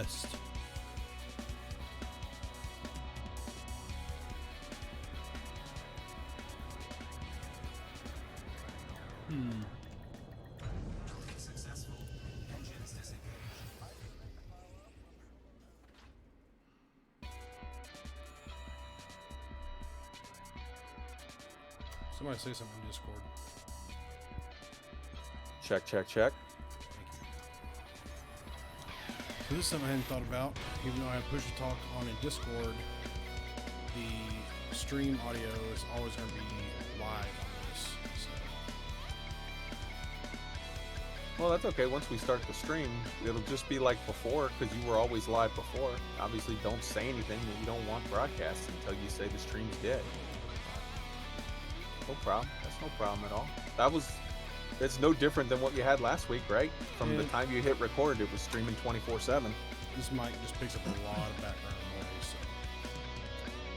test. Successful. Engines disengaged. Somebody say something in Discord. Check, check, check. Thank you. So this is something I hadn't thought about. Even though I have push to talk on in Discord, the stream audio is always going to be live on this. So. Well, that's okay. Once we start the stream, it'll just be like before, because you were always live before. Obviously, don't say anything that you don't want broadcast until you say the stream's dead. No problem. That's no problem at all. It's no different than what you had last week, right? From the time you hit record, it was streaming 24/7. This mic just picks up a lot of background noise.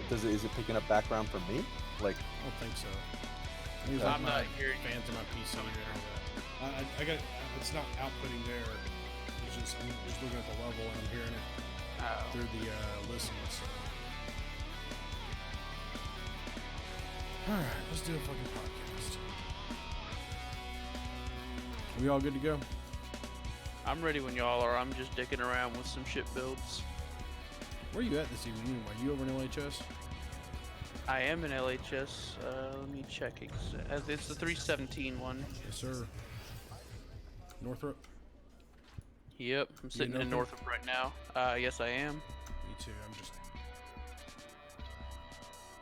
So. Is it picking up background from me? Like, I don't think so. I think it's I'm like not hearing fans of my PC. I got it's not outputting there. It's just I'm just looking at the level and I'm hearing it through the listen. So. All right, let's do a fucking podcast. We all good to go? I'm ready when y'all are. I'm just dicking around with some shit builds. Where are you at this evening anyway? You over in LHS? I am in LHS. Let me check. It's the 317 one. Yes, sir. Northrop? Yep, I'm sitting in Northrop right now. Yes, I am. Me too. I'm just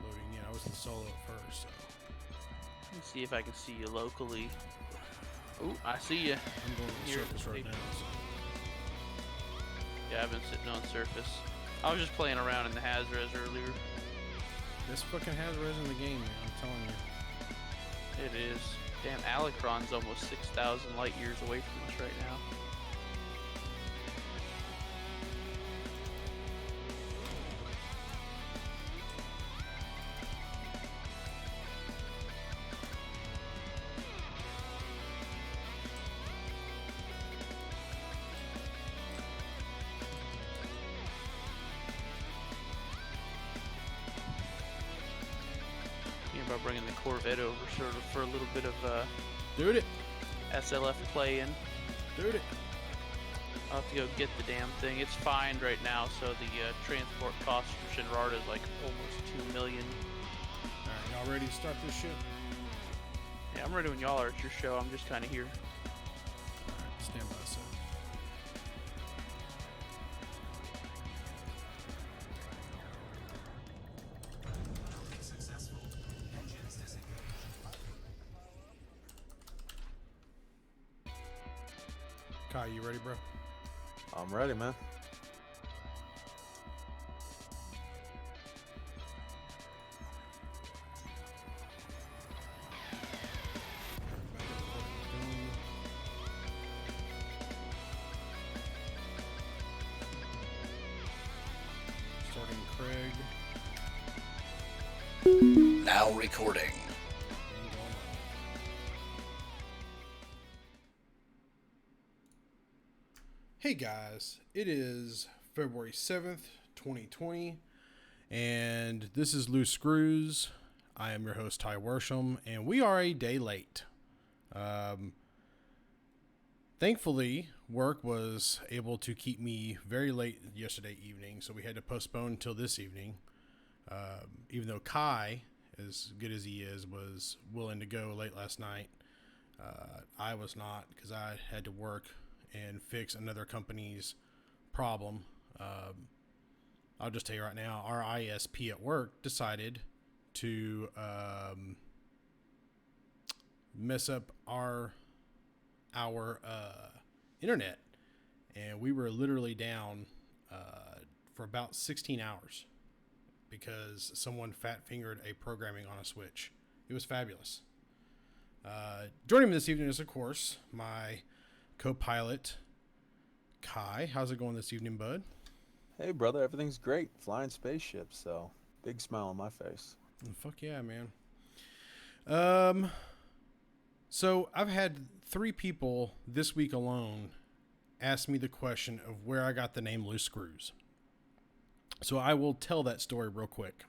loading in. I was in solo at first, so. Let's see if I can see you locally. Oh, I see you. I'm going to the surface right now. So. Yeah, I've been sitting on surface. I was just playing around in the Haz-Res earlier. This fucking has res in the game, man. I'm telling you. It is. Damn, Alicron's almost 6,000 light years away from us right now. About bringing the Corvette over sort of for a little bit of Dude it. SLF play-in. Dude it. I'll have to go get the damn thing. It's fined right now, so the transport cost from Shinrarta is like almost $2 million. Alright, y'all ready to start this shit? Yeah, I'm ready when y'all are at your show. I'm just kind of here. Alright, stand by, so. Successful. Engines disengaged. Kai, you ready, bro? I'm ready, man. Starting Craig. Now recording. And going on. Hey guys, it is February 7th, 2020, and this is Loose Screws. I am your host, Ty Worsham, and we are a day late. Thankfully, work was able to keep me very late yesterday evening, so we had to postpone until this evening. Even though Kai, as good as he is, was willing to go late last night, I was not, because I had to work and fix another company's problem. I'll just tell you right now, our ISP at work decided to mess up our internet, and we were literally down for about 16 hours because someone fat fingered a programming on a switch. It was fabulous. Joining me this evening is, of course, my co-pilot Kai. How's it going this evening, bud? Hey, brother, everything's great. Flying spaceship, so big smile on my face. Fuck yeah, man. So I've had 3 people this week alone asked me the question of where I got the name Loose Screws. So I will tell that story real quick.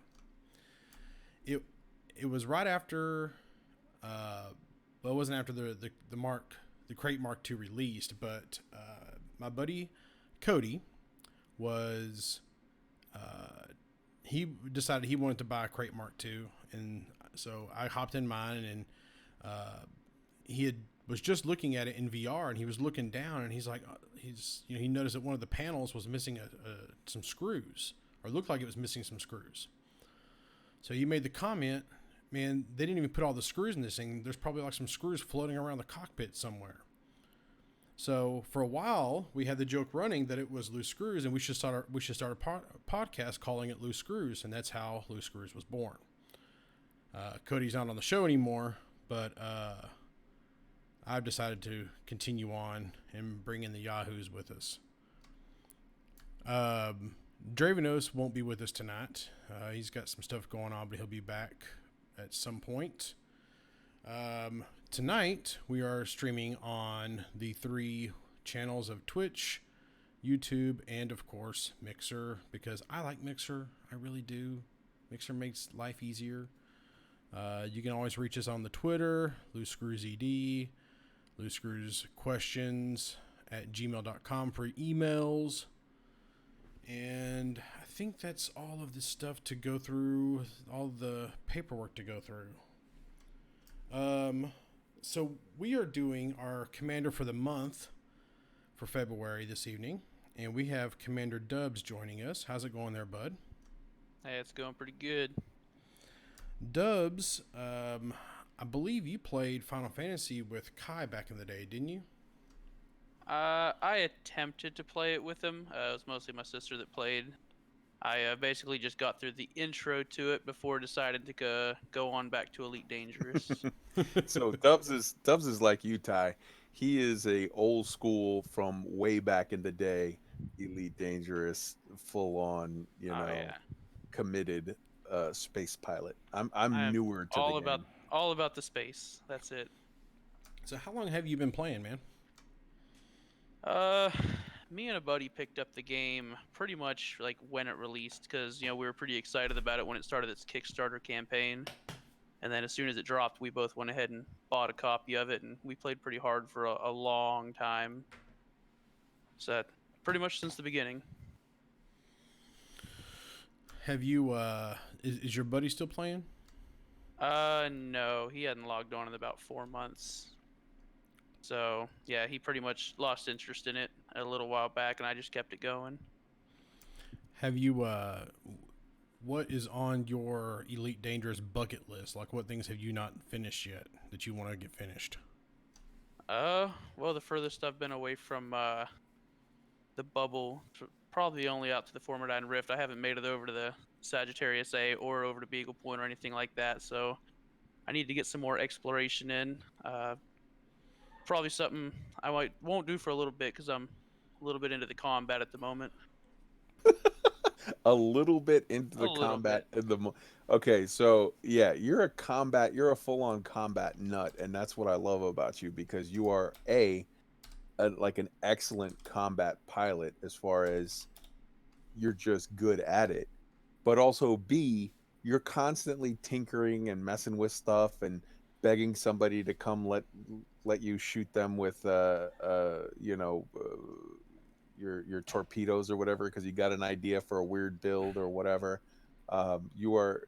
It was right after, well, it wasn't after the Crate Mark II released, but my buddy Cody was, he decided he wanted to buy a Crate Mark II, and so I hopped in mine, and was just looking at it in VR, and he was looking down, and he's like, he noticed that one of the panels was missing some screws, or looked like it was missing some screws. So he made the comment, man, they didn't even put all the screws in this thing. There's probably like some screws floating around the cockpit somewhere. So for a while, we had the joke running that it was Loose Screws, and we should start a podcast calling it Loose Screws, and that's how Loose Screws was born. Cody's not on the show anymore, but I've decided to continue on and bring in the Yahoos with us. Dravenos won't be with us tonight. He's got some stuff going on, but he'll be back at some point. Tonight, we are streaming on the 3 channels of Twitch, YouTube, and, of course, Mixer, because I like Mixer. I really do. Mixer makes life easier. You can always reach us on the Twitter, loosescrewsed, loosescrewsquestions at gmail.com for emails. And I think that's all of the stuff to go through, all the paperwork to go through. So we are doing our Commander for the month for February this evening, and we have Commander Dubs joining us. How's it going there, bud? Hey, it's going pretty good. Dubs, I believe you played Final Fantasy with Kai back in the day, didn't you? I attempted to play it with him. It was mostly my sister that played. I basically just got through the intro to it before deciding to go on back to Elite Dangerous. So Dubs is like you, Ty. He is a old school from way back in the day, Elite Dangerous, full on, Yeah. committed space pilot. I'm I'm newer to all the game. all about the space. That's it. So how long have you been playing, man? Me and a buddy picked up the game pretty much like when it released, because we were pretty excited about it when it started its Kickstarter campaign, and then as soon as it dropped, we both went ahead and bought a copy of it, and we played pretty hard for a long time. So pretty much since the beginning. Have you, is your buddy still playing? No, he hadn't logged on in about 4 months. So, yeah, he pretty much lost interest in it a little while back, and I just kept it going. Have you, what is on your Elite Dangerous bucket list? Like, what things have you not finished yet that you want to get finished? Well, the furthest I've been away from, the bubble, probably only out to the Formidine Rift. I haven't made it over to the Sagittarius A or over to Beagle Point or anything like that, so I need to get some more exploration in. Probably something I won't do for a little bit because I'm a little bit into the combat at the moment. A little bit into the combat in the okay, so yeah, you're a full-on combat nut, and that's what I love about you, because you are like an excellent combat pilot, as far as you're just good at it, but also B, you're constantly tinkering and messing with stuff and begging somebody to come let you shoot them with your torpedoes or whatever, because you got an idea for a weird build or whatever. You are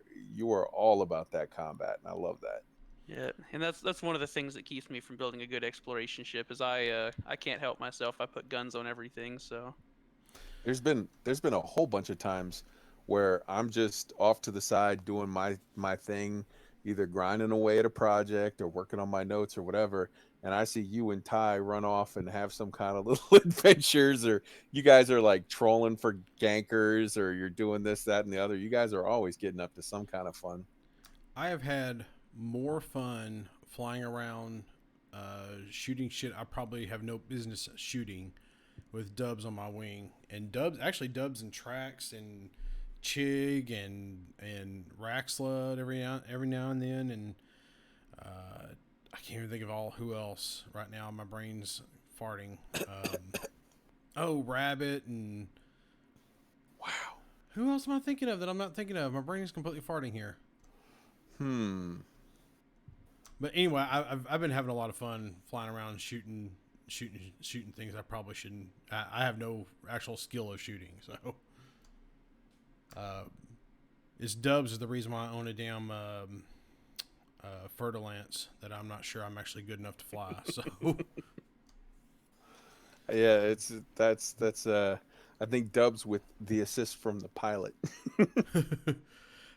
all about that combat, and I love that. Yeah, and that's one of the things that keeps me from building a good exploration ship, is I can't help myself. I put guns on everything, so. There's been a whole bunch of times where I'm just off to the side doing my thing, either grinding away at a project or working on my notes or whatever, and I see you and Ty run off and have some kind of little adventures, or you guys are like trolling for gankers, or you're doing this, that, and the other. You guys are always getting up to some kind of fun. I have had more fun flying around, shooting shit I probably have no business shooting, with Dubs on my wing. And Dubs and Trax and Chig and Raxla every now and then, and I can't even think of who else right now. My brain's farting. Oh, Rabbit and Wow. who else am I thinking of that I'm not thinking of? My brain is completely farting here. But anyway, I've been having a lot of fun flying around shooting things I probably shouldn't. I have no actual skill of shooting, so it's Dubs is the reason why I own a damn Fertilance that I'm not sure I'm actually good enough to fly. So Yeah, that's I think Dubs with the assist from the pilot.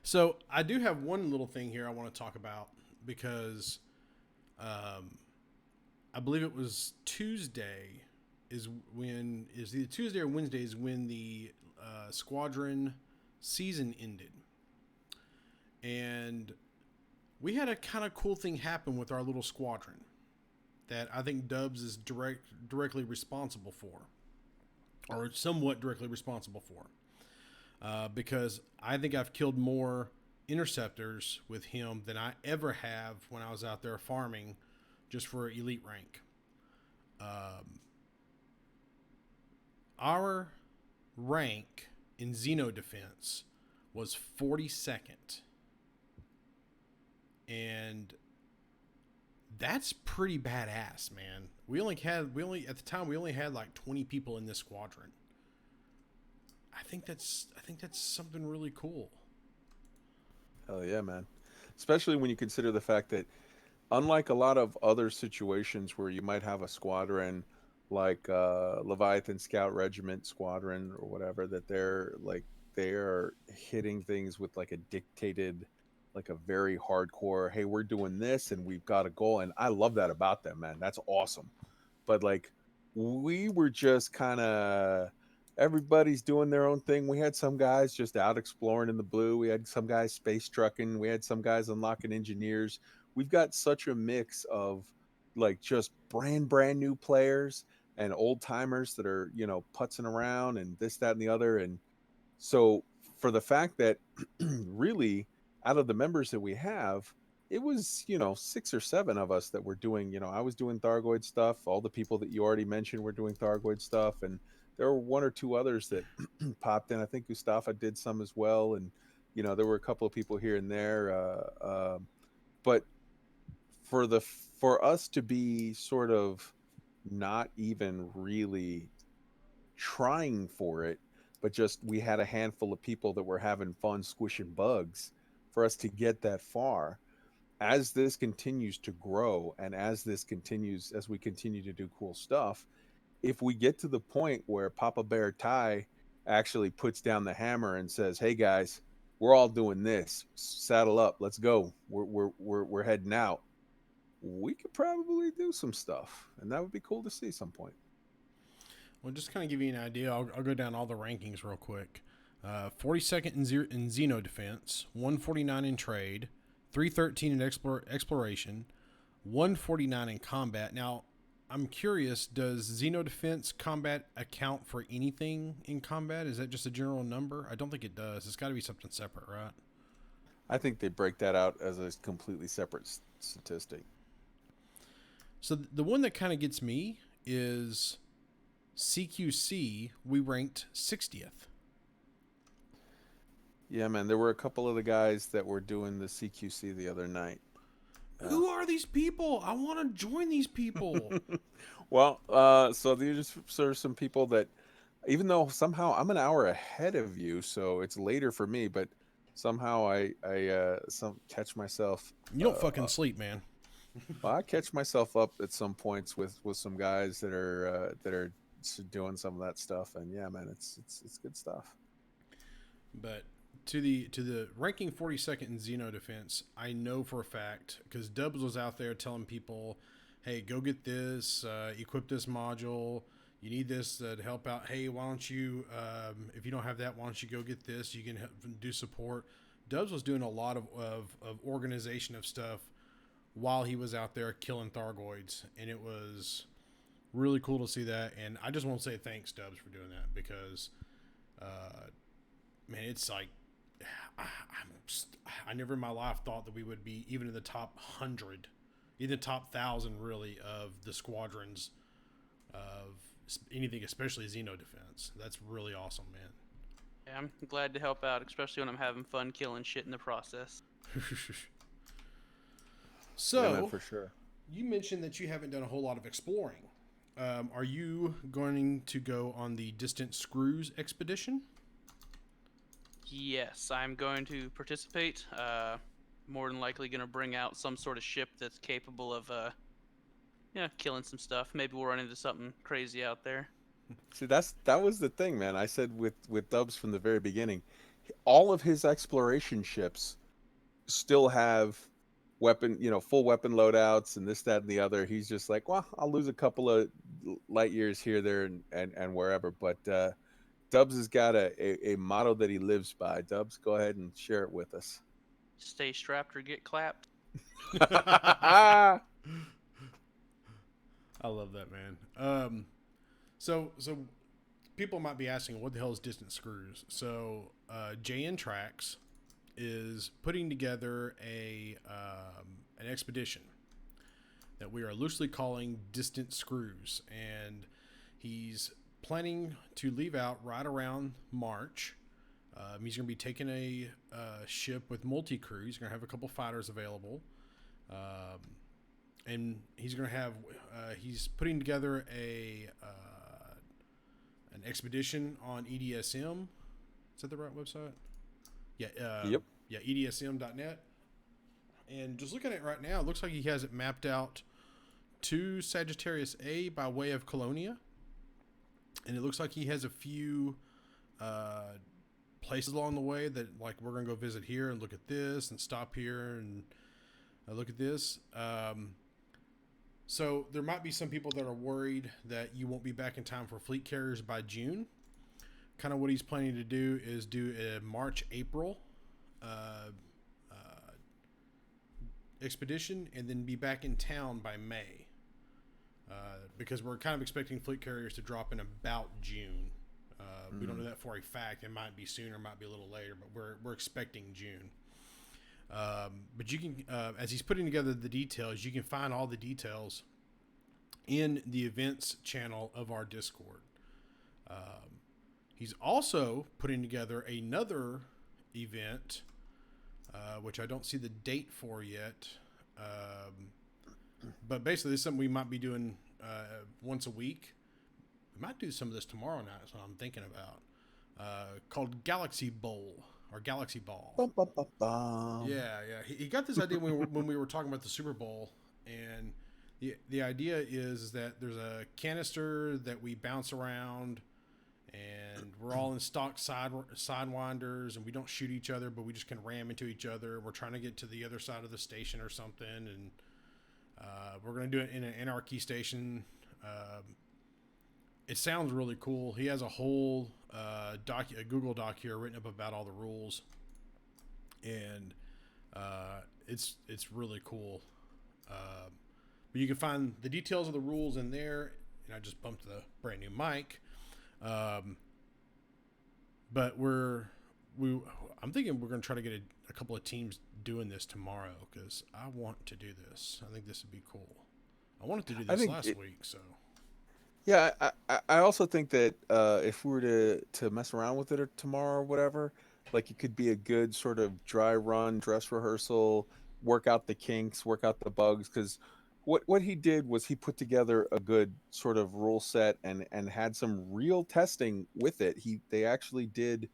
so I do have one little thing here I want to talk about because I believe it was Tuesday is either Tuesday or Wednesday is when the Squadron season ended, and we had a kind of cool thing happen with our little squadron that I think Dubs is directly responsible for, or somewhat directly responsible for, because I think I've killed more interceptors with him than I ever have when I was out there farming just for elite rank. Our rank in Xeno defense was 42nd. And that's pretty badass, man. We only at the time we only had like 20 people in this squadron. I think that's something really cool. Hell yeah, man. Especially when you consider the fact that unlike a lot of other situations where you might have a squadron like Leviathan Scout Regiment Squadron or whatever, that they are hitting things with like a dictated, like a very hardcore, hey, we're doing this and we've got a goal. And I love that about them, man. That's awesome. But like we were just kind of everybody's doing their own thing. We had some guys just out exploring in the blue. We had some guys space trucking. We had some guys unlocking engineers. We've got such a mix of like just brand new players and old timers that are, putzing around and this, that, and the other. And so for the fact that really out of the members that we have, it was, six or seven of us that were doing, I was doing Thargoid stuff. All the people that you already mentioned were doing Thargoid stuff. And there were one or two others that popped in. I think Mustafa did some as well. And, there were a couple of people here and there. But for us to be sort of not even really trying for it, but just we had a handful of people that were having fun squishing bugs. For us to get that far, as this continues to grow and as we continue to do cool stuff, if we get to the point where Papa Bear Ty actually puts down the hammer and says, hey guys, we're all doing this, saddle up, let's go, we're heading out, we could probably do some stuff, and that would be cool to see some point. Well, just kind of give you an idea, I'll go down all the rankings real quick. 42nd in Xeno defense, 149 in trade, 313 in exploration, 149 in combat. Now, I'm curious, does Xeno defense combat account for anything in combat? Is that just a general number? I don't think it does. It's got to be something separate, right? I think they break that out as a completely separate statistic. So the one that kind of gets me is CQC. We ranked 60th. Yeah, man, there were a couple of the guys that were doing the CQC the other night. Who are these people? I want to join these people. Well, so these are some people that, even though somehow I'm an hour ahead of you, so it's later for me, but somehow I catch myself. You don't fucking sleep, man. Well, I catch myself up at some points with some guys that are doing some of that stuff, and yeah, man, it's good stuff. But to the ranking 42nd in Xeno defense, I know for a fact because Dubs was out there telling people, "Hey, go get this, equip this module. You need this to help out. Hey, why don't you, if you don't have that, why don't you go get this? You can do support." Dubs was doing a lot of organization of stuff while he was out there killing Thargoids, and it was really cool to see that. And I just want to say thanks, Dubs, for doing that because, man, it's like I never in my life thought that we would be even in the top 100, even the top 1,000 really of the squadrons of anything, especially Xeno defense. That's really awesome, Yeah, I'm glad to help out, especially when I'm having fun killing shit in the process. man. Yeah, man, So, for sure. you mentioned that you haven't done a whole lot of exploring. Are you going to go on the Distant Screws expedition? Yes, I'm going to participate. More than likely going to bring out some sort of ship that's capable of, killing some stuff. Maybe we'll run into something crazy out there. See, that was the thing, man. I said with Dubs from the very beginning, all of his exploration ships still have full weapon loadouts and this, that, and the other. He's just like, well, I'll lose a couple of light years here, there, and wherever. But Dubs has got a motto that he lives by. Dubs, go ahead and share it with us. Stay strapped or get clapped. I love that, man. So people might be asking, what the hell is Distant Screws? So JN Tracks is putting together an expedition that we are loosely calling Distant Screws, and he's planning to leave out right around March. He's going to be taking a ship with multi-crew. He's going to have a couple fighters available. And he's going to have he's putting together an expedition on EDSM. Is that the right website? Yeah. Yep. Yeah, EDSM.net. And just looking at it right now, it looks like he has it mapped out to Sagittarius A by way of Colonia. And it looks like he has a few places along the way that, like, we're going to go visit here and look at this and stop here and look at this. So there might be some people that are worried that you won't be back in time for fleet carriers by June. Kind of what he's planning to do is do a March, April expedition and then be back in town by May. Because we're kind of expecting fleet carriers to drop in about June. We don't know that for a fact. It might be sooner, it might be a little later, but we're expecting June. But you can, as he's putting together the details, you can find all the details in the events channel of our Discord. He's also putting together another event, which I don't see the date for yet. But basically, this is something we might be doing once a week. We might do some of this tomorrow night. That's what I'm thinking about. Called Galaxy Bowl or Galaxy Ball. Bum, bum, bum, bum. Yeah. He got this idea when we were talking about the Super Bowl, and the idea is that there's a canister that we bounce around, and we're all in stock sidewinders, and we don't shoot each other, but we just can ram into each other. We're trying to get to the other side of the station or something, and we're going to do it in an anarchy station. It sounds really cool. He has a whole a Google doc here written up about all the rules, and it's really cool. But you can find the details of the rules in there. And I just bumped the brand new mic. But I'm thinking we're going to try to get a couple of teams doing this tomorrow because I want to do this. I think this would be cool. I wanted to do this last week, so. Yeah, I also think that if we were to mess around with it tomorrow or whatever, like it could be a good sort of dry run, dress rehearsal, work out the kinks, work out the bugs. Because what he did was he put together a good sort of rule set and had some real testing with it. They actually did.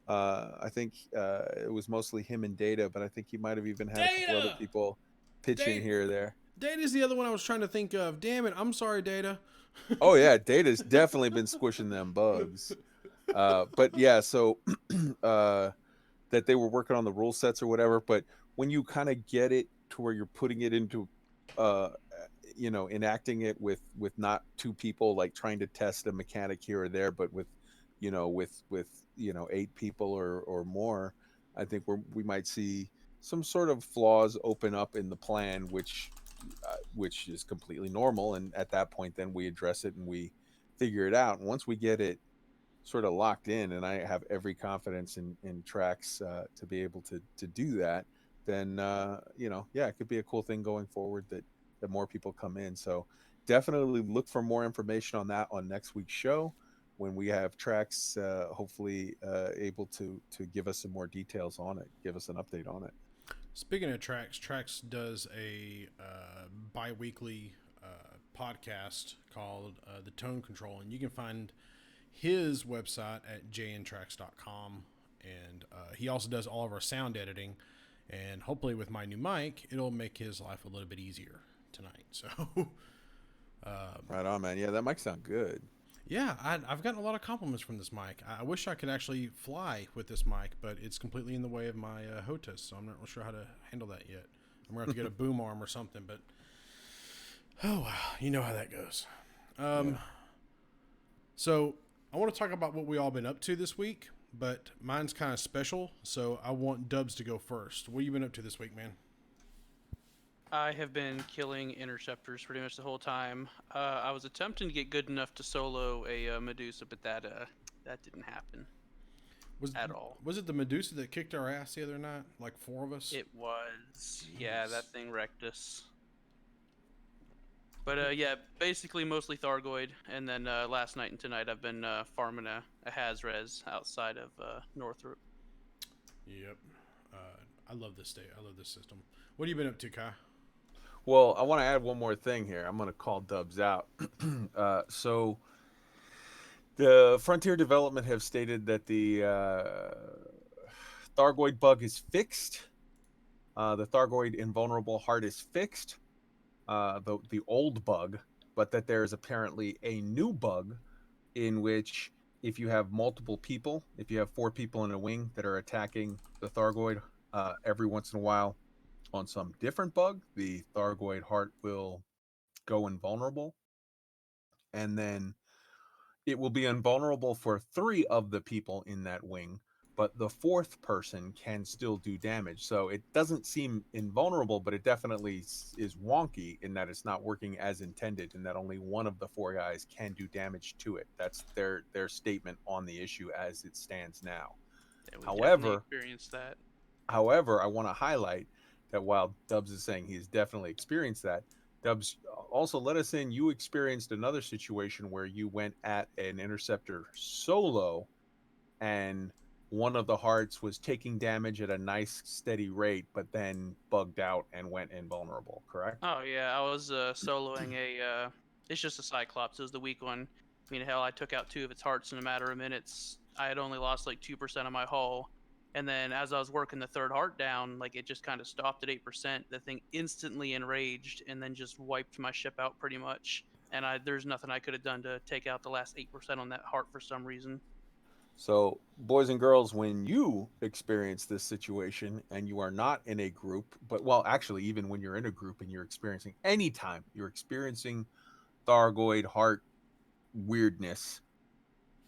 I think it was mostly him and Data, but I think he might have even had a couple other Data! people pitching here or there. Data's the other one I was trying to think of. Damn it. I'm sorry, Data. Oh yeah, Data's definitely been squishing them bugs. But yeah, so that they were working on the rule sets or whatever. But when you kind of get it to where you're putting it into, enacting it with not two people like trying to test a mechanic here or there, but with 8 people or more, I think we might see some sort of flaws open up in the plan, which is completely normal. And at that point, then we address it and we figure it out. And once we get it sort of locked in, and I have every confidence in Tracks to be able to do that, then it could be a cool thing going forward that more people come in. So definitely look for more information on that on next week's show when we have Trax hopefully able to give us some more details on it, give us an update on it. Speaking of Trax, Trax does a bi-weekly podcast called The Tone Control, and you can find his website at jntrax.com. And he also does all of our sound editing, and hopefully with my new mic, it'll make his life a little bit easier tonight. So, Right on, man. Yeah, that might sound good. yeah, I've gotten a lot of compliments from this mic. I wish I could actually fly with this mic, but it's completely in the way of my HOTAS, so I'm not real sure how to handle that yet. I'm going to have to get a boom arm or something, but oh, wow, you know how that goes. Yeah. So I want to talk about what we all been up to this week, but mine's kind of special, so I want Dubs to go first. What have you been up to this week, man? I have been killing interceptors pretty much the whole time. I was attempting to get good enough to solo a Medusa, but that didn't happen Was at all. was it the Medusa that kicked our ass the other night? Like four of us? It was, yeah, Jeez. that thing wrecked us. But yeah, basically mostly Thargoid, and then last night and tonight I've been farming a Hazres outside of Northrop. Yep. I love this state. I love this system. What have you been up to, Kai? Well, I want to add one more thing here. I'm going to call Dubs out. So the Frontier Development have stated that the Thargoid bug is fixed. The Thargoid invulnerable heart is fixed. The old bug, but that there is apparently a new bug in which if you have multiple people, if you have 4 people in a wing that are attacking the Thargoid every once in a while on some different bug, the Thargoid heart will go invulnerable. And then it will be invulnerable for 3 of the people in that wing, but the 4th person can still do damage. So it doesn't seem invulnerable, but it definitely is wonky in that it's not working as intended, and that only one of the 4 guys can do damage to it. That's their statement on the issue as it stands now. Yeah, we've definitely However, experienced that. I want to highlight that while Dubs is saying he's definitely experienced that, Dubs also let us in. You experienced another situation where you went at an interceptor solo, and one of the hearts was taking damage at a nice steady rate, but then bugged out and went invulnerable. Correct? Oh yeah, I was soloing it's just a Cyclops. It was the weak one. I mean, hell, I took out 2 of its hearts in a matter of minutes. I had only lost like 2% of my hull, and then as I was working the 3rd heart down, like it just kind of stopped at 8%. The thing instantly enraged and then just wiped my ship out pretty much. And there's nothing I could have done to take out the last 8% on that heart for some reason. So, boys and girls, when you experience this situation and you are not in a group, but well, actually, even when you're in a group and you're experiencing anytime you're experiencing Thargoid heart weirdness,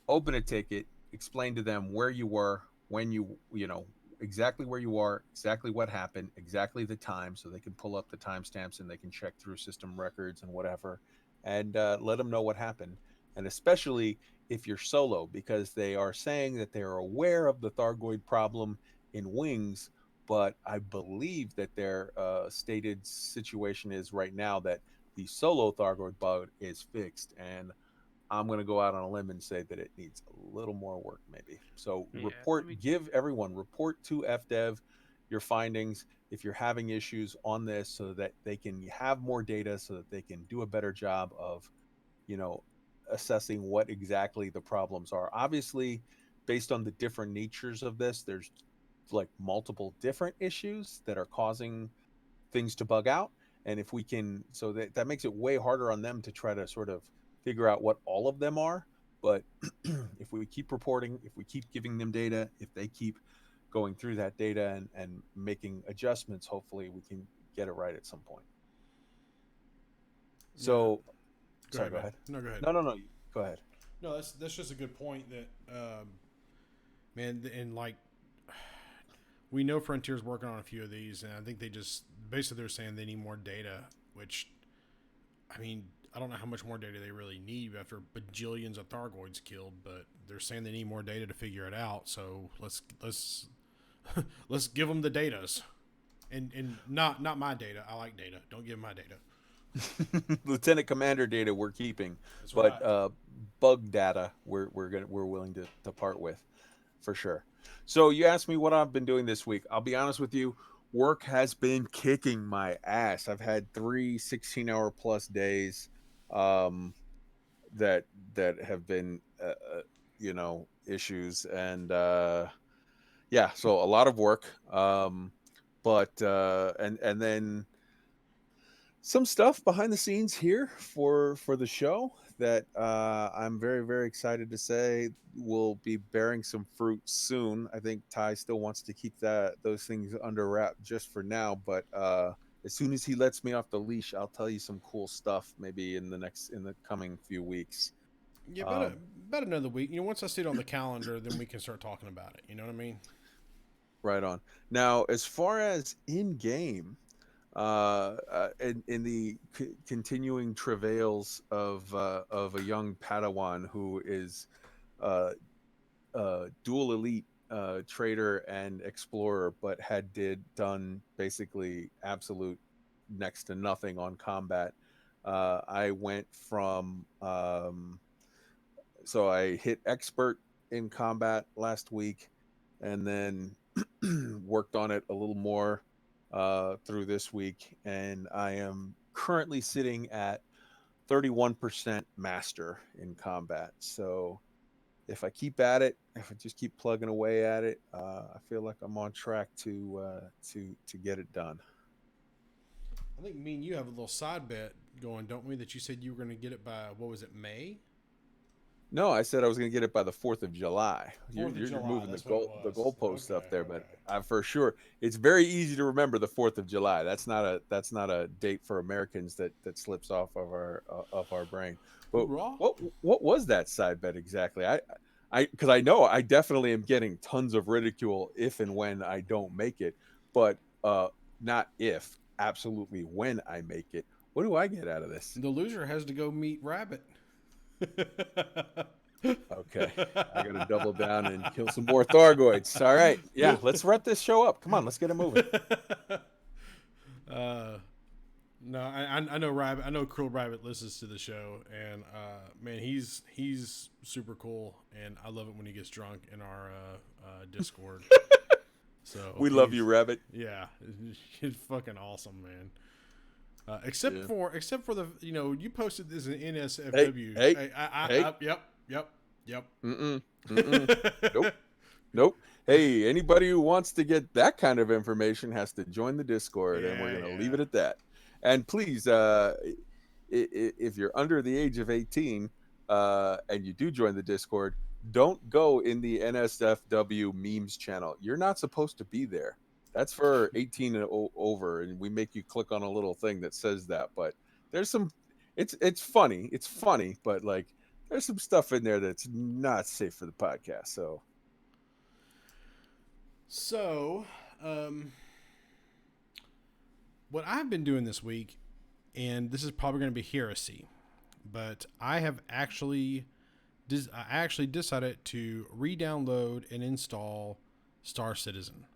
open a ticket, explain to them where you were, when you know, exactly where you are, exactly what happened, exactly the time, so they can pull up the timestamps and they can check through system records and whatever, and let them know what happened. And especially if you're solo, because they are saying that they are aware of the Thargoid problem in wings, but I believe that their stated situation is right now that the solo Thargoid bug is fixed, and I'm going to go out on a limb and say that it needs a little more work, maybe. So, Yeah, let me. report to FDev your findings if you're having issues on this so that they can have more data so that they can do a better job of, you know, assessing what exactly the problems are. Obviously, based on the different natures of this, there's like multiple different issues that are causing things to bug out, and if we can, so that makes it way harder on them to try to sort of figure out what all of them are. But if we keep reporting, if we keep giving them data, if they keep going through that data and making adjustments, hopefully we can get it right at some point. Yeah. So Go sorry, ahead, go man. ahead. No, go ahead. No, go ahead. No, that's just a good point. That man, and like we know Frontier's working on a few of these, and I think they just basically they're saying they need more data. Which, I mean, I don't know how much more data they really need after bajillions of Thargoids killed, but they're saying they need more data to figure it out. So let's let's give them the datas, and not my data. I like data. Don't give them my data. Lieutenant Commander data we're keeping, That's but right. bug data we're willing to part with for sure. So you asked me what I've been doing this week. I'll be honest with you. Work has been kicking my ass. I've had 3 16-hour plus days um, that that have been issues, and yeah, so a lot of work. But and then some stuff behind the scenes here for the show that I'm very very excited to say will be bearing some fruit soon. I think Ty still wants to keep those things under wrap just for now, but as soon as he lets me off the leash, I'll tell you some cool stuff maybe in the coming few weeks. Yeah, Um, about another week. Once I see it on the calendar, then we can start talking about it. You know what I mean? right on. Now, as far as in game, in the continuing travails of a young Padawan who is uh, dual elite trader and explorer, but had done basically absolute next to nothing on combat. I went from so I hit expert in combat last week, and then worked on it a little more through this week, and I am currently sitting at 31% master in combat. So if I keep at it, if I just keep plugging away at it, I feel like I'm on track to get it done. I think me and you have a little side bet going, don't we? That you said you were going to get it by, what was it, May? No, I said I was going to get it by the 4th of July. You're, 4th of you're you're July. moving That's what it the was. goalposts up Okay, there, but okay. I for sure it's very easy to remember the 4th of July. That's not a date for Americans that slips off of our brain. But Hoorah. what was that side bet exactly? I because I know I definitely am getting tons of ridicule if and when I don't make it, but not if, absolutely when I make it. What do I get out of this? The loser has to go meet Rabbit. Okay, I got to double down and kill some more Thargoids. All right, yeah, let's wrap this show up. Come on, let's get it moving. No, I know Rabbit. I know Cruel Rabbit listens to the show, and man, he's super cool, and I love it when he gets drunk in our Discord. So We love you, Rabbit. yeah, he's fucking awesome, man. Yeah. Except for the you posted this in Hey, NSFW. hey, hey. Yep. Mm-mm, mm-mm. Nope, nope. Hey, anybody who wants to get that kind of information has to join the Discord, and we're Yeah, gonna leave yeah. it at that. And please, if you're under the age of 18 and you do join the Discord, don't go in the NSFW memes channel. You're not supposed to be there. That's for 18 and over, and we make you click on a little thing that says that. But there's some. It's funny. It's funny, but like there's some stuff in there that's not safe for the podcast. So So, what I've been doing this week, and this is probably going to be heresy, but I actually decided to re-download and install Star Citizen.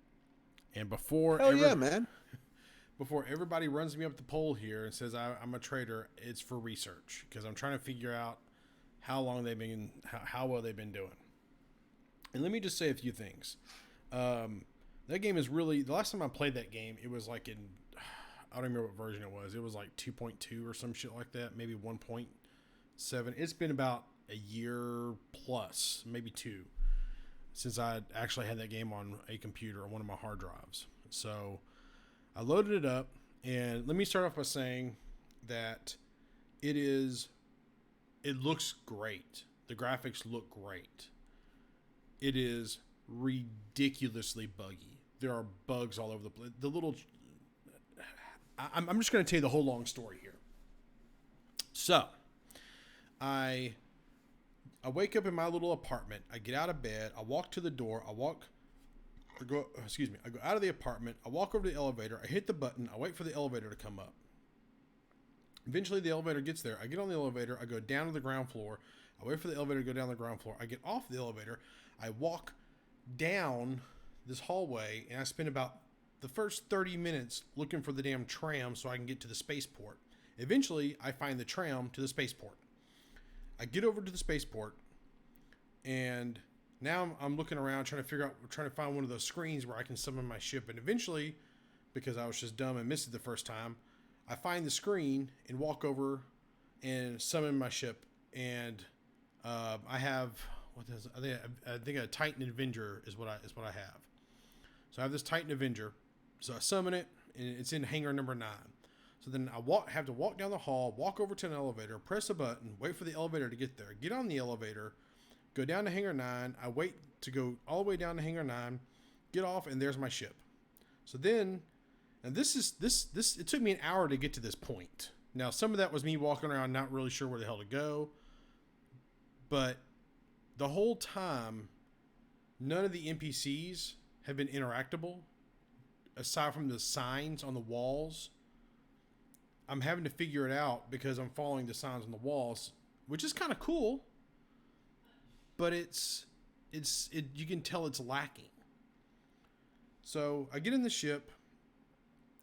And hell yeah, man. before everybody runs me up the pole here and says I'm a traitor, it's for research because I'm trying to figure out how well they've been doing. And let me just say a few things. That game is really, the last time I played that game, it was like I don't remember what version it was. It was like 2.2 or some shit like that, maybe 1.7. It's been about a year plus, maybe two, since I actually had that game on a computer on one of my hard drives. So I loaded it up, and let me start off by saying that it looks great. The graphics look great. It is ridiculously buggy. There are bugs all over the place. I'm just going to tell you the whole long story here. So, I wake up in my little apartment. I get out of bed. I walk to the door. I go out of the apartment. I walk over to the elevator. I hit the button. I wait for the elevator to come up. Eventually, the elevator gets there. I get on the elevator. I go down to the ground floor. I wait for the elevator to go down the ground floor. I get off the elevator. I walk down this hallway, and I spend about the first 30 minutes looking for the damn tram so I can get to the spaceport. Eventually, I find the tram to the spaceport. I get over to the spaceport, and now I'm looking around trying to find one of those screens where I can summon my ship. And eventually, because I was just dumb and missed it the first time, I find the screen and walk over and summon my ship. And I have I think a Titan Avenger is what I have. So I have this Titan Avenger. So I summon it, and it's in hangar number 9. So then I have to walk down the hall, walk over to an elevator, press a button, wait for the elevator to get there, get on the elevator, go down to hangar 9. I wait to go all the way down to hangar 9, get off, and there's my ship. So then, and this it took me an hour to get to this point. Now, some of that was me walking around not really sure where the hell to go, but the whole time, none of the NPCs have been interactable, aside from the signs on the walls. I'm having to figure it out because I'm following the signs on the walls, which is kind of cool, but you can tell it's lacking. So I get in the ship,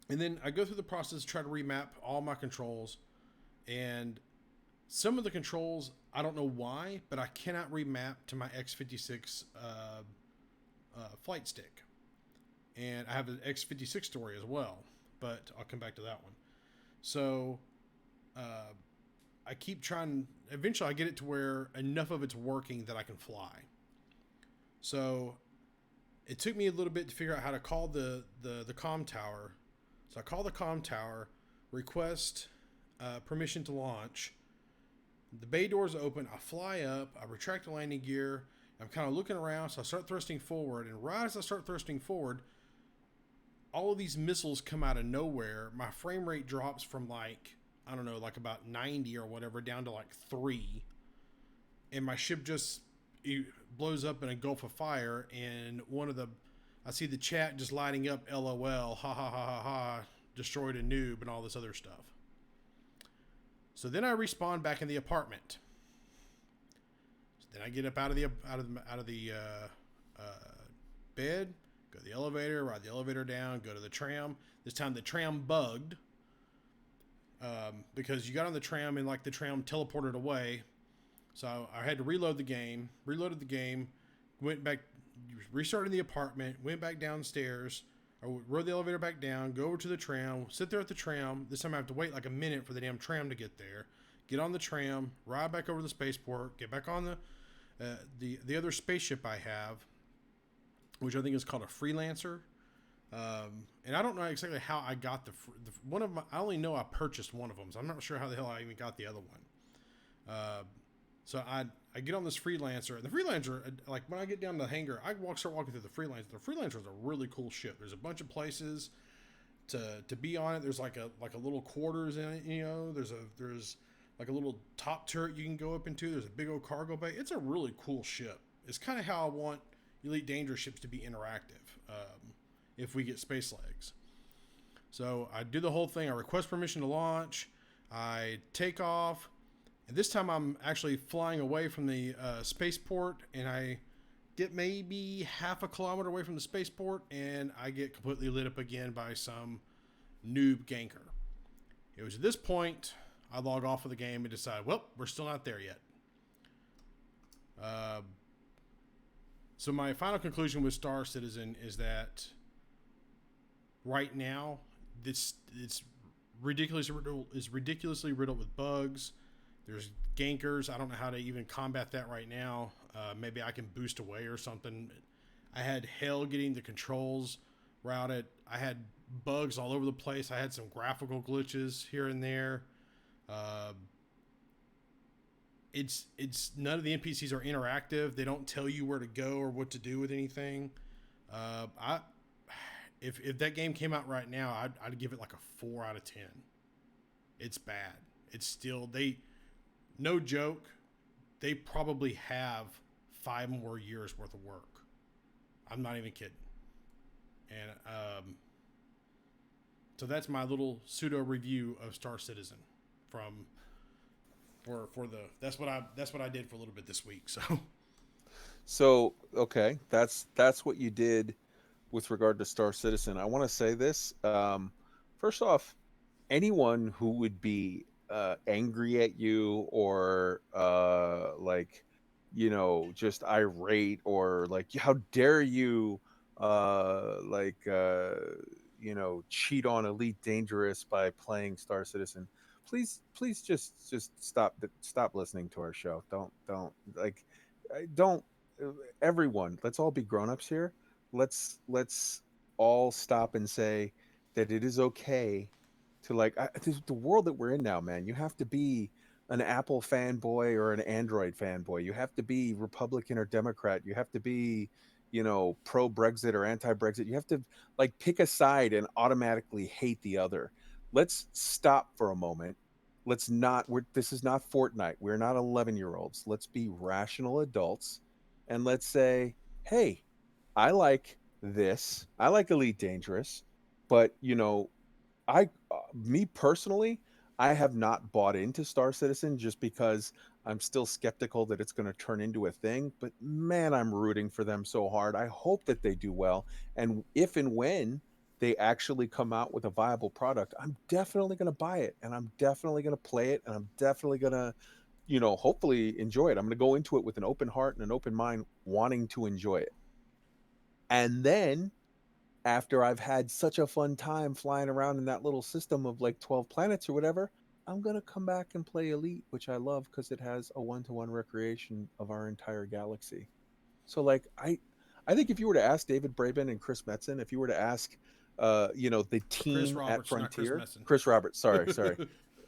and then I go through the process to try to remap all my controls, and some of the controls, I don't know why, but I cannot remap to my X56 flight stick. And I have an X56 story as well, but I'll come back to that one. So I keep trying. Eventually, I get it to where enough of it's working that I can fly. So it took me a little bit to figure out how to call the comm tower. So I call the comm tower, request permission to launch. The bay doors open. I fly up. I retract the landing gear. I'm kind of looking around, so I start thrusting forward. And right as I start thrusting forward, all of these missiles come out of nowhere. My frame rate drops from like about 90 or whatever down to like 3. And my ship just blows up in a gulf of fire. And I see the chat just lighting up LOL, ha ha ha ha ha, destroyed a noob and all this other stuff. So then I respawn back in the apartment. So then I get up out of the bed, go to the elevator, ride the elevator down, go to the tram. This time the tram bugged because you got on the tram and like the tram teleported away. So I had to reloaded the game, went back, restarted the apartment, went back downstairs, I rode the elevator back down, go over to the tram, sit there at the tram. This time I have to wait like a minute for the damn tram to get there. Get on the tram, ride back over to the spaceport, get back on the other spaceship I have, which I think is called a Freelancer. And I don't know exactly how I got one of my. I only know I purchased one of them, so I'm not sure how the hell I even got the other one. So I get on this Freelancer, and the Freelancer, like when I get down to the hangar, I start walking through the Freelancer. The Freelancer is a really cool ship. There's a bunch of places to be on it. There's like a little quarters in it, you know. There's like a little top turret you can go up into. There's a big old cargo bay. It's a really cool ship. It's kind of how I want Elite Dangerous ships to be interactive. If we get space legs. So I do the whole thing. I request permission to launch. I take off. And this time I'm actually flying away from the spaceport, and I get maybe half a kilometer away from the spaceport, and I get completely lit up again by some noob ganker. It was at this point I log off of the game and decide, well, we're still not there yet. So my final conclusion with Star Citizen is that right now it's ridiculously riddled with bugs. There's gankers. I don't know how to even combat that right now. Maybe I can boost away or something. I had hell getting the controls routed. I had bugs all over the place. I had some graphical glitches here and there. It's none of the NPCs are interactive. They don't tell you where to go or what to do with anything. If that game came out right now, I'd give it like a 4 out of 10. It's bad. It's still no joke, they probably have 5 more years worth of work. I'm not even kidding. And so that's my little pseudo review of Star Citizen that's what I did for a little bit this week. So okay, that's what you did with regard to Star Citizen. I want to say this. First off, anyone who would be angry at you or like just irate or like how dare you like cheat on Elite Dangerous by playing Star Citizen, please just stop listening to our show. Don't like don't everyone, let's all be grown-ups here. Let's all stop and say that it is okay to like the world that we're in now, man. You have to be an Apple fanboy or an Android fanboy. You have to be Republican or Democrat. You have to be, pro Brexit or anti Brexit. You have to like pick a side and automatically hate the other. Let's stop for a moment. Let's not. This is not Fortnite. We're not 11-year-olds. Let's be rational adults, and let's say, hey, I like this. I like Elite Dangerous, but me personally, I have not bought into Star Citizen just because I'm still skeptical that it's going to turn into a thing. But man, I'm rooting for them so hard. I hope that they do well. And if and when they actually come out with a viable product, I'm definitely going to buy it and I'm definitely going to play it and I'm definitely going to, hopefully enjoy it. I'm going to go into it with an open heart and an open mind, wanting to enjoy it. And then after I've had such a fun time flying around in that little system of like 12 planets or whatever, I'm going to come back and play Elite, which I love because it has a one-to-one recreation of our entire galaxy. So like I think if you were to ask David Braben and Chris Metzen, if you were to ask the Chris team at Roberts, not Chris Frontier, Messon. Chris Roberts, sorry.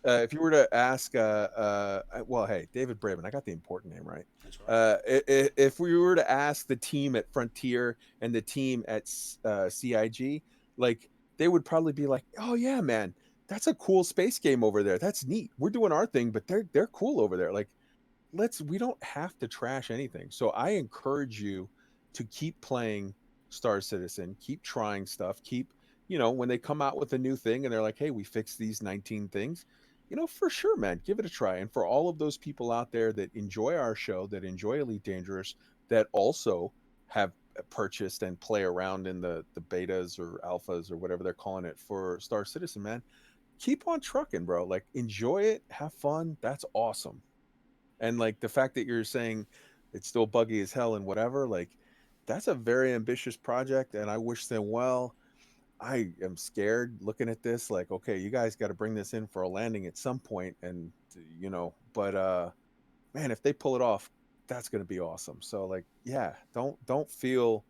If you were to ask, well, hey, David Braben, I got the important name right. That's right. If we were to ask the team at Frontier and the team at CIG, like they would probably be like, "Oh yeah, man, that's a cool space game over there. That's neat. We're doing our thing, but they're cool over there." Like we don't have to trash anything. So I encourage you to keep playing Star Citizen, keep trying stuff, keep, when they come out with a new thing and they're like, hey, we fixed these 19 things, for sure, man, give it a try. And for all of those people out there that enjoy our show, that enjoy Elite Dangerous, that also have purchased and play around in the betas or alphas or whatever they're calling it for Star Citizen, man, keep on trucking, bro. Like enjoy it, have fun. That's awesome. And like the fact that you're saying it's still buggy as hell and whatever, like that's a very ambitious project and I wish them well. I am scared looking at this like, okay, you guys got to bring this in for a landing at some point and but man, if they pull it off, that's going to be awesome. So like, yeah, don't feel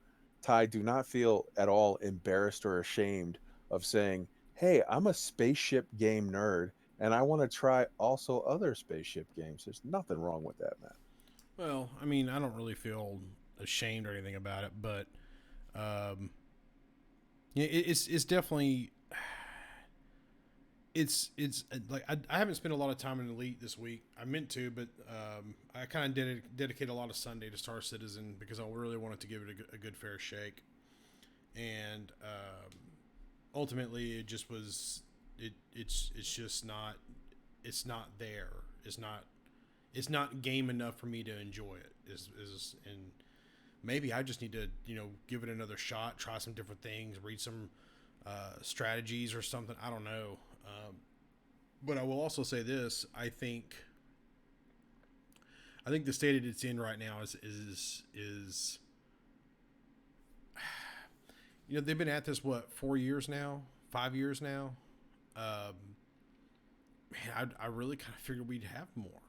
do not feel at all embarrassed or ashamed of saying, "Hey, I'm a spaceship game nerd and I want to try also other spaceship games." There's nothing wrong with that, man. Well, I mean, I don't really feel ashamed or anything about it, but um, yeah, it's definitely it's like I haven't spent a lot of time in Elite this week. I meant to, but I kind of dedicate a lot of Sunday to Star Citizen because I really wanted to give it a good fair shake, and ultimately it just was it's just not it's not there. It's not game enough for me to enjoy it. And maybe I just need to give it another shot, try some different things, read some strategies or something. I don't know. But I will also say this: I think the state it's in right now is they've been at this 4 years now, 5 years now. Um, man, I really kind of figured we'd have more.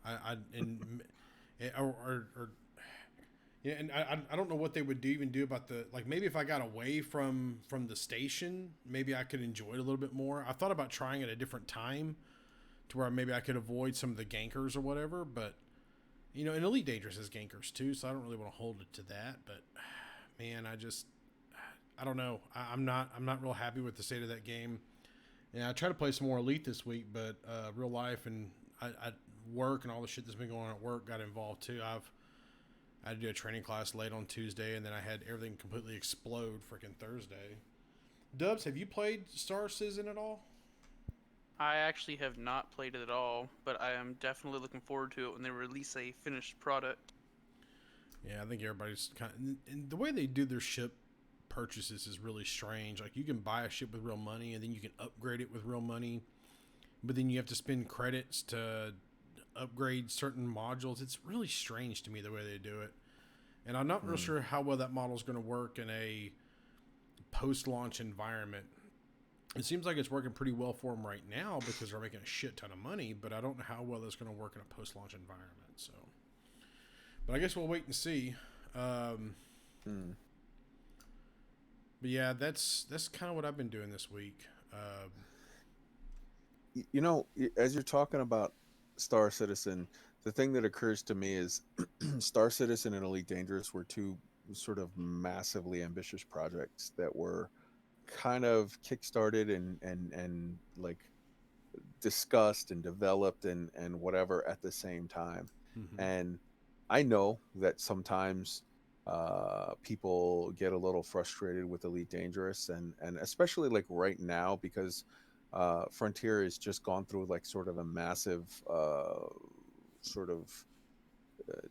I and or yeah, and I don't know what they would even do about the like maybe if I got away from the station, maybe I could enjoy it a little bit more. I thought about trying it at a different time to where maybe I could avoid some of the gankers or whatever, but and Elite Dangerous has gankers too, so I don't really want to hold it to that. But man, I don't know. I'm not real happy with the state of that game. Yeah, I tried to play some more Elite this week, but real life and I work and all the shit that's been going on at work got involved too. I had to do a training class late on Tuesday, and then I had everything completely explode freaking Thursday. Dubs, have you played Star Citizen at all? I actually have not played it at all, but I am definitely looking forward to it when they release a finished product. Yeah, I think everybody's kind of, and the way they do their ship purchases is really strange. Like you can buy a ship with real money, and then you can upgrade it with real money. but then you have to spend credits to upgrade certain modules. It's really strange to me the way they do it. And I'm not real sure how well that model is going to work in a post-launch environment. It seems like it's working pretty well for them right now because they're making a shit ton of money, but I don't know how well that's going to work in a post-launch environment. So, but I guess we'll wait and see. But yeah, that's kind of what I've been doing this week. You know, as you're talking about Star Citizen, the thing that occurs to me is Star Citizen and Elite Dangerous were two sort of massively ambitious projects that were kind of kickstarted and like discussed and developed and whatever at the same time. Mhm. And I know that sometimes people get a little frustrated with Elite Dangerous, and especially like right now because Frontier has just gone through like sort of a massive sort of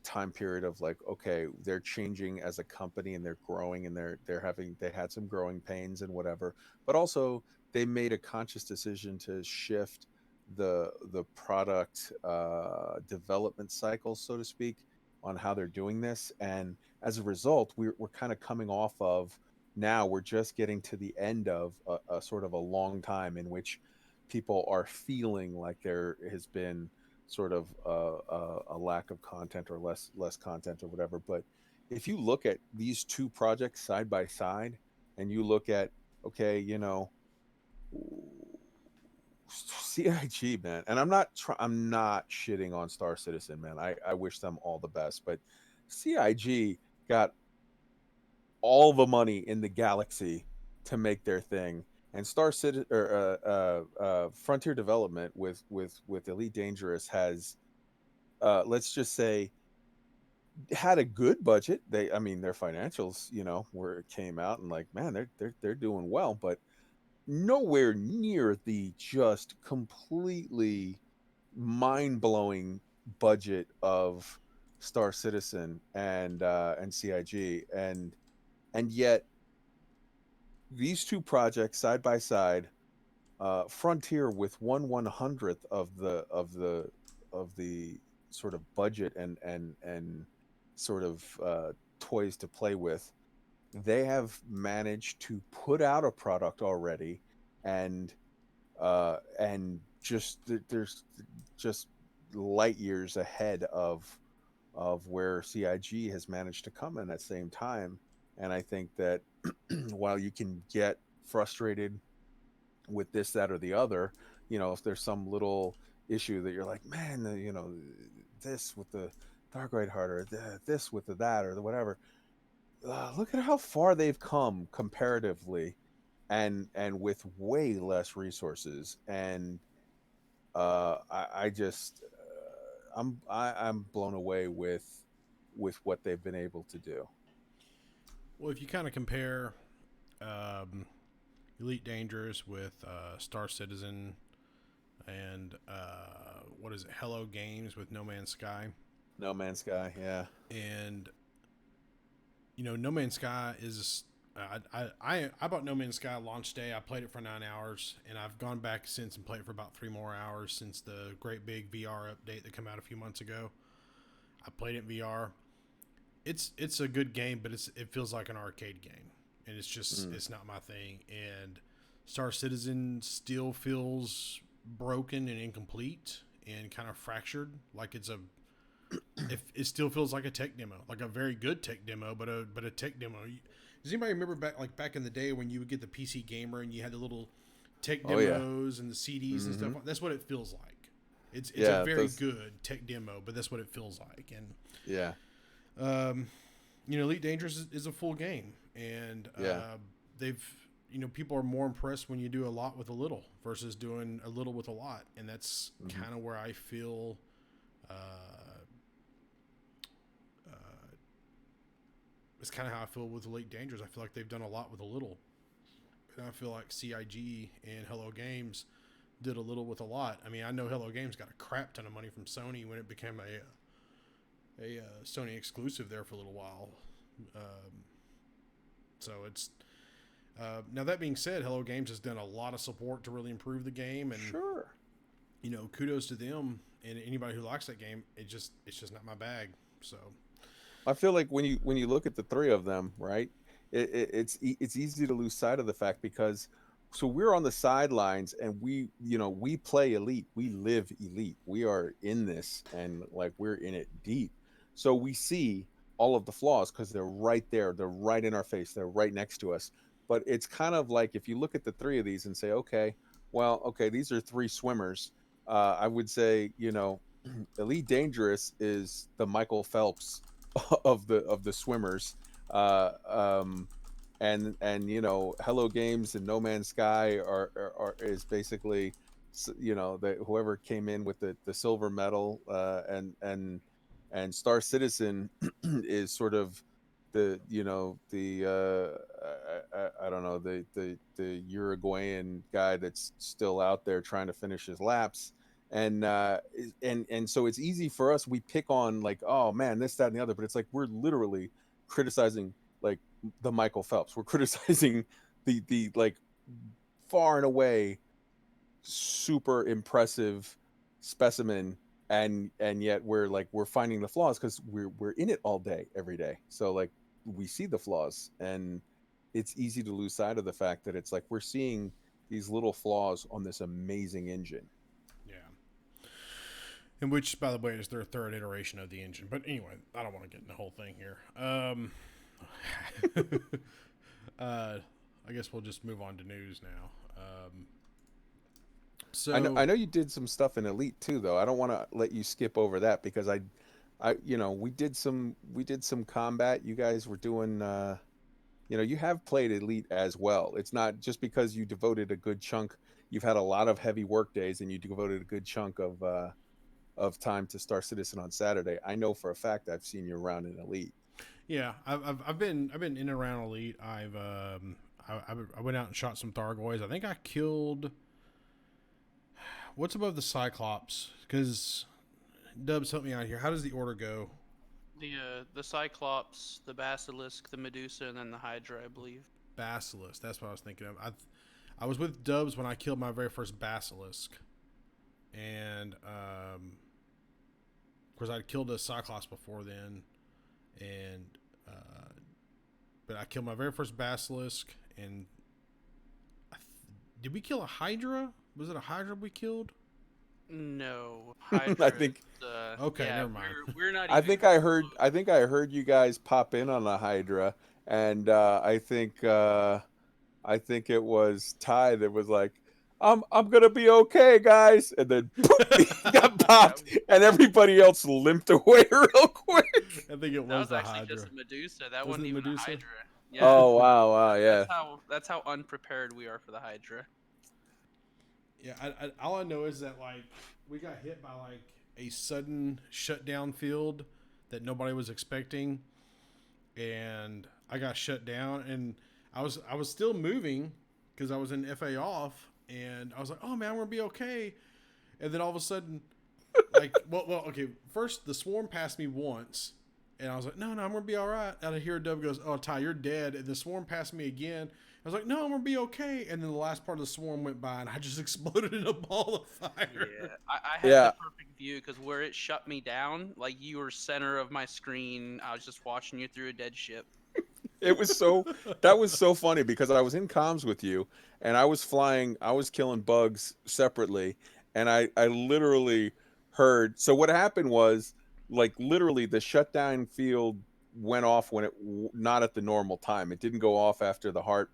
time period of like, okay, they're changing as a company and they're growing and they had some growing pains and whatever, but also they made a conscious decision to shift the product development cycle, so to speak, on how they're doing this. And as a result, we're kind of coming off of, now we're just getting to the end of a sort of a long time in which people are feeling like there has been sort of a lack of content or less content or whatever. But if you look at these two projects side by side, and you look at, okay, you know, CIG, man, and I'm not shitting on Star Citizen, man. I wish them all the best, but CIG got all the money in the galaxy to make their thing, and Star City or Frontier Development with Elite Dangerous has let's just say had a good budget. I mean, their financials, you know, where it came out, and like, man, they're doing well, but nowhere near the just completely mind blowing budget of Star Citizen and CIG, and yet these two projects side by side, Frontier with 1/100th of the sort of budget and sort of toys to play with. They have managed to put out a product already, and just there's just light years ahead of where CIG has managed to come in at the same time. And I think that while you can get frustrated with this, that, or the other, you know, if there's some little issue that you're like, man, you know, this with the Dark Ride Heart, or this with the that, or the whatever. Look at how far they've come comparatively, and with way less resources. And I just I'm blown away with what they've been able to do. Well, if you kind of compare um, Elite Dangerous with Star Citizen and what is it, Hello Games with No Man's Sky, No Man's Sky, yeah. and you know, No Man's Sky is. I bought No Man's Sky launch day. I played it for 9 hours, and I've gone back since and played it for about 3 more hours since the great big VR update that came out a few months ago. I played it in VR. It's a good game, but it feels like an arcade game, and it's not my thing. And Star Citizen still feels broken and incomplete and kind of fractured, like it's a if it still feels like a tech demo, like a very good tech demo, but a tech demo. Does anybody remember back in the day when you would get the PC Gamer and you had the little tech Oh yeah. demos and the CDs and stuff? That's what it feels like. It's a Yeah, very those, good tech demo, but that's what it feels like. And yeah. you know, Elite Dangerous is a full game, and Yeah. they've you know, people are more impressed when you do a lot with a little versus doing a little with a lot, and that's kind of where I feel. It's kind of how I feel with Elite Dangerous. I feel like they've done a lot with a little. And I feel like CIG and Hello Games did a little with a lot. I mean, I know Hello Games got a crap ton of money from Sony when it became a Sony exclusive there for a little while. So it's now that being said, Hello Games has done a lot of support to really improve the game, and Sure. kudos to them and anybody who likes that game. It's just not my bag. So I feel like when you look at the three of them, right? It's easy to lose sight of the fact because so we're on the sidelines and we play elite, we live elite, we are in this and like we're in it deep. So we see all of the flaws because they're right there, they're right in our face, they're right next to us. But it's kind of like if you look at the three of these and say, okay, well, okay, these are three swimmers. I would say, Elite Dangerous is the Michael Phelps of the swimmers. Uh, um, and Hello Games and No Man's Sky are is basically the whoever came in with the silver medal, and Star Citizen is sort of I don't know, the Uruguayan guy that's still out there trying to finish his laps. And so it's easy for us, we pick on like, oh man, this, that, and the other, but it's like we're literally criticizing like the Michael Phelps, we're criticizing the like far and away super impressive specimen, and yet we're finding the flaws because we're in it all day every day, so like we see the flaws, and it's easy to lose sight of the fact that it's like we're seeing these little flaws on this amazing engine. yeah. And which, by the way, is their third iteration of the engine. But anyway, I don't want to get in the whole thing here. I guess we'll just move on to news now. I know you did some stuff in Elite too, though. I don't want to let you skip over that because we did some combat. You guys were doing you have played Elite as well. It's not just because you devoted a good chunk. You've had a lot of heavy work days, and you devoted a good chunk of time to Star Citizen on Saturday. I know for a fact I've seen you around in Elite. Yeah, I've been in and around Elite. I went out and shot some Thargoids. I think I killed. What's above the Cyclops? Because Dubs, help me out here. How does the order go? The Cyclops, the Basilisk, the Medusa, and then the Hydra, I believe. Basilisk. That's what I was thinking of. I was with Dubs when I killed my very first Basilisk, and of course I'd killed a Cyclops before then, and but I killed my very first Basilisk, and did we kill a Hydra? Was it a Hydra we killed? No, Hydra. I think Okay, yeah, never mind. We're not. I Even think I heard you guys pop in on the Hydra, and I think it was Ty that was like, I'm gonna be okay, guys," and then he got popped, and everybody else limped away real quick. I think it That was was the actually Hydra. just a Medusa. That Wasn't wasn't it even Medusa? a Hydra. Yeah. Oh wow, yeah. That's how unprepared we are for the Hydra. Yeah, all I know is that like we got hit by like a sudden shutdown field that nobody was expecting, and I got shut down, and I was still moving because I was in FA off, and I was like, oh man, we're gonna be okay, and then all of a sudden, like, okay, first the swarm passed me once, and I was like, no, I'm gonna be all right. And I hear a dub goes, oh Ty, you're dead, and the swarm passed me again. I was like, no, I'm gonna be okay. And then the last part of the swarm went by, and I just exploded in a ball of fire. Yeah, I had Yeah. the perfect view because where it shut me down, like you were center of my screen. I was just watching you through a dead ship. It was so that was so funny because I was in comms with you and I was killing bugs separately, and I literally heard, so what happened was like literally the shutdown field went off when not at the normal time. It didn't go off after the heart,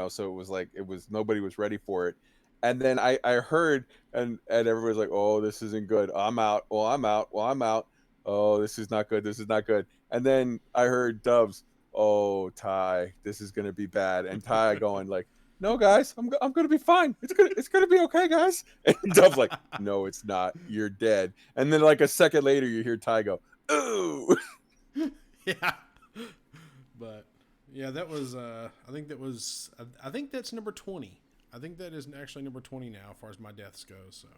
so it was like it was nobody was ready for it. And then I heard, and everybody's like, "Oh, this isn't good. I'm out. Well, I'm out. Well, I'm out. Oh, this is not good. This is not good." And then I heard Dubs, "Oh, Ty, this is gonna be bad." And Ty going like, "No, guys, I'm gonna be fine. It's gonna be okay, guys." And Dub's like, "No, it's not. You're dead." And then like a second later, you hear Ty go, "Ooh." Yeah, but yeah, that was. I think that was. I think that's number 20. I think that is actually number 20 now, as far as my deaths go. So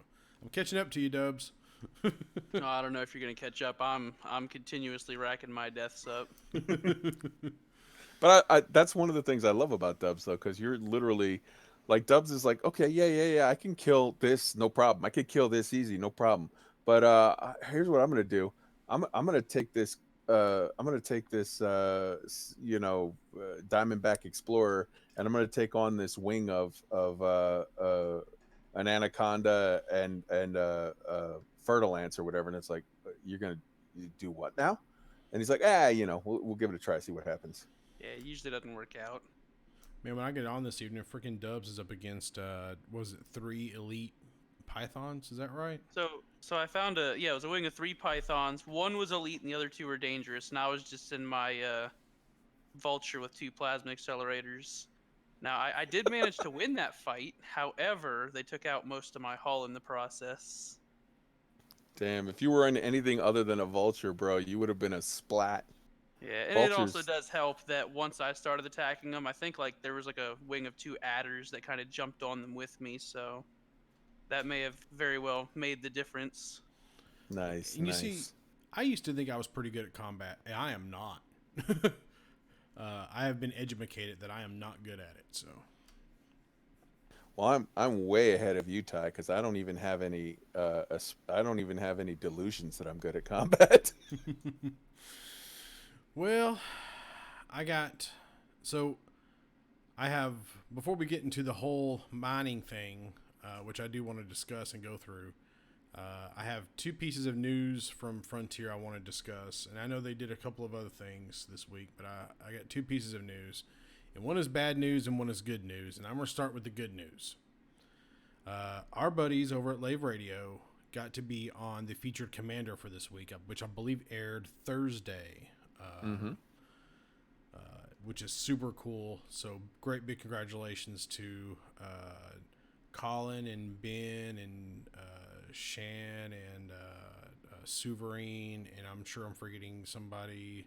I'm catching up to you, Dubs. No, I don't know if you're gonna catch up. I'm continuously racking my deaths up. But that's one of the things I love about Dubs though, because you're literally Like Dubs is like, okay, yeah, I can kill this, no problem. I can kill this easy, no problem. But here's what I'm gonna do. I'm gonna take this. I'm gonna take this. Diamondback Explorer, and I'm gonna take on this wing of an anaconda and Fertilance or whatever. And it's like, you're gonna do what now? And he's like, we'll give it a try, see what happens. Yeah, it usually doesn't work out. Man, when I get on this evening, freaking Dubs is up against what was it, 3 elite pythons? Is that right? So I found it was a wing of 3 pythons. One was elite and the other 2 were dangerous. And I was just in my vulture with 2 plasma accelerators. Now I did manage to win that fight. However, they took out most of my hull in the process. Damn, if you were in anything other than a vulture, bro, you would have been a splat. Yeah, and it also Vultures, does help that once I started attacking them, I think like there was like a wing of 2 adders that kind of jumped on them with me, so that may have very well made the difference. nice, And you see, nice. I used to think I was pretty good at combat, and I am not. I have been educated that I am not good at it. So, Well, I'm way ahead of you, Ty, because I don't even have any. I don't even have any delusions that I'm good at combat. well, I got so I have before we get into the whole mining thing, which I do want to discuss and go through. I have 2 pieces of news from Frontier I want to discuss, and I know they did a couple of other things this week, but I got 2 pieces of news, and one is bad news and one is good news, and I'm going to start with the good news. Our buddies over at Lave Radio got to be on the featured commander for this week, which I believe aired Thursday, Mm-hmm. which is super cool. So great big congratulations to Colin and Ben and Shan and Sovereign, and I'm sure I'm forgetting somebody.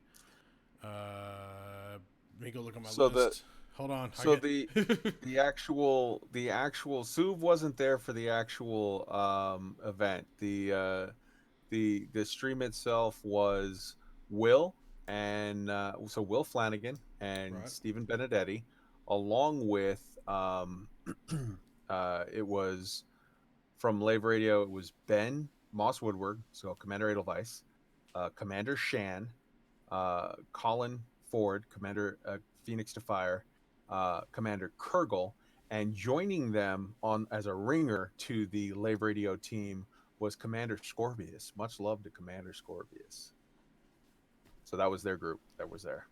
Let me go look at my So the list. Hold on, I so get. the actual Suv wasn't there for the actual event. The stream itself was Will and so Will Flanagan and Right. Stephen Benedetti, along with it was from Lave Radio. It was Ben Moss Woodward, so Commander Edelweiss, Commander Shan, Colin Ford, Commander Phoenix to Fire, Commander Kurgle, and joining them on as a ringer to the Lave Radio team was Commander Scorpius. Much love to Commander Scorpius. So that was their group that was there.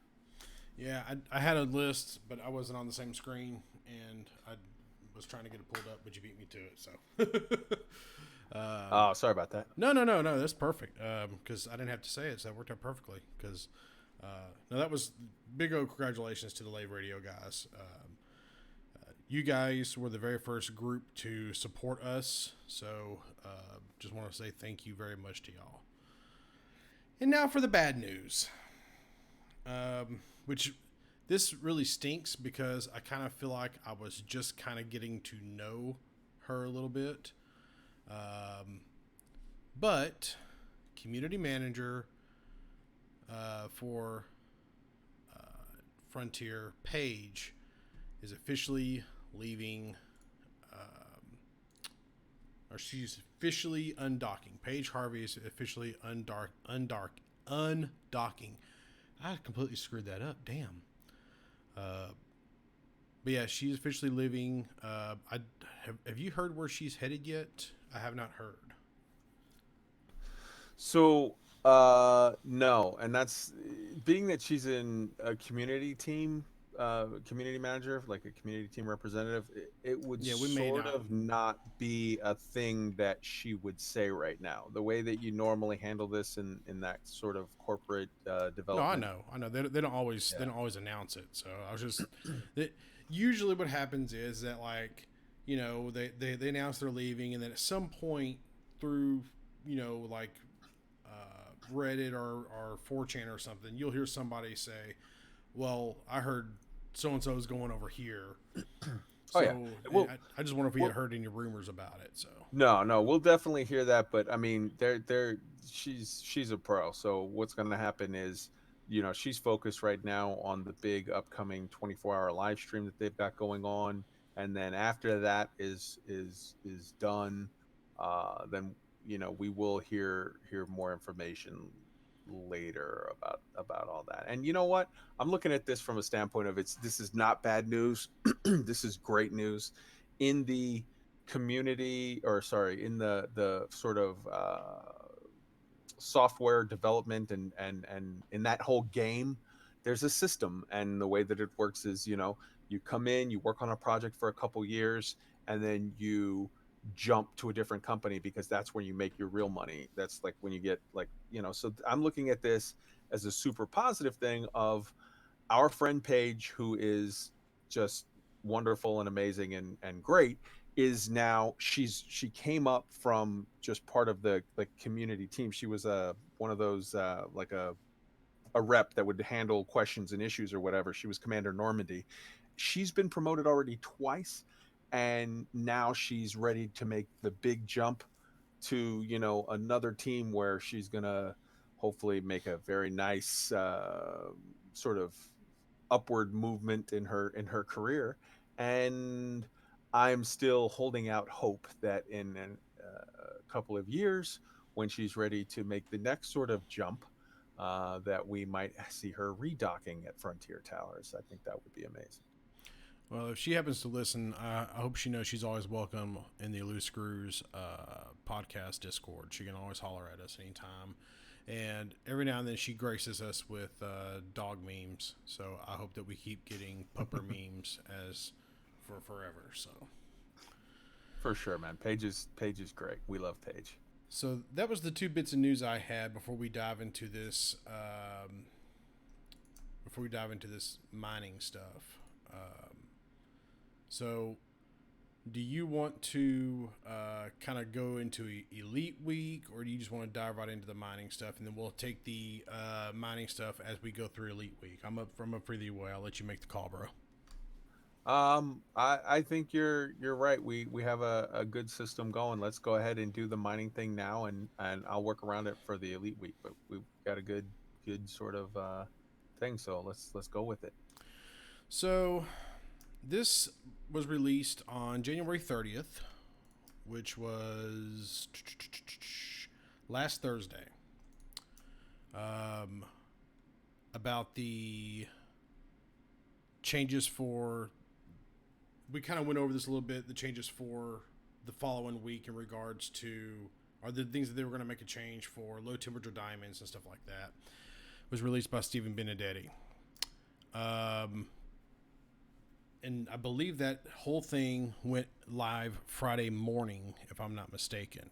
Yeah, I had a list, but I wasn't on the same screen, and I was trying to get it pulled up, but you beat me to it. So, Oh, sorry about that. no, that's perfect. Because I didn't have to say it, so that worked out perfectly. Because no, that was big old congratulations to the Lave Radio guys. You guys were the very first group to support us, so just want to say thank you very much to y'all. And now for the bad news, which this really stinks because I kind of feel like I was just kind of getting to know her a little bit. But community manager for Frontier, Paige, is officially leaving, or she's officially undocking. Paige Harvey is officially undocking. I completely screwed that up. Damn. But yeah, she's officially leaving. Have you heard where she's headed yet? I have not heard. So, no, and that's being that she's in a community team, community manager, like a community team representative. It would Yeah, we may sort not. of not be a thing that she would say right now. The way that you normally handle this in that sort of corporate No, I development. know, I know. They don't always they Yeah. don't always announce it. So I was just that usually what happens is that like they announce they're leaving, and then at some point through like Reddit or 4chan or something, you'll hear somebody say, "Well, I heard so and so is going over here." Oh yeah. So Well, I just wonder if we had well, heard any rumors about it. So no, we'll definitely hear that. But I mean, she's a pro. So what's going to happen is, she's focused right now on the big upcoming 24-hour live stream that they've got going on. and then after that is done, then we will hear more information later about all that. And you know what? I'm looking at this from a standpoint of this is not bad news. This is great news in the community, or sorry, in the sort of software development, and in that whole game there's a system, and the way that it works is, you come in, you work on a project for a couple years, and then you jump to a different company, because that's where you make your real money. That's like when you get, like, so I'm looking at this as a super positive thing of our friend Paige, who is just wonderful and amazing and great, is now, she came up from just part of the like community team. She was one of those like a rep that would handle questions and issues or whatever. She was Commander Normandy. She's been promoted already twice, and now she's ready to make the big jump to another team where she's gonna hopefully make a very nice sort of upward movement in her career. And I'm still holding out hope that in a couple of years, when she's ready to make the next sort of jump, that we might see her redocking at Frontier Towers. I think that would be amazing. Well, if she happens to listen, I hope she knows she's always welcome in the Loose Screws podcast Discord. She can always holler at us anytime. And every now and then she graces us with dog memes. So I hope that we keep getting pupper memes as for forever. For sure, man. Paige is great. We love Paige. So that was the two bits of news I had before we dive into this. Before we dive into this mining stuff. So, do you want to kind of go into Elite Week, or do you just want to dive right into the mining stuff, and then we'll take the mining stuff as we go through Elite Week? I'm up for either way. I'll let you make the call, bro. I think you're right. We have a good system going. Let's go ahead and do the mining thing now, and I'll work around it for the Elite Week. But we've got a good sort of thing. So let's go with it. So, this was released on January 30th, which was last Thursday. About the changes for, we kind of went over this a little bit, the changes for the following week in regards to, or the things that they were going to make a change for low temperature diamonds and stuff like that. It was released by Stephen Benedetti. And I believe that whole thing went live Friday morning, if I'm not mistaken.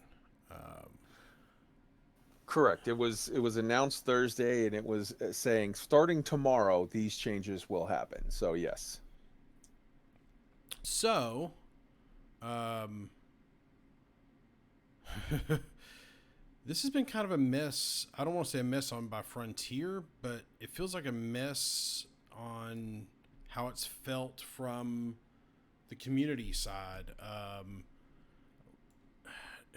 Correct. It was announced Thursday, and it was saying starting tomorrow these changes will happen. So yes. So, this has been kind of a mess. I don't want to say a mess on by Frontier, but it feels like a mess on how it's felt from the community side.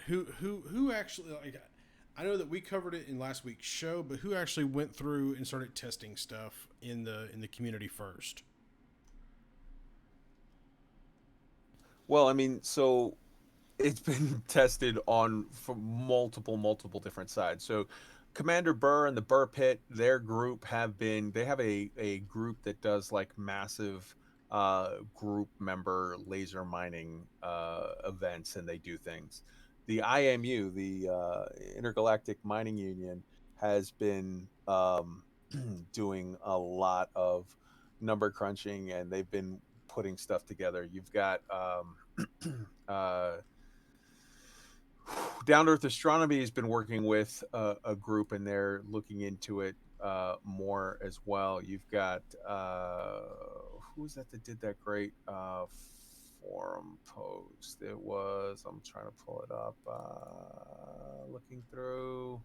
Who actually, like, I know that we covered it in last week's show, but who actually went through and started testing stuff in the community first? Well, I mean, so it's been tested on from multiple different sides. So Commander Burr and the Burr Pit, their group they have a group that does like massive group member laser mining events, and they do things. The IMU, the Intergalactic Mining Union, has been doing a lot of number crunching, and they've been putting stuff together. You've got uh, Down to Earth Astronomy has been working with a group, and they're looking into it more as well. You've got who was that did that great forum post? It was, I'm trying to pull it up. Looking through.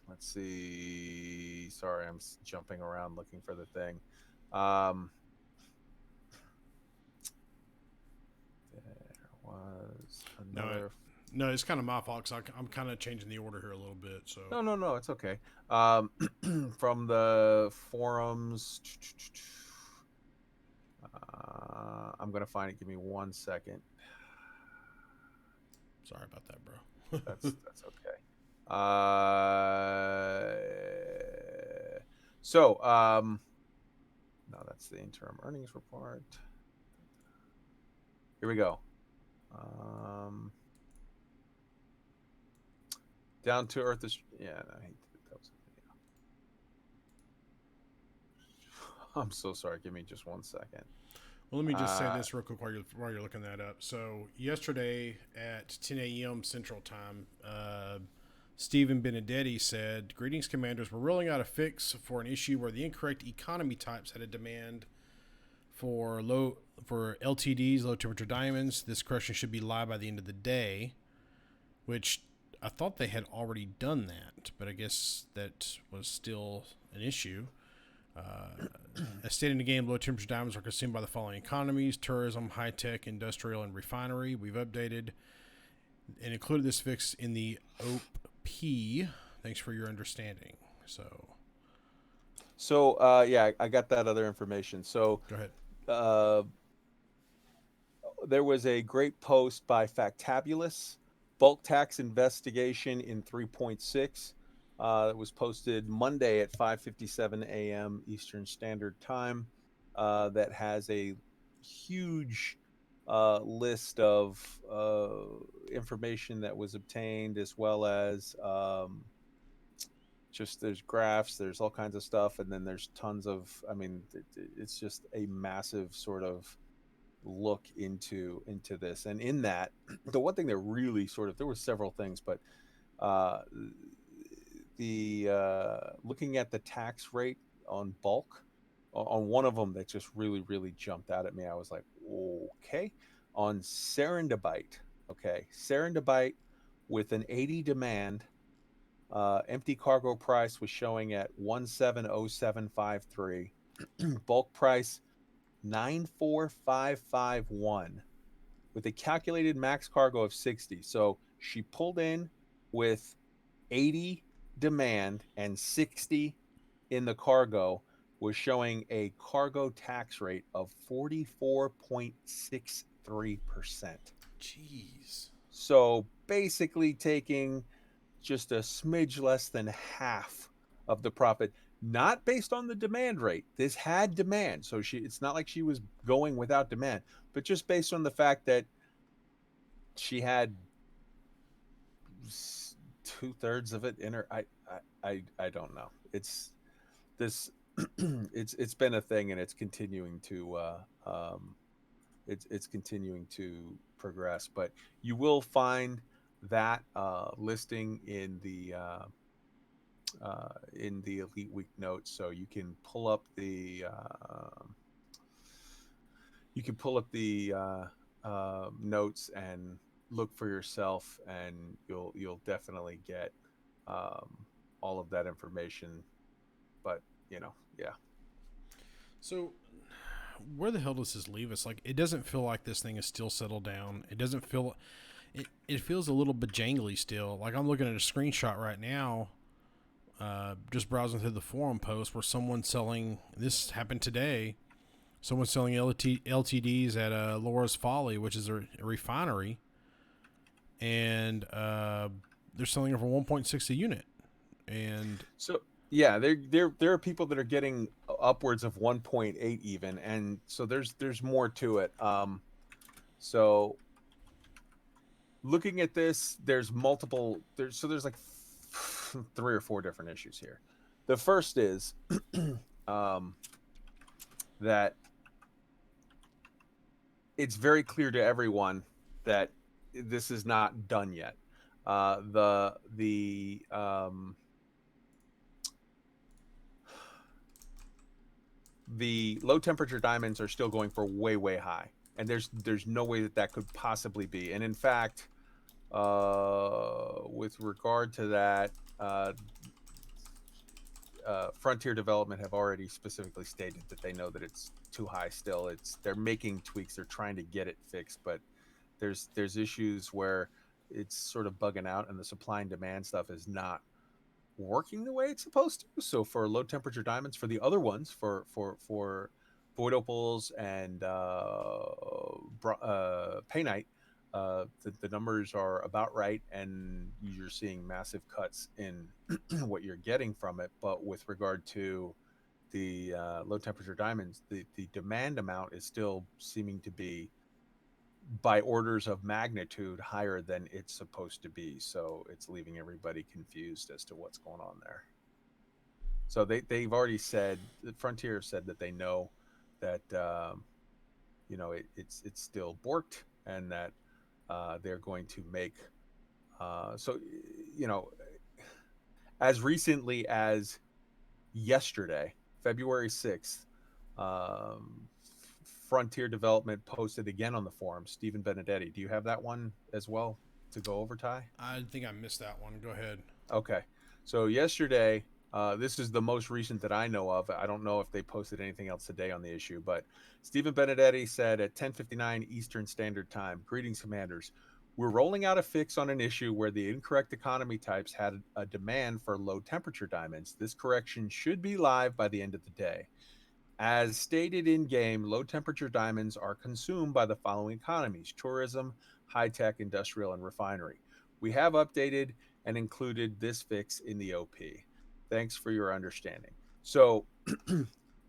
Let's see. Sorry, I'm jumping around looking for the thing. There was another. No, it's kind of my fault because I'm kind of changing the order here a little bit. So No, it's okay. From the forums, I'm gonna find it. Give me 1 second. Sorry about that, bro. That's okay. So no, that's the interim earnings report. Here we go. Down to earth is yeah. No, that was a video. I'm so sorry. Give me just 1 second. Well, let me just say this real quick while you're looking that up. So yesterday at 10 a.m. Central Time, Stephen Benedetti said, "Greetings, commanders. We're rolling out a fix for an issue where the incorrect economy types had a demand for LTDs, low temperature diamonds. This correction should be live by the end of the day," which I thought they had already done that, but I guess that was still an issue. As stated in the game, low temperature diamonds are consumed by the following economies: tourism, high tech, industrial, and refinery. We've updated and included this fix in the OP. Thanks for your understanding. So yeah, I got that other information. So Go ahead. uh, there was a great post by Factabulous, bulk tax investigation in 3.6. That was posted Monday at 5:57 a.m. Eastern Standard Time. That has a huge list of information that was obtained, as well as just there's graphs, there's all kinds of stuff, and then there's tons of. I mean, it's just a massive sort of look into this. And in that, the one thing that really sort of, there were several things, but uh the looking at the tax rate on bulk, on one of them that just really jumped out at me. I was like, okay. On Serendipite, okay, Serendipite, with an 80 demand, empty cargo price was showing at 170753, bulk price 94551, with a calculated max cargo of 60. So she pulled in with 80 demand and 60 in the cargo, was showing a cargo tax rate of 44.63%. Jeez. So basically taking just a smidge less than half of the profit, not based on the demand rate. This had demand, so it's not like she was going without demand, but just based on the fact that she had 2/3 of it in her. I don't know. It's this. It's been a thing, and it's continuing to it's continuing to progress. But you will find that listing in the Elite Week notes, so you can pull up the notes and look for yourself, and you'll definitely get all of that information. But yeah. So, where the hell does this leave us? Like, it doesn't feel like this thing is still settled down. It doesn't feel. It feels a little bit jangly still. Like, I'm looking at a screenshot right now, just browsing through the forum post where someone's selling. This happened today. Someone's selling LTDs at Laura's Folly, which is a refinery, and they're selling it for 1.6 a unit. And So yeah, there are people that are getting upwards of 1.8 even, and so there's more to it. So looking at this, there's multiple. There's like 3 or 4 different issues here. The first is that it's very clear to everyone that this is not done yet. The low temperature diamonds are still going for way high, and there's no way that could possibly be. And in fact, with regard to that, Frontier Development have already specifically stated that they know that it's too high still. They're making tweaks, they're trying to get it fixed, but there's issues where it's sort of bugging out, and the supply and demand stuff is not working the way it's supposed to. So for low temperature diamonds, for the other ones, for Void Opals and Paynite, the numbers are about right, and you're seeing massive cuts in what you're getting from it. But with regard to the low temperature diamonds, the demand amount is still seeming to be by orders of magnitude higher than it's supposed to be. So it's leaving everybody confused as to what's going on there. So they've already said, Frontier said that they know that it's still borked, and that they're going to make so you know as recently as yesterday, February 6th, um, Frontier Development posted again on the forum. Stephen Benedetti, do you have that one as well to go over, Ty? I think I missed that one. Go ahead. Okay. So yesterday, this is the most recent that I know of. I don't know if they posted anything else today on the issue, but Stephen Benedetti said at 10:59 Eastern Standard Time, "Greetings, commanders. We're rolling out a fix on an issue where the incorrect economy types had a demand for low temperature diamonds. This correction should be live by the end of the day. As stated in game, low temperature diamonds are consumed by the following economies: tourism, high tech, industrial, and refinery. We have updated and included this fix in the OP. Thanks for your understanding." So,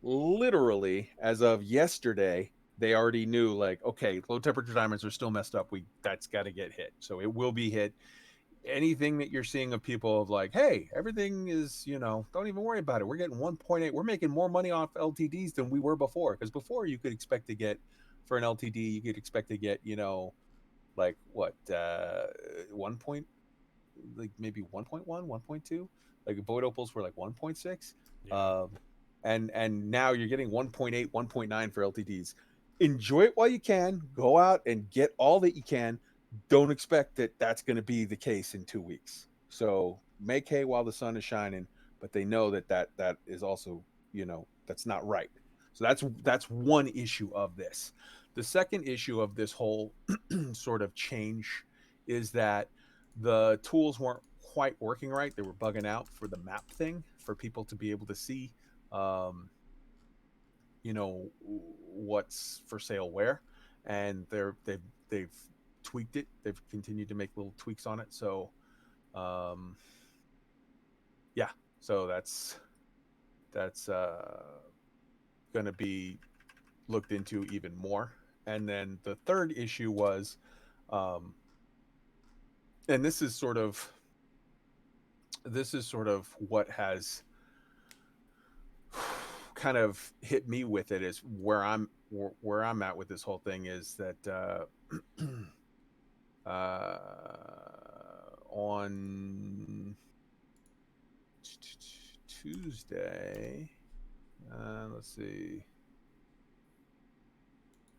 literally, as of yesterday, they already knew, like, okay, low temperature diamonds are still messed up. That's got to get hit. So it will be hit. Anything that you're seeing of people of like, hey, everything is, don't even worry about it. We're getting 1.8. We're making more money off LTDs than we were before. Because before you could expect to get, for an LTD, you could expect to get, like what, 1 point, like maybe 1.1, 1.2. Like void opals were like 1.6. Yeah. Um, and now you're getting 1.8, 1.9 for LTDs. Enjoy it while you can. Go out and get all that you can. Don't expect that that's going to be the case in 2 weeks. So make hay while the sun is shining, but they know that is also, that's not right. So that's one issue of this. The second issue of this whole sort of change is that the tools weren't quite working right. They were bugging out for the map thing for people to be able to see, um, what's for sale where, and they've tweaked it. They've continued to make little tweaks on it. So, um, yeah. So that's going to be looked into even more. And then the third issue was, um, and this is sort of what has kind of hit me with it, is where I'm at with this whole thing is that on Tuesday, let's see,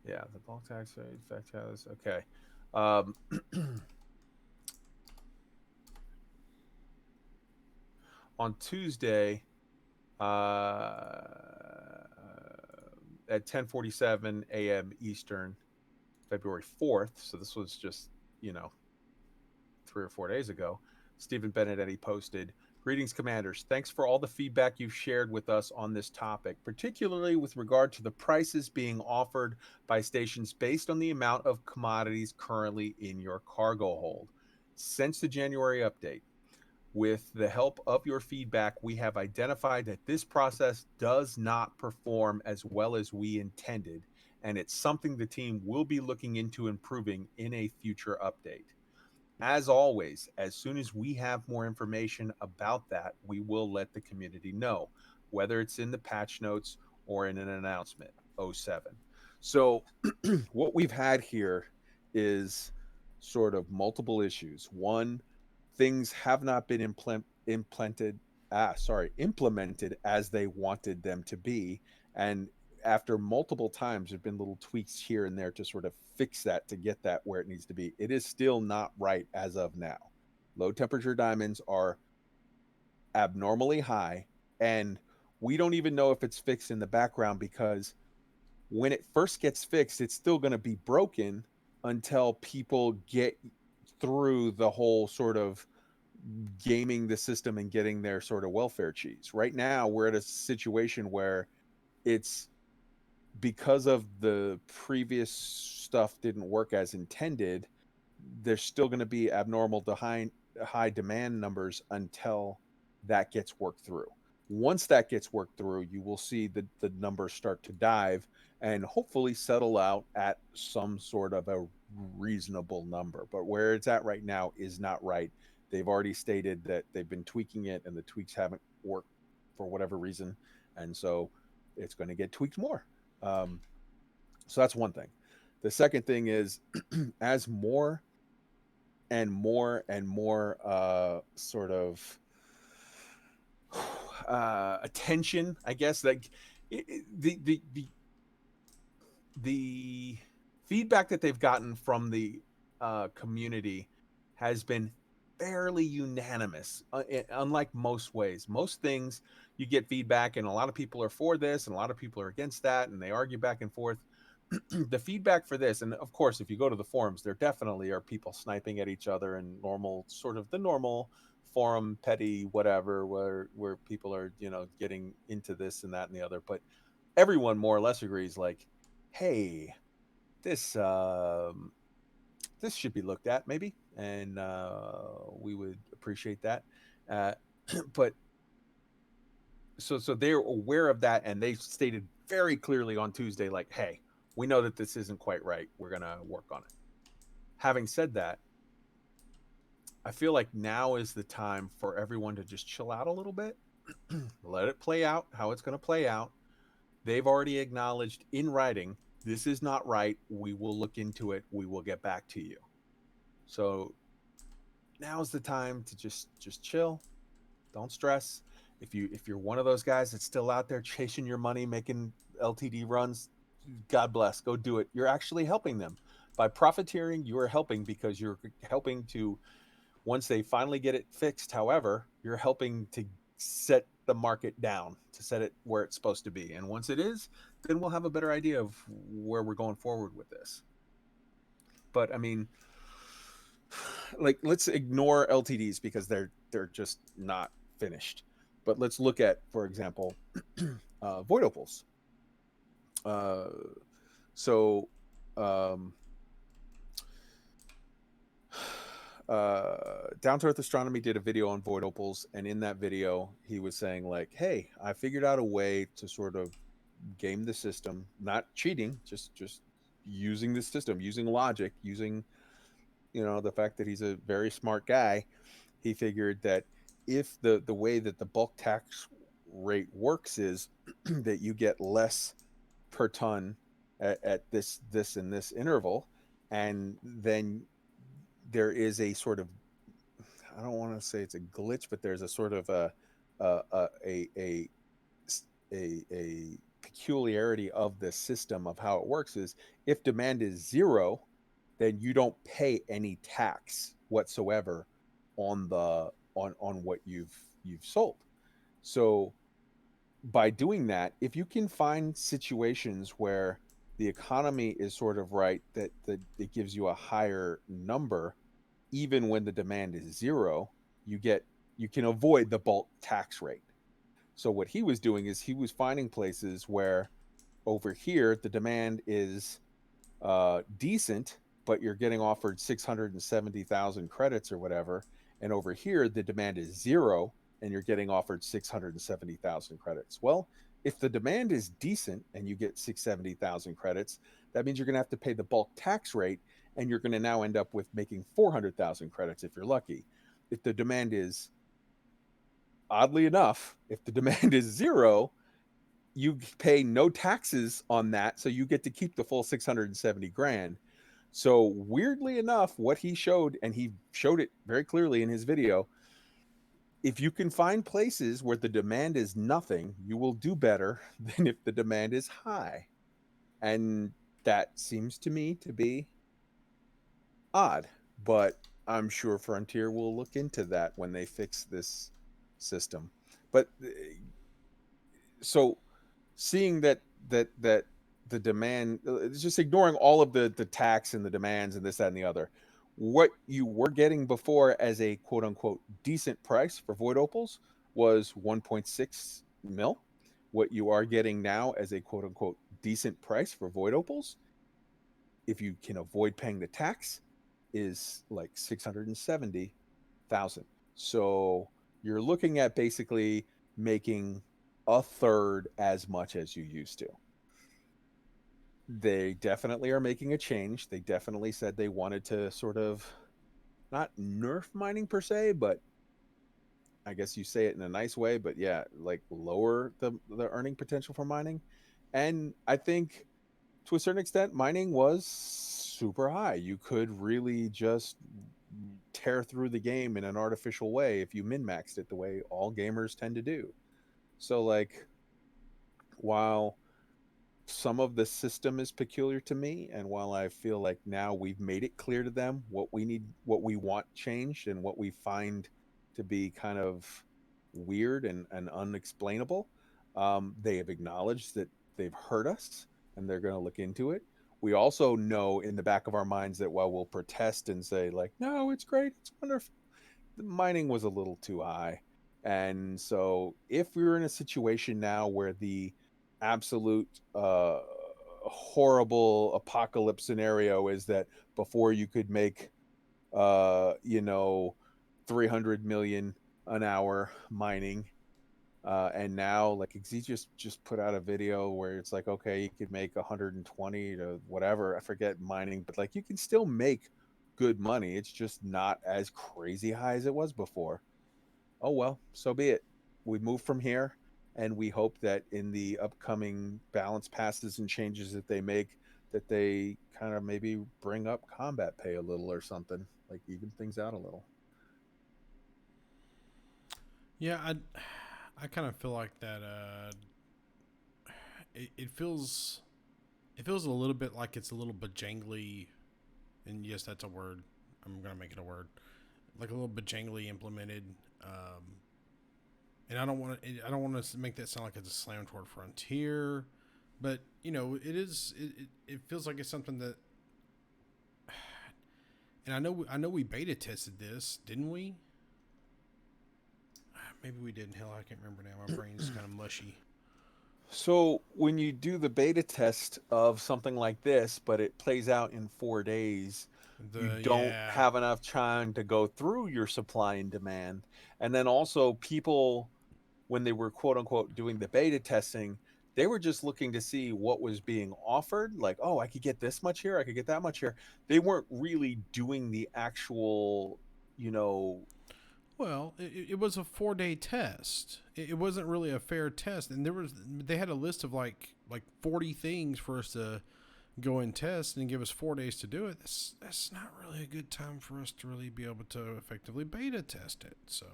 yeah, the bulk tax rate effect has okay. Um, on Tuesday, uh, at 10:47 a.m. Eastern, February 4th. So this was just, you know 3 or 4 days ago. Stephen Benedetti posted, "Greetings, commanders. Thanks for all the feedback you've shared with us on this topic, particularly with regard to the prices being offered by stations based on the amount of commodities currently in your cargo hold. Since the January update, with the help of your feedback, we have identified that this process does not perform as well as we intended, and it's something the team will be looking into improving in a future update. As always, as soon as we have more information about that, we will let the community know, whether it's in the patch notes or in an announcement." '07. So, what we've had here is sort of multiple issues. One, things have not been implemented as they wanted them to be, and after multiple times there've been little tweaks here and there to sort of fix that to get that where it needs to be. It is still not right as of now. Low temperature diamonds are abnormally high, and we don't even know if it's fixed in the background, because when it first gets fixed, it's still going to be broken until people get through the whole sort of gaming the system and getting their sort of welfare cheese. Right now, we're at a situation where it's because of the previous stuff didn't work as intended, there's still going to be abnormal to high demand numbers until that gets worked through. Once that gets worked through, you will see the numbers start to dive and hopefully settle out at some sort of a reasonable number. But where it's at right now is not right. They've already stated that they've been tweaking it and the tweaks haven't worked for whatever reason. And so it's going to get tweaked more. Um, so that's one thing. The second thing is as more and more and more sort of attention, I guess, like the feedback that they've gotten from the community has been fairly unanimous. Unlike most ways, most things you get feedback, and a lot of people are for this, and a lot of people are against that, and they argue back and forth. The feedback for this, and of course, if you go to the forums, there definitely are people sniping at each other and normal, sort of the normal forum petty whatever, where people are getting into this and that and the other. But everyone more or less agrees, like, hey, this this should be looked at maybe, and we would appreciate that. Uh, but so they're aware of that, and they stated very clearly on Tuesday, like, hey, we know that this isn't quite right. We're gonna work on it. Having said that, I feel like now is the time for everyone to just chill out a little bit, let it play out how it's going to play out. They've already acknowledged in writing, this is not right. We will look into it. We will get back to you. So now's the time to just chill. Don't stress. If you're one of those guys that's still out there chasing your money, making LTD runs, God bless. Go do it. You're actually helping them. By profiteering, you are helping, because you're helping to, once they finally get it fixed, however, you're helping to set the market down, to set it where it's supposed to be. And once it is, then we'll have a better idea of where we're going forward with this. But I mean, like, let's ignore LTDs because they're just not finished. But let's look at, for example, void opals. Uh, so um, Down to Earth Astronomy did a video on void opals, and in that video, he was saying, like, "Hey, I figured out a way to sort of game the system, not cheating, just using the system, using logic, using the fact that he's a very smart guy. He figured that if the way that the bulk tax rate works is that you get less per ton at this and this interval, and then there is a sort of, I don't want to say it's a glitch, but there's a sort of a a a a peculiarity of the system of how it works is, if demand is zero, then you don't pay any tax whatsoever on the on what you've sold. So by doing that, if you can find situations where the economy is sort of right, that it gives you a higher number even when the demand is zero, you can avoid the bulk tax rate. So what he was doing is he was finding places where over here the demand is decent, but you're getting offered 670,000 credits or whatever, and over here the demand is zero and you're getting offered 670,000 credits. Well, if the demand is decent and you get 670,000 credits, that means you're going to have to pay the bulk tax rate, and you're going to now end up with making 400,000 credits if you're lucky. If the demand is, oddly enough, if the demand is zero, you pay no taxes on that, so you get to keep the full 670 grand. So weirdly enough, what he showed, and he showed it very clearly in his video, if you can find places where the demand is nothing, you will do better than if the demand is high. And that seems to me to be odd, but I'm sure Frontier will look into that when they fix this system. But so seeing that the demand, just ignoring all of the tax and the demands and this, that, and the other, what you were getting before as a quote unquote decent price for void opals was 1.6 mil. What you are getting now as a quote unquote decent price for void opals, if you can avoid paying the tax, is like 670,000. So you're looking at basically making a third as much as you used to. They definitely are making a change. They definitely said they wanted to sort of not nerf mining per se, but I guess you say it in a nice way, but yeah, like lower the earning potential for mining. And I think to a certain extent, mining was super high. You could really just tear through the game in an artificial way if you min maxed it the way all gamers tend to do. So, like, while some of the system is peculiar to me, and while I feel like now we've made it clear to them what we need, what we want changed, and what we find to be kind of weird and unexplainable, they have acknowledged that they've heard us and they're going to look into it. We also know in the back of our minds that while we'll protest and say like, no, it's great, it's wonderful, the mining was a little too high. And so if we were in a situation now where the absolute horrible apocalypse scenario is that before you could make you know 300 million an hour mining, and now like Xi just put out a video where it's like, okay, you could make 120 to whatever, I forget mining, but like you can still make good money. It's just not as crazy high as it was before. Oh well, so be it. We move from here, and we hope that in the upcoming balance passes and changes that they make, that they kind of maybe bring up combat pay a little or something, like even things out a little. Yeah, I kind of feel like that. It feels a little bit like it's a little bajangly, and yes, that's a word. I'm gonna make it a word, like a little bajangly implemented. And I don't want to make that sound like it's a slam toward Frontier, but you know, it is. It feels like it's something that, and I know we beta tested this, didn't we? Maybe we didn't. Hell, I can't remember now. My brain's kind of mushy. So when you do the beta test of something like this, but it plays out in 4 days, you The don't yeah. have enough time to go through your supply and demand. And then also people, when they were quote unquote doing the beta testing, they were just looking to see what was being offered. Like, oh, I could get this much here, I could get that much here. They weren't really doing the actual, you know, Well, it was a 4 day test. It wasn't really a fair test, and they had a list of like 40 things for us to go and test and give us 4 days to do it. That's not really a good time for us to really be able to effectively beta test it. So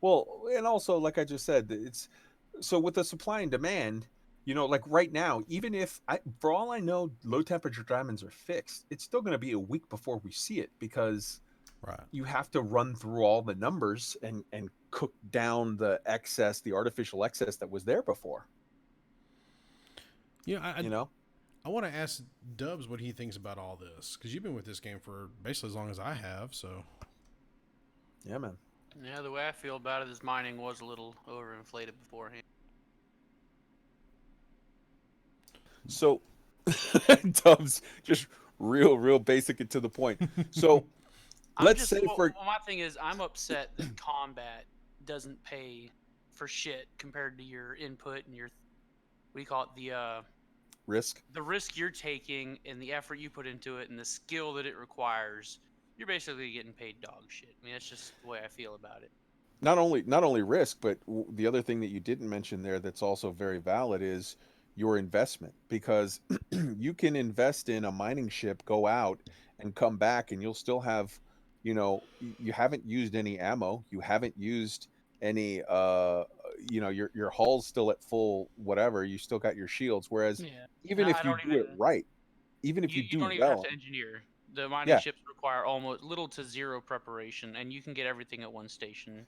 well, and also, like I just said, it's so with the supply and demand, like right now, even if for all I know, low temperature diamonds are fixed, it's still going to be a week before we see it because right, you have to run through all the numbers and cook down the excess, the artificial excess that was there before. you know, I You know? I want to ask Dubs what he thinks about all this because you've been with this game for basically as long as I have. So Yeah, man. Yeah, the way I feel about it is mining was a little overinflated beforehand. So, Dubs, just real basic and to the point. So, I'm let's just say well, for my thing is I'm upset that combat doesn't pay for shit compared to your input and your what do you call it risk. the risk you're taking and the effort you put into it and the skill that it requires. You're basically getting paid dog shit. I mean, that's just the way I feel about it. Not only risk, but the other thing that you didn't mention there that's also very valid is your investment, because you can invest in a mining ship, go out and come back, and you'll still have, you haven't used any ammo, you haven't used any, your hull's still at full whatever, you still got your shields. Whereas Yeah, even and if I you don't do it even right, even if you you do don't even have well, to engineer. The mining yeah. ships require almost little to zero preparation, and you can get everything at one station.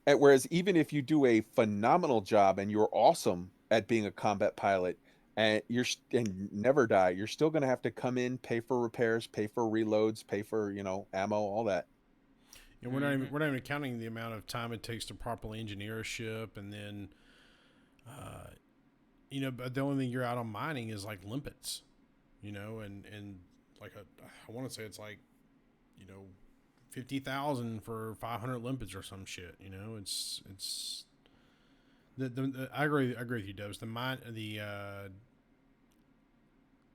And whereas even if you do a phenomenal job and you're awesome at being a combat pilot and and never die, you're still going to have to come in, pay for repairs, pay for reloads, pay for, ammo, all that. and Hmm. we're not even counting the amount of time it takes to properly engineer a ship, and then but the only thing you're out on mining is like limpets, and like I want to say it's like, 50,000 for 500 limpets or some shit. It's I agree with you, Dubs. The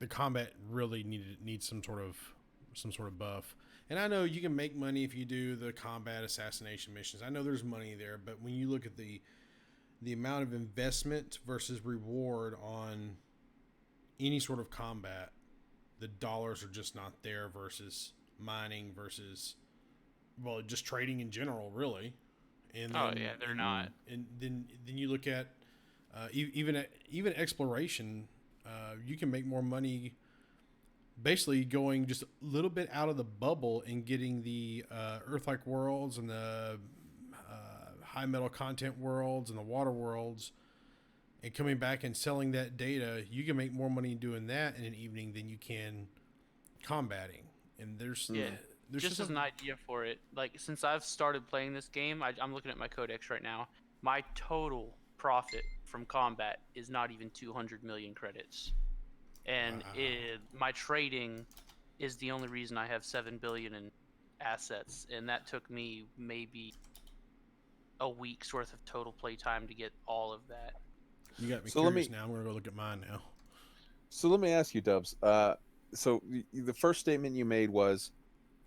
combat really needs some sort of buff. And I know you can make money if you do the combat assassination missions. I know there's money there, but when you look at the amount of investment versus reward on any sort of combat, the dollars are just not there versus mining versus, well, just trading in general, really. And Oh then yeah, they're and not. and then you look at even exploration. You can make more money basically going just a little bit out of the bubble and getting the Earth-like worlds and the high metal content worlds and the water worlds, and coming back and selling that data. You can make more money doing that in an evening than you can combating. And Yeah, there's just just a as an idea for it, like since I've started playing this game, I'm looking at my codex right now. My total profit from combat is not even 200 million credits, and wow. my trading is the only reason I have 7 billion in assets, and that took me maybe a week's worth of total play time to get all of that. You got me So let curious me now. I'm gonna go look at mine now. so let me ask you, Dubs. So the first statement you made was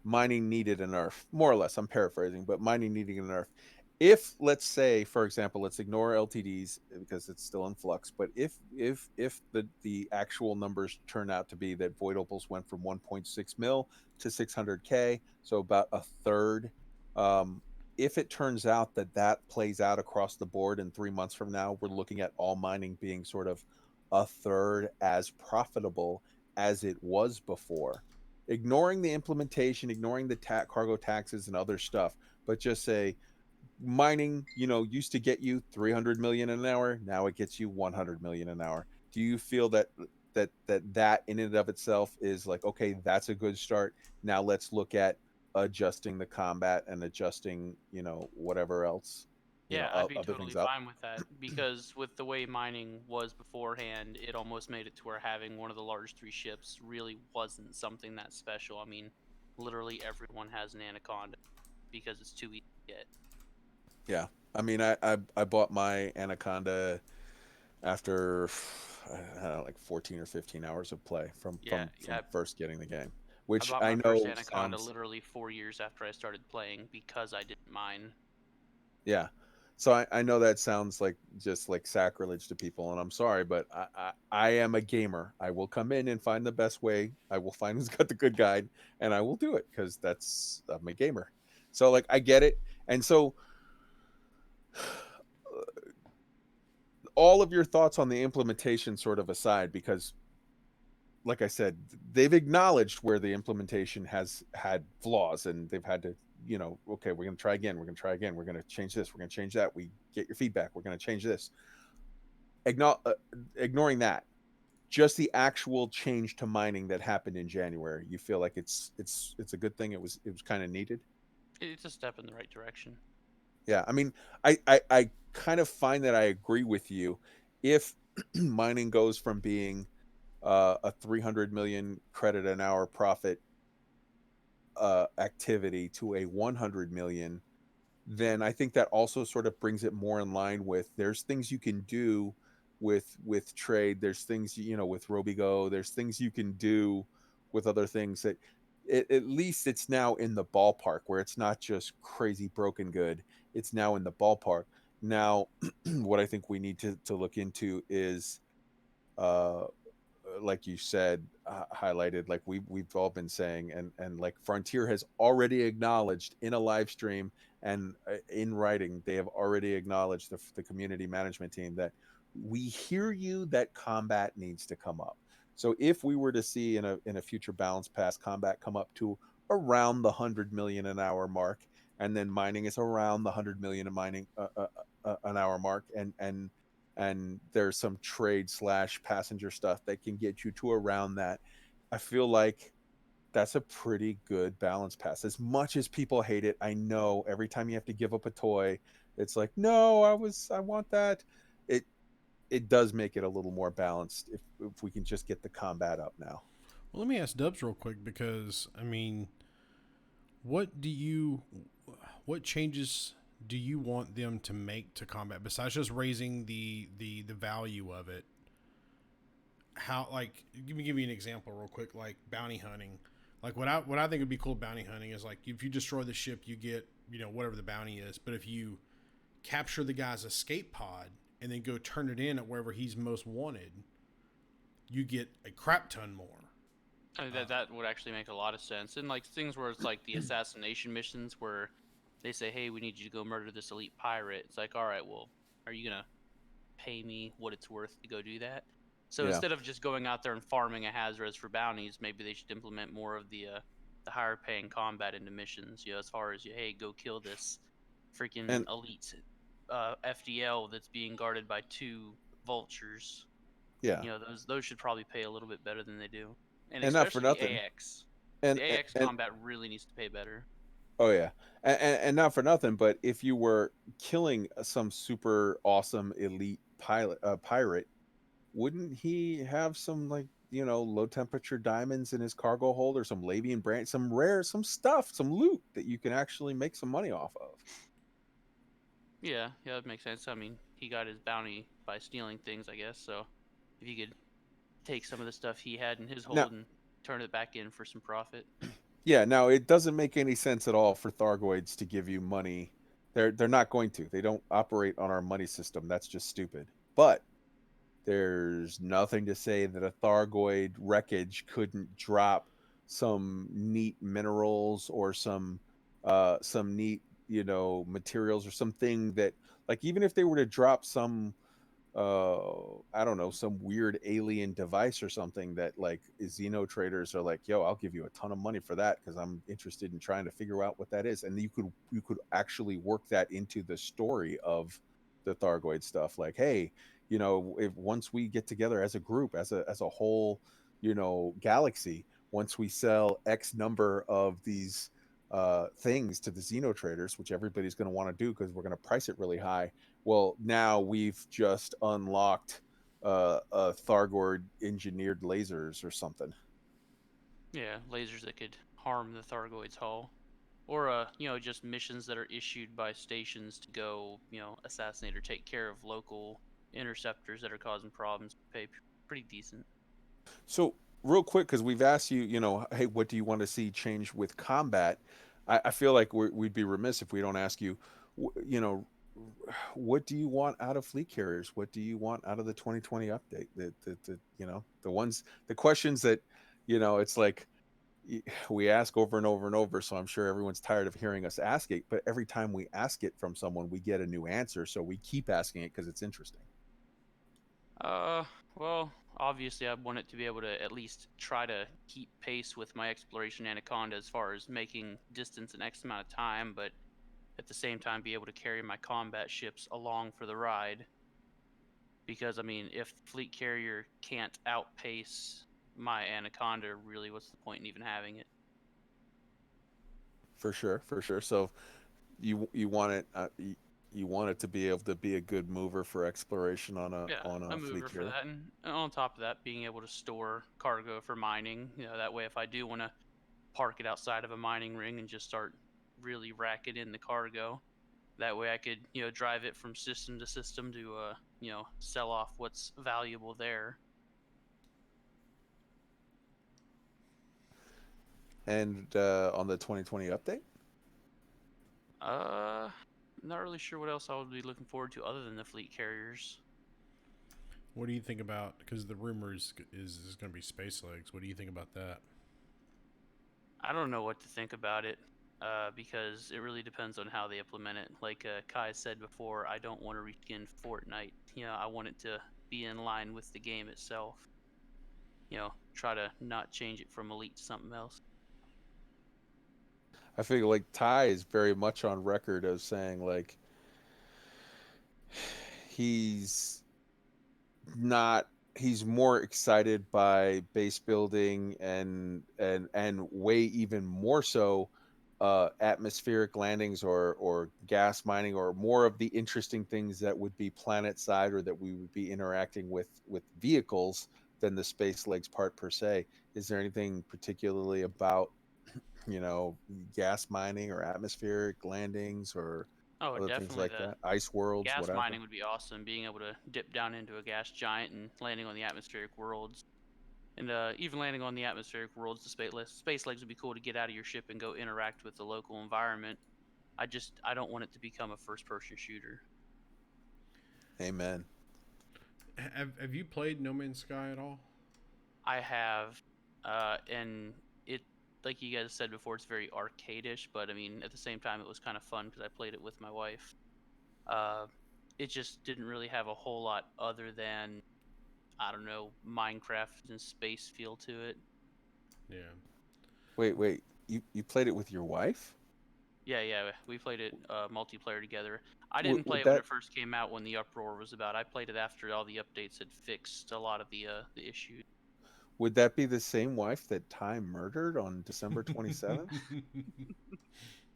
mining needed a nerf, more or less. I'm paraphrasing, but mining needing a nerf. If let's say, for example, let's ignore LTDs because it's still in flux, but if the actual numbers turn out to be that void opals went from 1.6 mil to 600K, so about a third. Um, if it turns out that that plays out across the board in 3 months from now, we're looking at all mining being sort of a third as profitable as it was before, ignoring the implementation, ignoring the cargo taxes and other stuff, but just say mining, used to get you 300 million an hour, now it gets you 100 million an hour. Do you feel that in and of itself is like, okay, that's a good start. Now let's look at adjusting the combat and adjusting, whatever else, Yeah, I'd be other totally things up. fine with that because with the way mining was beforehand, it almost made it to where having one of the large three ships really wasn't something that special. I mean, literally everyone has an anaconda because it's too easy to get. Yeah. I mean, I bought my anaconda after I don't know, like 14 or 15 hours of play from Yeah, from yeah. first getting the game, I which bought I my first know anaconda sounds, literally 4 years after I started playing because I didn't mine. yeah. So I know that sounds like just like sacrilege to people, and I'm sorry, but I am a gamer. I will come in and find the best way. I will find who's got the good guide, and I will do it because I'm a gamer. So like I get it, and so all of your thoughts on the implementation sort of aside, because like I said, they've acknowledged where the implementation has had flaws and they've had to, okay, we're going to try again. We're going to try again. We're going to change this. We're going to change that. We get your feedback. We're going to change this. Ignoring that, just the actual change to mining that happened in January, you feel like it's a good thing. It was kind of needed. It's a step in the right direction. Yeah, I mean, I kind of find that I agree with you. If mining goes from being a 300 million credit an hour profit activity to a 100 million, then I think that also sort of brings it more in line with there's things you can do with trade. There's things with Robigo. There's things you can do with other things that at least it's now in the ballpark where it's not just crazy broken good. It's now in the ballpark. Now, what I think we need to look into is uh like you said, highlighted, like we've all been saying, and like Frontier has already acknowledged in a live stream and in writing, they have already acknowledged the community management team that we hear you, that combat needs to come up. So if we were to see in a future balance pass combat come up to around the 100 million an hour mark, and then mining is around the 100 million in mining an hour mark, and there's some trade slash passenger stuff that can get you to around that. I feel like that's a pretty good balance pass. As much as people hate it, I know every time you have to give up a toy, it's like, no, I want that. It it does make it a little more balanced if we can just get the combat up now. Well, let me ask Dubs real quick because I mean, what do you, what changes do you want them to make to combat besides just raising the value of it? How, like, give me an example real quick, like bounty hunting. Like what I think would be cool bounty hunting is like if you destroy the ship, you get whatever the bounty is. But if you capture the guy's escape pod and then go turn it in at wherever he's most wanted, you get a crap ton more. I mean, that would actually make a lot of sense. And like things where it's like the assassination missions where they say, "Hey, we need you to go murder this elite pirate." It's like, all right, well, are you gonna pay me what it's worth to go do that? So Yeah. instead of just going out there and farming a Hazres for bounties, maybe they should implement more of the higher paying combat into missions. As far as hey, go kill this freaking And elite FDL that's being guarded by two vultures. yeah. Those should probably pay a little bit better than they do, and And not for especially the nothing. AX. And The and, AX and combat really needs to pay better. oh yeah. And not for nothing, but if you were killing some super awesome elite pirate, wouldn't he have some, like, low temperature diamonds in his cargo hold, or some Labian branch, some rare, some stuff, some loot that you can actually make some money off of? Yeah, that makes sense. I mean, he got his bounty by stealing things, I guess. So if you could take some of the stuff he had in his Now, hold and turn it back in for some profit. yeah, now it doesn't make any sense at all for Thargoids to give you money. They're not going to. They don't operate on our money system. That's just stupid. But there's nothing to say that a Thargoid wreckage couldn't drop some neat minerals, or some neat, materials, or something that, like, even if they were to drop some, I don't know, some weird alien device or something that, like, Xeno traders are like, yo, I'll give you a ton of money for that because I'm interested in trying to figure out what that is. And you could actually work that into the story of the Thargoid stuff. Like, hey, if once we get together as a group, as a whole, galaxy, once we sell X number of these things to the Xeno traders, which everybody's going to want to do because we're going to price it really high. Well, now we've just unlocked Thargoid engineered lasers or something. Yeah, lasers that could harm the Thargoid's hull. Or, just missions that are issued by stations to go, assassinate or take care of local interceptors that are causing problems. Pay pretty decent. So, real quick, because we've asked you, hey, what do you want to see change with combat? I feel like we'd be remiss if we don't ask you, what do you want out of fleet carriers? What do you want out of the 2020 update? The questions that, it's like, we ask over and over and over. So I'm sure everyone's tired of hearing us ask it, but every time we ask it from someone, we get a new answer. So we keep asking it because it's interesting. Uh, well, obviously, I want it to be able to at least try to keep pace with my exploration anaconda as far as making distance in X amount of time, but at the same time be able to carry my combat ships along for the ride. Because, I mean, if the fleet carrier can't outpace my anaconda, really, what's the point in even having it? For sure, for sure. So you want it, you want it to be able to be a good mover for exploration on a Yeah, on a a fleet mover for carrier. that, and on top of that, being able to store cargo for mining. That way, if I do want to park it outside of a mining ring and just start really racking in the cargo, that way I could drive it from system to system to sell off what's valuable there. And on the 2020 update, Uh, not really sure what else I would be looking forward to other than the fleet carriers. What do you think about? Because the rumors is going to be space legs. What do you think about that? I don't know what to think about it. Because it really depends on how they implement it. Like Kai said before, I don't want to reskin Fortnite. I want it to be in line with the game itself. Try to not change it from Elite to something else. I feel like Ty is very much on record of saying, like, he's not he's more excited by base building, and way even more so atmospheric landings or gas mining or more of the interesting things that would be planet side or that we would be interacting with vehicles than the space legs part per se. Is there anything particularly about gas mining or atmospheric landings or Oh, other things definitely like the that? Ice worlds, gas whatever. mining would be awesome. Being able to dip down into a gas giant and landing on the atmospheric worlds. And even landing on the atmospheric worlds, the space legs would be cool to get out of your ship and go interact with the local environment. I don't want it to become a first person shooter. Amen. Have you played No Man's Sky at all? I have, and it, like you guys said before, it's very arcade-ish, but I mean, at the same time, it was kind of fun because I played it with my wife. Uh, it just didn't really have a whole lot other than, I don't know, Minecraft and space feel to it. Yeah. Wait. You played it with your wife? Yeah, we played it multiplayer together. I Would, didn't play would it when that it first came out when the uproar was about. I played it after all the updates had fixed a lot of the issues. would that be the same wife that Ty murdered on December 27th?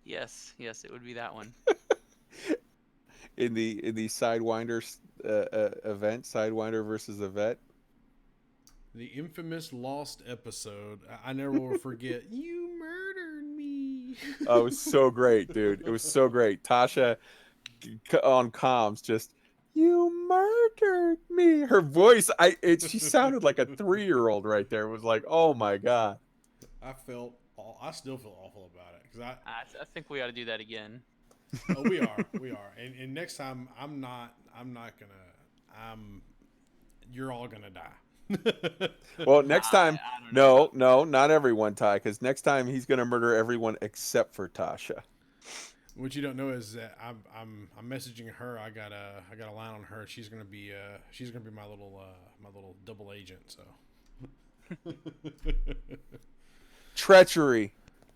Yes, it would be that one. In the Sidewinder event, Sidewinder versus the vet. The infamous lost episode. I never will forget. You murdered me. Oh, it was so great, dude. It was so great. Tasha on comms just you murdered me. Her voice, she sounded like a 3-year-old right there. It was like, oh my god. I still feel awful about it because I think we ought to do that again. oh, we are, and next time I'm not gonna, I'm, you're all gonna die. Well, Nah, next time, I don't know no, about. no, not everyone, Ty, because next time he's gonna murder everyone except for Tasha. What you don't know is that I'm messaging her. I got a line on her. She's gonna be my little double agent. So Treachery.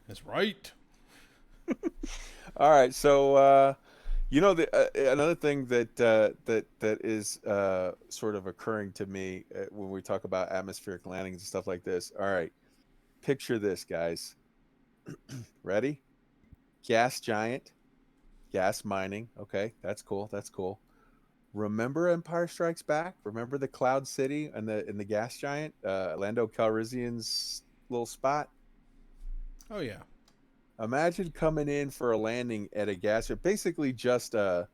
that's right. All right, so another thing that is sort of occurring to me when we talk about atmospheric landings and stuff like this. All right, picture this, guys. Ready? Gas giant, gas mining. Okay, that's cool. That's cool. Remember Empire Strikes Back? Remember the Cloud City and the gas giant, Lando Calrissian's little spot? Oh yeah. Imagine coming in for a landing at a gas, basically just an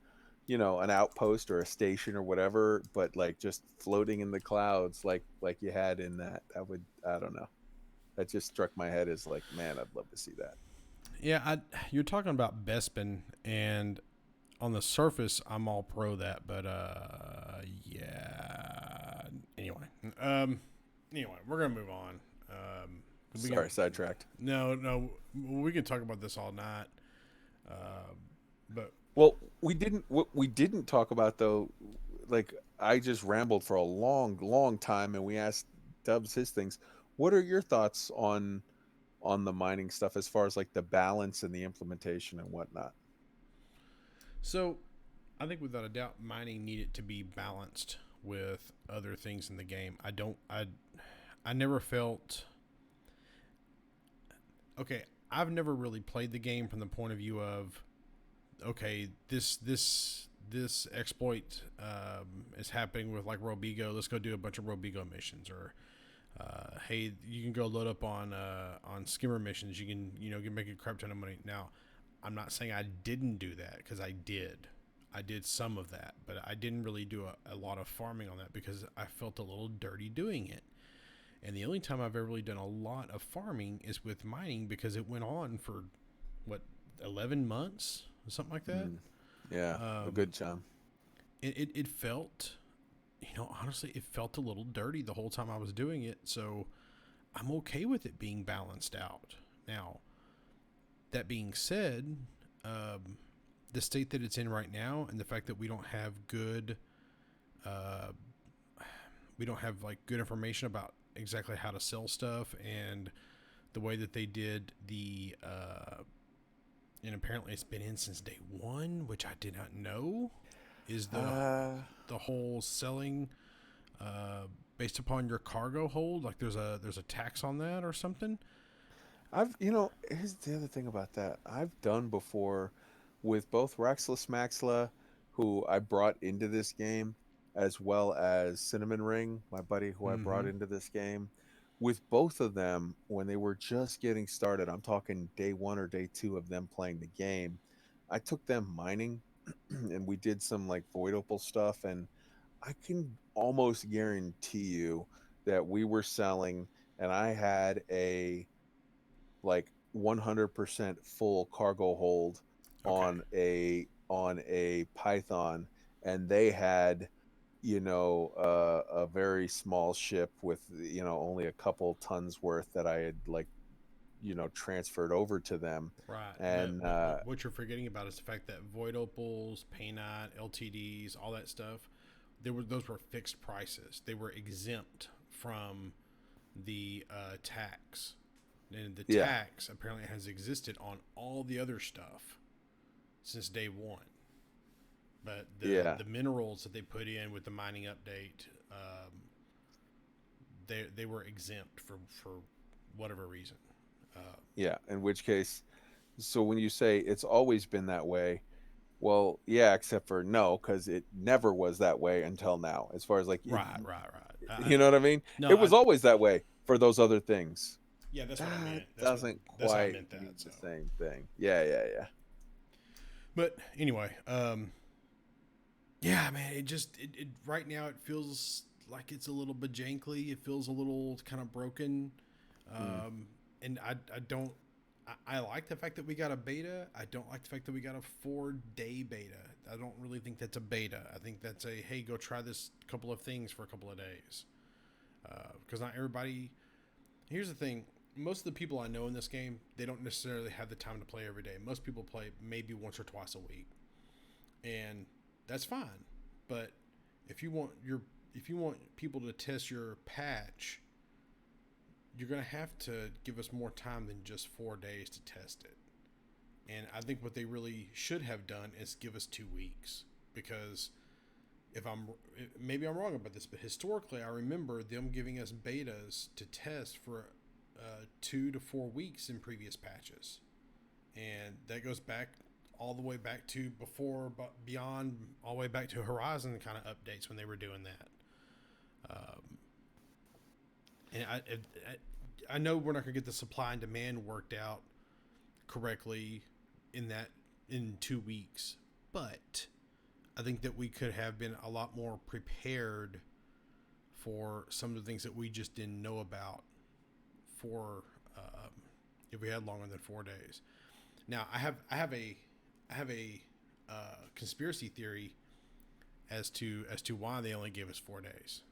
outpost or a station or whatever, but like just floating in the clouds, like you had in that. I don't know. That just struck my head as like, man, I'd love to see that. Yeah, you're talking about Bespin, and on the surface, I'm all pro that, but yeah. Anyway, anyway, we're gonna move on. We can Sorry, sidetracked. no, we can talk about this all night. But Well, what we didn't talk about though, like I just rambled for a long time, and we asked Dubs his things. What are your thoughts on the mining stuff as far as like the balance and the implementation and whatnot? so, I think without a doubt, mining needed to be balanced with other things in the game. I never felt okay. I've never really played the game from the point of view of okay, this exploit is happening with like Robigo. Let's go do a bunch of Robigo missions, or hey, you can go load up on skimmer missions. You can make a crap ton of money. Now, I'm not saying I didn't do that because I did. I did some of that, but I didn't really do a lot of farming on that because I felt a little dirty doing it. And the only time I've ever really done a lot of farming is with mining because it went on for what 11 months, something like that. Yeah, a good time. It felt, honestly, it felt a little dirty the whole time I was doing it. So I'm okay with it being balanced out. Now, that being said, the state that it's in right now and the fact that uh, we don't have like good information about exactly how to sell stuff and the way that they did and apparently it's been in since day one, which I did not know, is the whole selling based upon your cargo hold. Like there's a tax on that or something. Here's the other thing about that. I've done before with both Rexless Maxla, who I brought into this game, as well as Cinnamon Ring, my buddy who I brought Mm-hmm. into this game. With both of them, when they were just getting started, I'm talking day one or day two of them playing the game, I took them mining and we did some like void opal stuff. And I can almost guarantee you that we were selling, and I had a like 100% full cargo hold Okay. on a Python, and they had a very small ship with only a couple tons worth that I had like transferred over to them. Right. But And what you're forgetting about is the fact that void opals, paynite, LTDs, all that stuff, those were fixed prices. They were exempt from the tax, and the yeah, tax apparently has existed on all the other stuff since day one. But yeah, the minerals that they put in with the mining update, they were exempt for whatever reason. Uh, yeah, in which case, so when you say it's always been that way, well, yeah, except for no, because it never was that way until now. As far as like right, right, right. you know what I mean? No, It was always that way for those other things. yeah, that's what I That meant. doesn't That's how I quite meant that. mean So, the same thing. Yeah, yeah, yeah. but anyway, yeah, man, it right now it feels like it's a little bajankly. It feels a little kind of broken. Mm. And I don't I like the fact that we got a beta. I don't like the fact that we got a 4-day beta. I don't really think that's a beta. I think that's a hey, go try this couple of things for a couple of days. Because not everybody. Here's the thing: most of the people I know in this game, they don't necessarily have the time to play every day. Most people play maybe once or twice a week, and that's fine. But if you want people to test your patch, you're going to have to give us more time than just 4 days to test it. And I think what they really should have done is give us 2 weeks, because if I'm maybe I'm wrong about this, but historically I remember them giving us betas to test for 2 to 4 weeks in previous patches, and that goes back all the way back to before, but beyond, all the way back to Horizon kind of updates when they were doing that. And I know we're not going to get the supply and demand worked out correctly in 2 weeks, but I think that we could have been a lot more prepared for some of the things that we just didn't know about for if we had longer than 4 days. Now I have a conspiracy theory as to why they only gave us 4 days.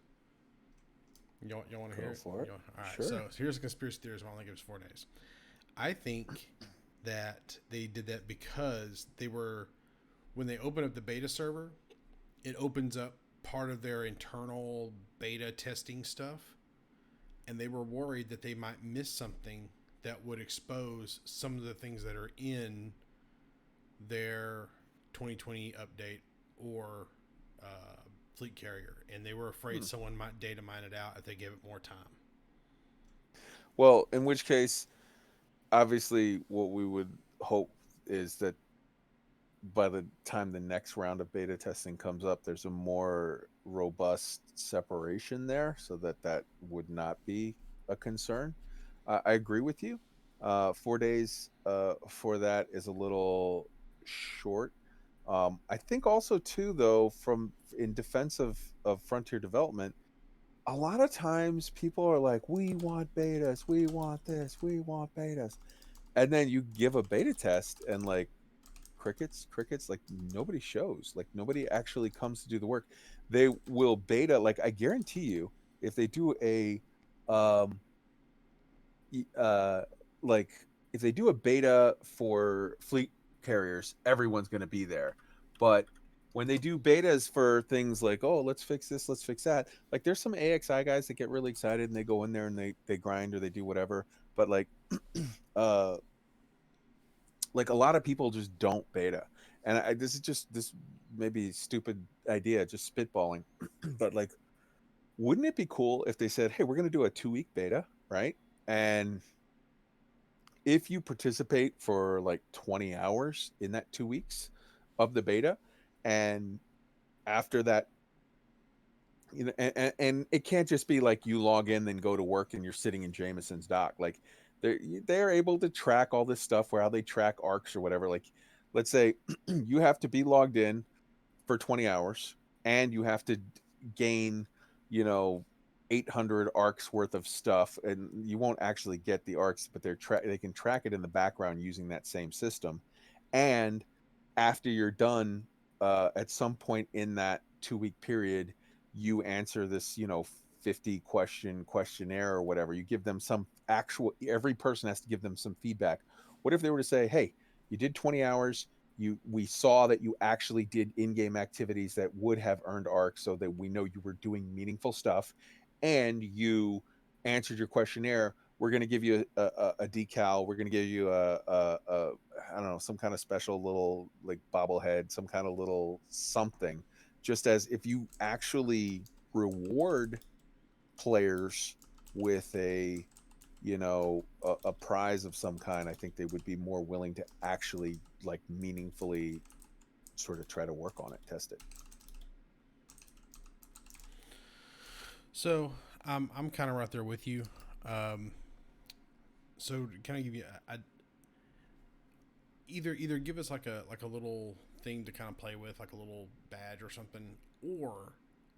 You want to hear Go it? for it. All right. Sure. So here's a conspiracy theory why they only give us 4 days. I think that they did that because when they open up the beta server, it opens up part of their internal beta testing stuff, and they were worried that they might miss something that would expose some of the things that are in their 2020 update or fleet carrier, and they were afraid Hmm. someone might data mine it out if they gave it more time. Well, in which case, obviously, what we would hope is that by the time the next round of beta testing comes up, there's a more robust separation there, so that would not be a concern. I agree with you. 4 days for that is a little short. I think also too, though, from in defense of frontier development, a lot of times people are like, "We want betas, we want this, we want betas," and then you give a beta test, and like crickets, like nobody shows, like nobody actually comes to do the work. They will beta, like I guarantee you, if they do a um uh like if they do a beta for fleet carriers, everyone's going to be there. But when they do betas for things like, oh, let's fix this, let's fix that, like there's some AXI guys that get really excited and they go in there and they grind or they do whatever. But uh like a lot of people just don't beta. And this is just this maybe stupid idea, just spitballing. But like, wouldn't it be cool if they said, hey, we're going to do a 2 week beta, right? And if you participate for like 20 hours in that 2 weeks of the beta, and after that, and it can't just be like you log in, then go to work, and you're sitting in Jameson's dock. Like they're able to track all this stuff, where how they track arcs or whatever. Like, let's say you have to be logged in for 20 hours, and you have to gain, you know, 800 arcs worth of stuff, and you won't actually get the arcs, but they can track it in the background using that same system. And after you're done, at some point in that 2 week period, you answer this, 50 question questionnaire or whatever. You give them some actual, every person has to give them some feedback. What if they were to say, hey, you did 20 hours, we saw that you actually did in-game activities that would have earned arcs, so that we know you were doing meaningful stuff, and you answered your questionnaire. We're going to give you a decal. We're going to give you a I don't know, some kind of special little like bobblehead, some kind of little something, just as if you actually reward players with a prize of some kind. I think they would be more willing to actually like meaningfully sort of try to work on it, test it. So I'm kind of right there with you. Um, so can I give you either give us like a little thing to kind of play with, like a little badge or something, or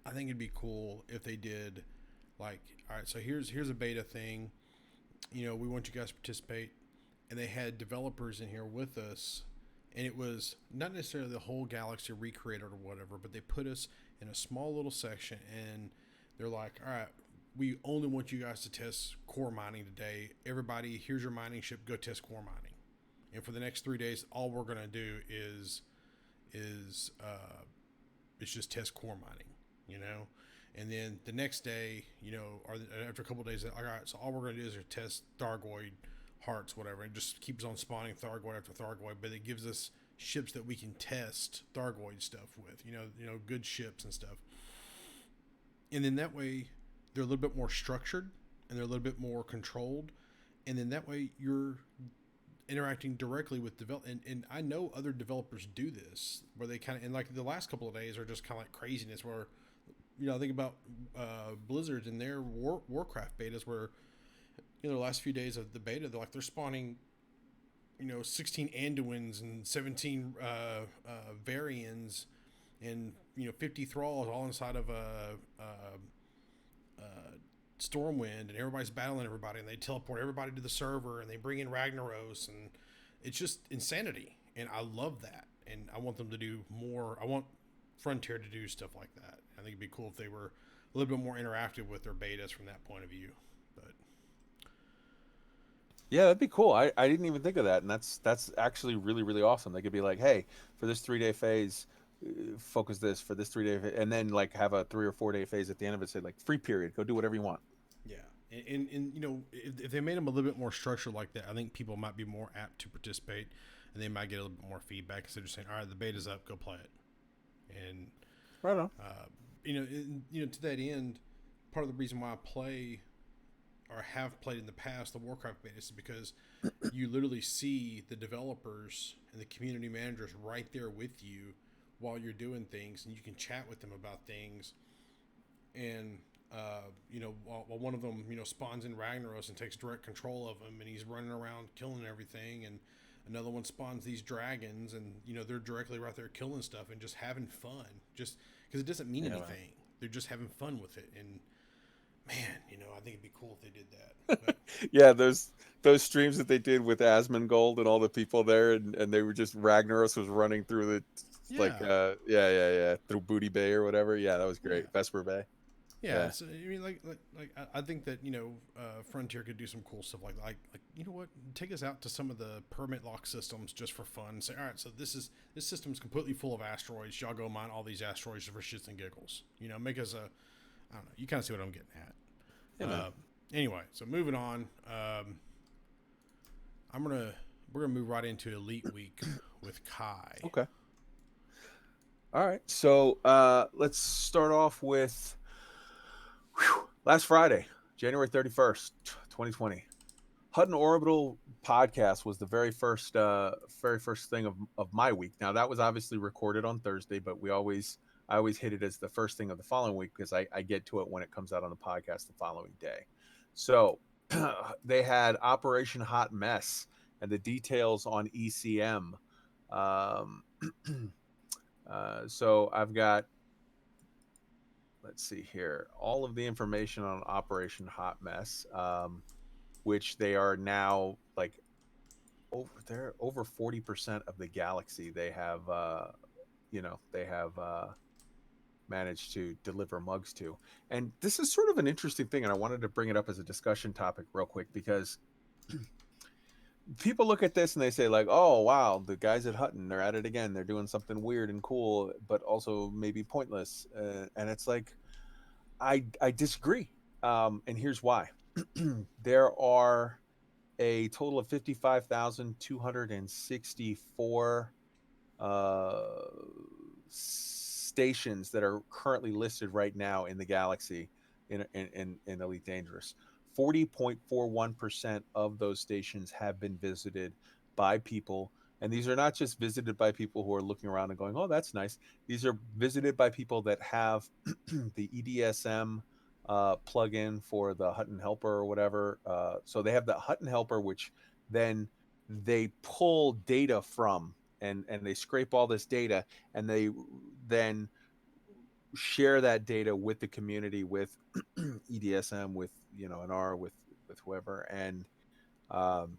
I think it'd be cool if they did like, all right, so here's a beta thing. We want you guys to participate, and they had developers in here with us, and it was not necessarily the whole galaxy recreated or whatever, but they put us in a small little section, and they're like, all right, we only want you guys to test core mining today. Everybody, here's your mining ship, go test core mining. And for the next 3 days, all we're gonna do is it's just test core mining. And then the next day, or after a couple of days, all right, so all we're going to do is test Thargoid hearts, whatever. It just keeps on spawning Thargoid after Thargoid, but it gives us ships that we can test Thargoid stuff with, good ships and stuff. And then that way, they're a little bit more structured, and they're a little bit more controlled. And then that way, you're interacting directly with and I know other developers do this, where they kind of, and like the last couple of days are just kind of like craziness, where I think about Blizzard and their Warcraft betas, where the last few days of the beta, they're spawning 16 Anduins and 17 Varians and 50 thralls all inside of a Stormwind, and everybody's battling everybody, and they teleport everybody to the server, and they bring in Ragnaros, and it's just insanity. And I love that, and I want them to do more. I want Frontier to do stuff like that. I think it'd be cool if they were a little bit more interactive with their betas from that point of view. But yeah, that'd be cool. I didn't even think of that, and that's actually really, really awesome. They could be like, hey, for this 3 day phase, focus this for this 3 day, and then like have a 3 or 4 day phase at the end of it. Say like free period, go do whatever you want. yeah, and if they made them a little bit more structured like that, I think people might be more apt to participate, and they might get a little bit more feedback instead of just saying, all right, the beta's up, go play it. And right on. To that end, part of the reason why I play or have played in the past the Warcraft beta is because you literally see the developers and the community managers right there with you while you're doing things, and you can chat with them about things. And while one of them spawns in Ragnaros and takes direct control of him, and he's running around killing everything, and another one spawns these dragons, and they're directly right there killing stuff and just having fun, just because it doesn't mean anything. Man. They're just having fun with it, and man, I think it'd be cool if they did that. But, yeah, those streams that they did with Asmongold and all the people there, and they were just, Ragnaros was running through the through Booty Bay or whatever. Yeah, that was great. Yeah. Vesper Bay. Yeah, so, I mean, I think that Frontier could do some cool stuff like what, take us out to some of the permit lock systems just for fun. Say, all right, so this system's completely full of asteroids. Y'all go mine all these asteroids for shits and giggles. Make us I don't know. You kind of see what I'm getting at. Yeah, anyway, so moving on. We're gonna move right into Elite Week with Kai. Okay. All right. So let's start off with last Friday, January 31st, 2020. Hutton Orbital podcast was the very first thing of my week. Now that was obviously recorded on Thursday, but I always hit it as the first thing of the following week because I get to it when it comes out on the podcast the following day. So they had Operation Hot Mess and the details on ECM. Um, so I've got, let's see here, all of the information on Operation Hot Mess, which they are now like over 40% of the galaxy. They have, they have managed to deliver mugs to. And this is sort of an interesting thing. And I wanted to bring it up as a discussion topic real quick because people look at this and they say like, oh wow, the guys at Hutton, they're at it again, they're doing something weird and cool but also maybe pointless, and it's like I disagree, and here's why. There are a total of 55,264 uh, stations that are currently listed right now in the galaxy in Elite Dangerous. 40.41% of those stations have been visited by people. And these are not just visited by people who are looking around and going, oh, that's nice. These are visited by people that have the EDSM plugin for the Hutton Helper or whatever. So they have the Hutton Helper, which then they pull data from, and they scrape all this data, and they then share that data with the community, with EDSM, with NR, with whoever. And um,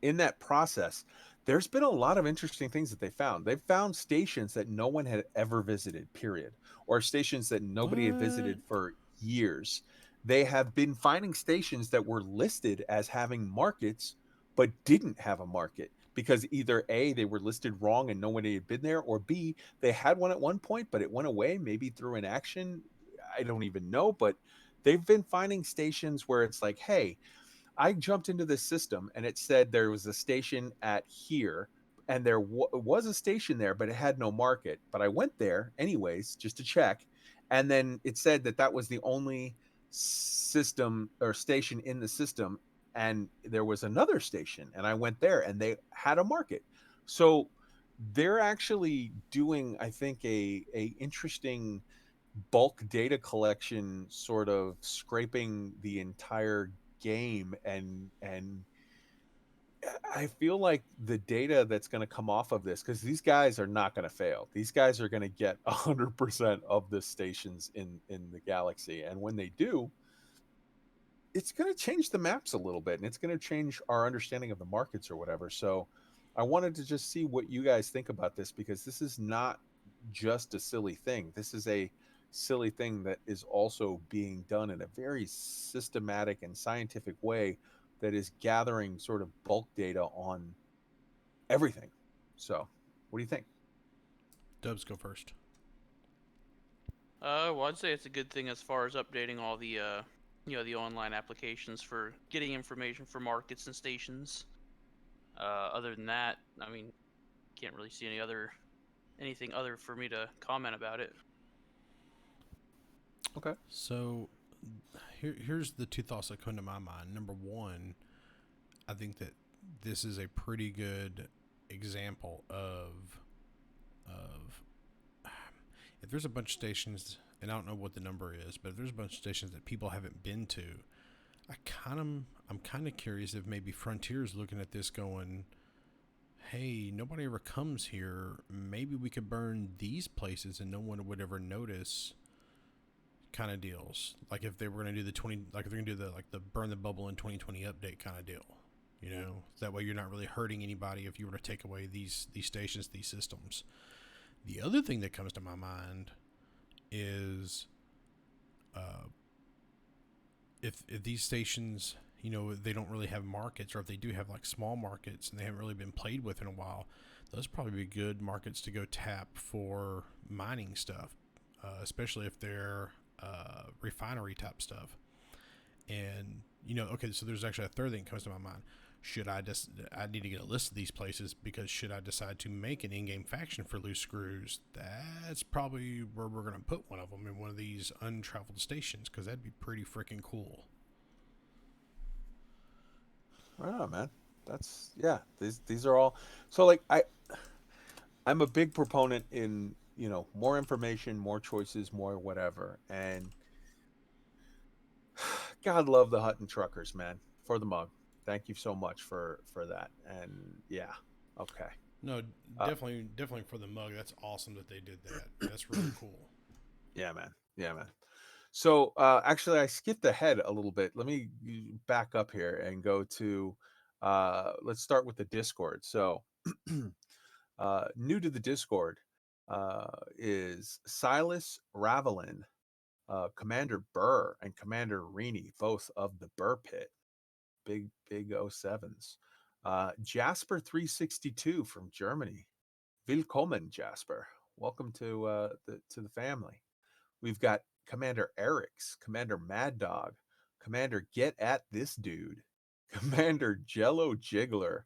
in that process, there's been a lot of interesting things that they found. They've found stations that no one had ever visited, period, or stations that nobody had What? visited for years. They have been finding stations that were listed as having markets but didn't have a market because either A, they were listed wrong and nobody had been there, or B, they had one at one point but it went away, maybe through inaction. I don't even know, but they've been finding stations where it's like, hey, I jumped into this system and it said there was a station at here, and there was a station there, but it had no market. But I went there anyways just to check, and then it said that that was the only system or station in the system, and there was another station, and I went there and they had a market. So they're actually doing, I think, a interesting bulk data collection, sort of scraping the entire game, and I feel like the data that's going to come off of this, because these guys are not going to fail, these guys are going to get 100% of the stations in the galaxy, and when they do, it's going to change the maps a little bit, and it's going to change our understanding of the markets or whatever. So I wanted to just see what you guys think about this, because this is not just a silly thing. This is a silly thing that is also being done in a very systematic and scientific way that is gathering sort of bulk data on everything. So what do you think? Dubs, go first. Well, I'd say it's a good thing as far as updating all the, the online applications for getting information for markets and stations. Other than that, I mean, can't really see anything other for me to comment about it. Okay. So here's the two thoughts that come to my mind. Number one, I think that this is a pretty good example of if there's a bunch of stations, and I don't know what the number is, but if there's a bunch of stations that people haven't been to, I'm kind of curious if maybe Frontier's looking at this going, hey, nobody ever comes here. Maybe we could burn these places and no one would ever notice, kind of deals. Like if they were going to do the 20, like if they're going to do the burn the bubble in 2020 update kind of deal. You know, that way you're not really hurting anybody if you were to take away these stations, these systems. The other thing that comes to my mind is if these stations, you know, they don't really have markets, or if they do have like small markets and they haven't really been played with in a while, those probably be good markets to go tap for mining stuff, especially if they're refinery type stuff. And you know, okay, so there's actually a third thing that comes to my mind. I need to get a list of these places, because should I decide to make an in-game faction for loose screws, that's probably where we're going to put one of them, in one of these untraveled stations, because that'd be pretty freaking cool. Right on, man. That's yeah. These are all so like I'm a big proponent in more information, more choices, more whatever. And God love the Hutton truckers, man, for the mug. Thank you so much for that. And yeah, okay. No, Uh, definitely for the mug. That's awesome that they did that. That's really cool. yeah, man. Yeah, man. So actually, I skipped ahead a little bit. Let me back up here and go to. Let's start with the Discord. So, new to the Discord is Silas Ravelin, Commander Burr, and Commander Reaney, both of the Burr Pit. Big O sevens. Jasper 362 from Germany. Willkommen, Jasper. Welcome to the family. We've got Commander Eric's, Commander Mad Dog, Commander Get at This Dude, Commander Jello Jiggler.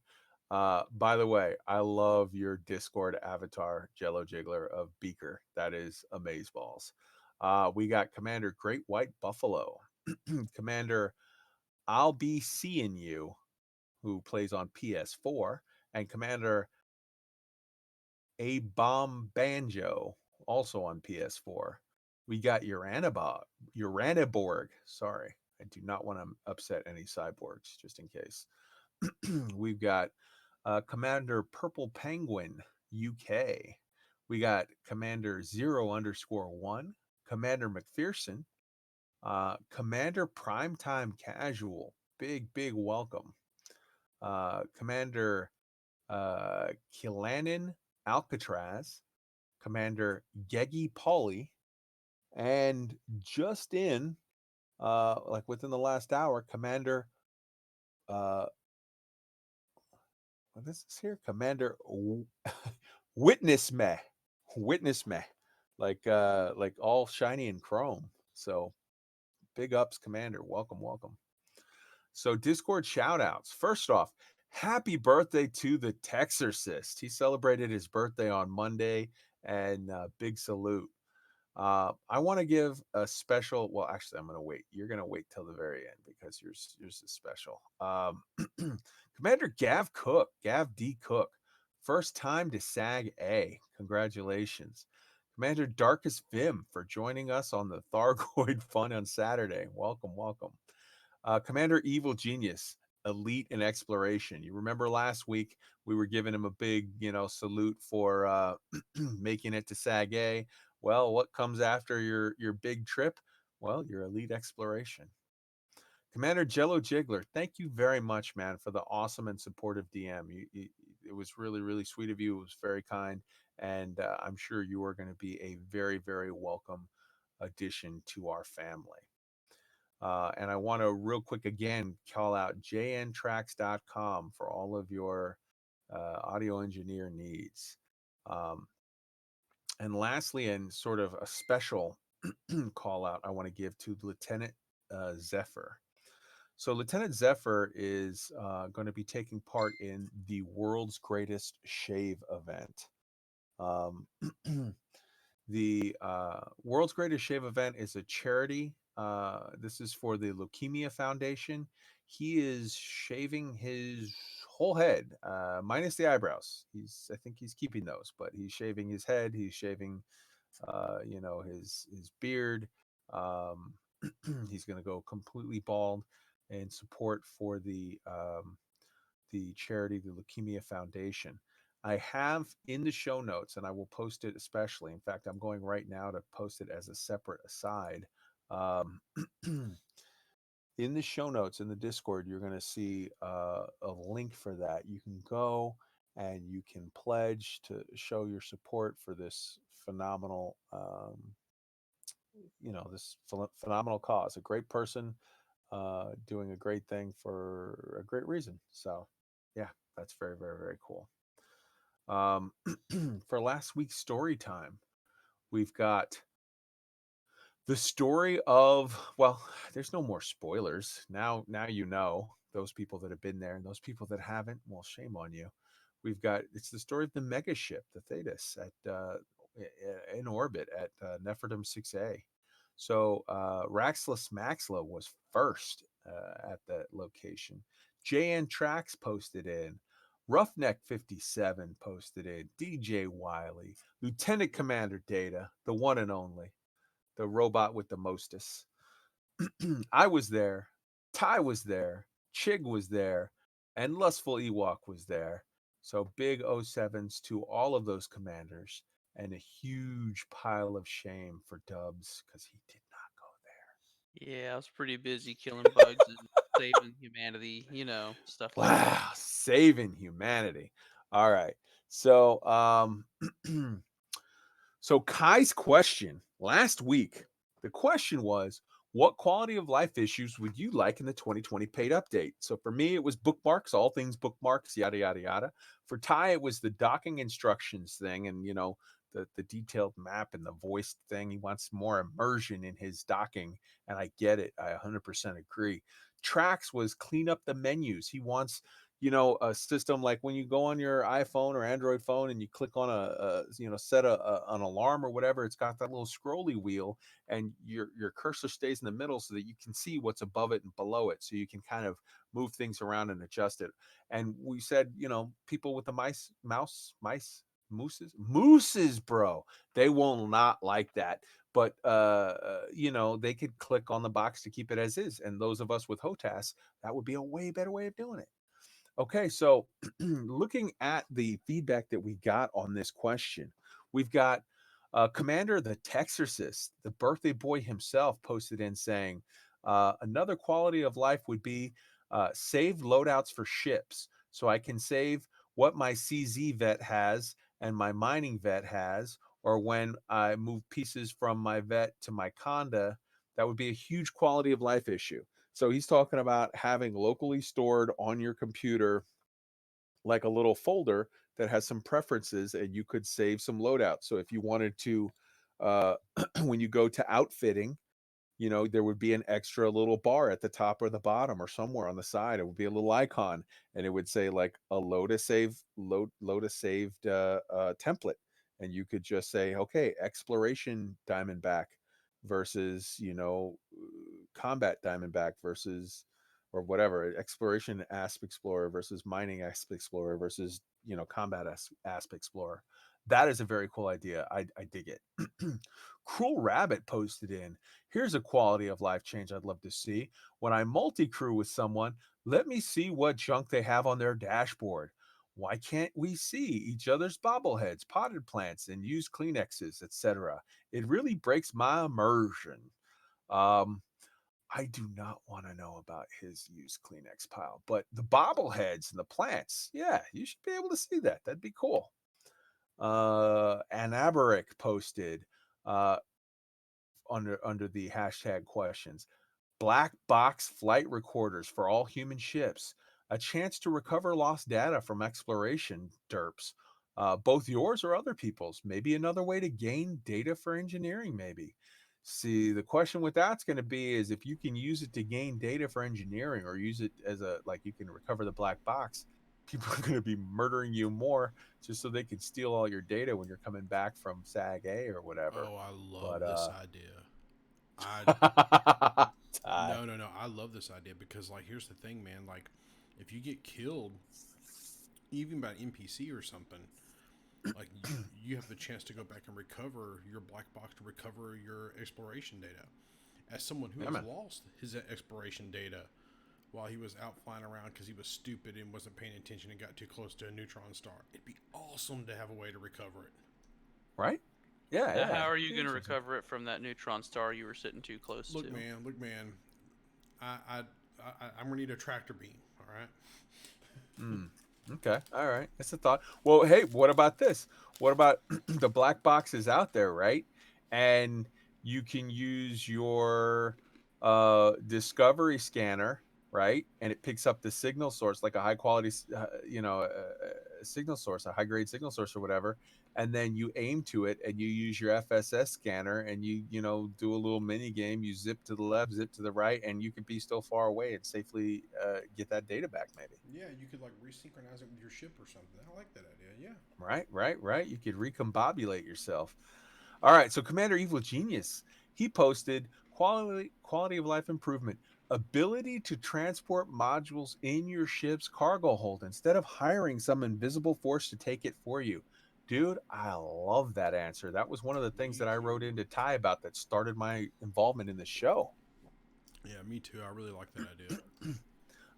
By the way, I love your Discord avatar, Jello Jiggler of Beaker. That is amazeballs. We got Commander Great White Buffalo, Commander I'll Be Seeing You, who plays on PS4, and Commander A Bomb Banjo, also on PS4. We got Uraniborg. Sorry, I do not want to upset any cyborgs, just in case. We've got Commander Purple Penguin UK. We got Commander 0_1, Commander McPherson, Commander Primetime Casual. Big welcome. Commander Kilanin Alcatraz, Commander Gegi Polly, and just in, like within the last hour, Commander, uh, what is this here? Commander Witness Me, Witness Me, like all shiny and chrome. So big ups, Commander. Welcome. So Discord shout outs. First off, happy birthday to the Texorcist. He celebrated his birthday on Monday, and big salute. I want to give a special. Well, actually, I'm going to wait. You're going to wait till the very end because yours is special. Commander Gav D Cook, first time to SAG A. Congratulations, Commander Darkest Vim, for joining us on the Thargoid Fun on Saturday. Welcome. Commander Evil Genius, elite in exploration. You remember last week we were giving him a big, salute for making it to SAG A. Well, what comes after your big trip? Well, your elite exploration. Commander Jello Jiggler, thank you very much, man, for the awesome and supportive DM. It was really sweet of you. It was very kind, and I'm sure you are going to be a very welcome addition to our family. And I want to real quick again call out jntracks.com for all of your audio engineer needs. Um, and lastly, and sort of a special call out, I want to give to Lieutenant Zephyr. So, Lieutenant Zephyr is going to be taking part in the world's greatest shave event. Um, The World's Greatest Shave event is a charity. This is for the Leukemia Foundation. He is shaving his whole head, minus the eyebrows. I think he's keeping those, but he's shaving his head. He's shaving, his beard. Um, he's going to go completely bald in support for the charity, the Leukemia Foundation. I have in the show notes, and I will post it especially. In fact, I'm going right now to post it as a separate aside. Um, in the show notes in the Discord, you're going to see a link for that. You can go and you can pledge to show your support for this phenomenal, phenomenal cause. A great person doing a great thing for a great reason. So, yeah, that's very cool. For last week's story time, we've got the story of, well, there's no more spoilers. Now you know, those people that have been there and those people that haven't, well, shame on you. It's the story of the mega ship, the Thetis, at in orbit at Nepherdom 6A. So Raxless Maxla was first at that location. JN Tracks posted in. Roughneck 57 posted in. DJ Wiley, Lieutenant Commander Data, the one and only, the robot with the mostest. I was there. Ty was there. Chig was there. And Lustful Ewok was there. So big 07s to all of those commanders. And a huge pile of shame for Dubs because he did not go there. Yeah, I was pretty busy killing bugs and saving humanity, stuff like that. Wow, saving humanity. All right. So so Kai's question last week, the question was, what quality of life issues would you like in the 2020 paid update? So for me, it was bookmarks, all things bookmarks, yada yada yada. For Ty, it was the docking instructions thing, and the detailed map and the voice thing. He wants more immersion in his docking, and I get it. I 100% agree. Trax was clean up the menus. He wants a system like when you go on your iPhone or Android phone and you click on set an alarm or whatever, it's got that little scrolly wheel and your cursor stays in the middle so that you can see what's above it and below it, so you can kind of move things around and adjust it. And we said, people with the mooses, bro, they will not like that. But they could click on the box to keep it as is, and those of us with HOTAS, that would be a way better way of doing it. Okay, so looking at the feedback that we got on this question, we've got Commander the Texarcist, the birthday boy himself, posted in saying, another quality of life would be saved loadouts for ships. So I can save what my CZ vet has and my mining vet has, or when I move pieces from my vet to my Conda, that would be a huge quality of life issue. So he's talking about having locally stored on your computer like a little folder that has some preferences, and you could save some loadouts. So if you wanted to, when you go to outfitting, there would be an extra little bar at the top or the bottom or somewhere on the side. It would be a little icon, and it would say like a load a saved template, and you could just say, okay, exploration Diamondback versus combat Diamondback versus or whatever, exploration Asp Explorer versus mining Asp Explorer versus combat Asp Explorer. That is a very cool idea. I dig it. Cruel Rabbit posted in, here's a quality of life change I'd love to see. When I multi-crew with someone, let me see what junk they have on their dashboard. Why can't we see each other's bobbleheads, potted plants, and use Kleenexes, etc.? It really breaks my immersion. Um, I do not want to know about his used Kleenex pile, but the bobbleheads and the plants, yeah, you should be able to see that. That'd be cool. Anabaric posted uh, under the hashtag questions. Black box flight recorders for all human ships. A chance to recover lost data from exploration derps. Both yours or other people's. Maybe another way to gain data for engineering, maybe. See, the question with that's going to be is if you can use it to gain data for engineering or use it as like you can recover the black box, people are going to be murdering you more just so they can steal all your data when you're coming back from SAG A or whatever. Oh, I love But this idea. I Ty. no. I love this idea because, like, here's the thing, man. Like, if you get killed, even by an NPC or something, like you have the chance to go back and recover your black box to recover your exploration data. As someone who Yeah, has man. lost his exploration data while he was out flying around because he was stupid and wasn't paying attention and got too close to a neutron star, it'd be awesome to have a way to recover it. Right? Yeah, Now, yeah. how are you Be going to interesting. recover it from that neutron star you were sitting too close Look, to? man. I'm gonna need a tractor beam. All right. Mm. Okay. All right. That's a thought. Well, hey, what about this? What about the black box is out there, right? And you can use your discovery scanner, right? And it picks up the signal source, like a high quality, signal source, a high grade signal source or whatever. And then you aim to it and you use your FSS scanner and you do a little mini game. You zip to the left, zip to the right, and you could be still far away and safely get that data back, maybe. Yeah, you could like resynchronize it with your ship or something. I like that idea. Yeah. Right. You could recombobulate yourself. All right. So Commander Evil Genius, he posted quality of life improvement. ability to transport modules in your ship's cargo hold instead of hiring some invisible force to take it for you. Dude, I love that answer. That was one of the things Me that I too. wrote into Ty about that started my involvement in the show. Yeah, me too. I really like that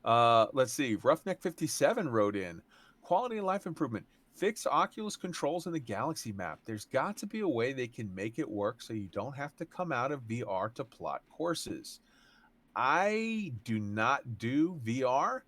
idea. Let's see. Roughneck 57 wrote in quality of life improvement. Fix Oculus controls in the Galaxy map. There's got to be a way they can make it work so you don't have to come out of VR to plot courses. I do not do VR,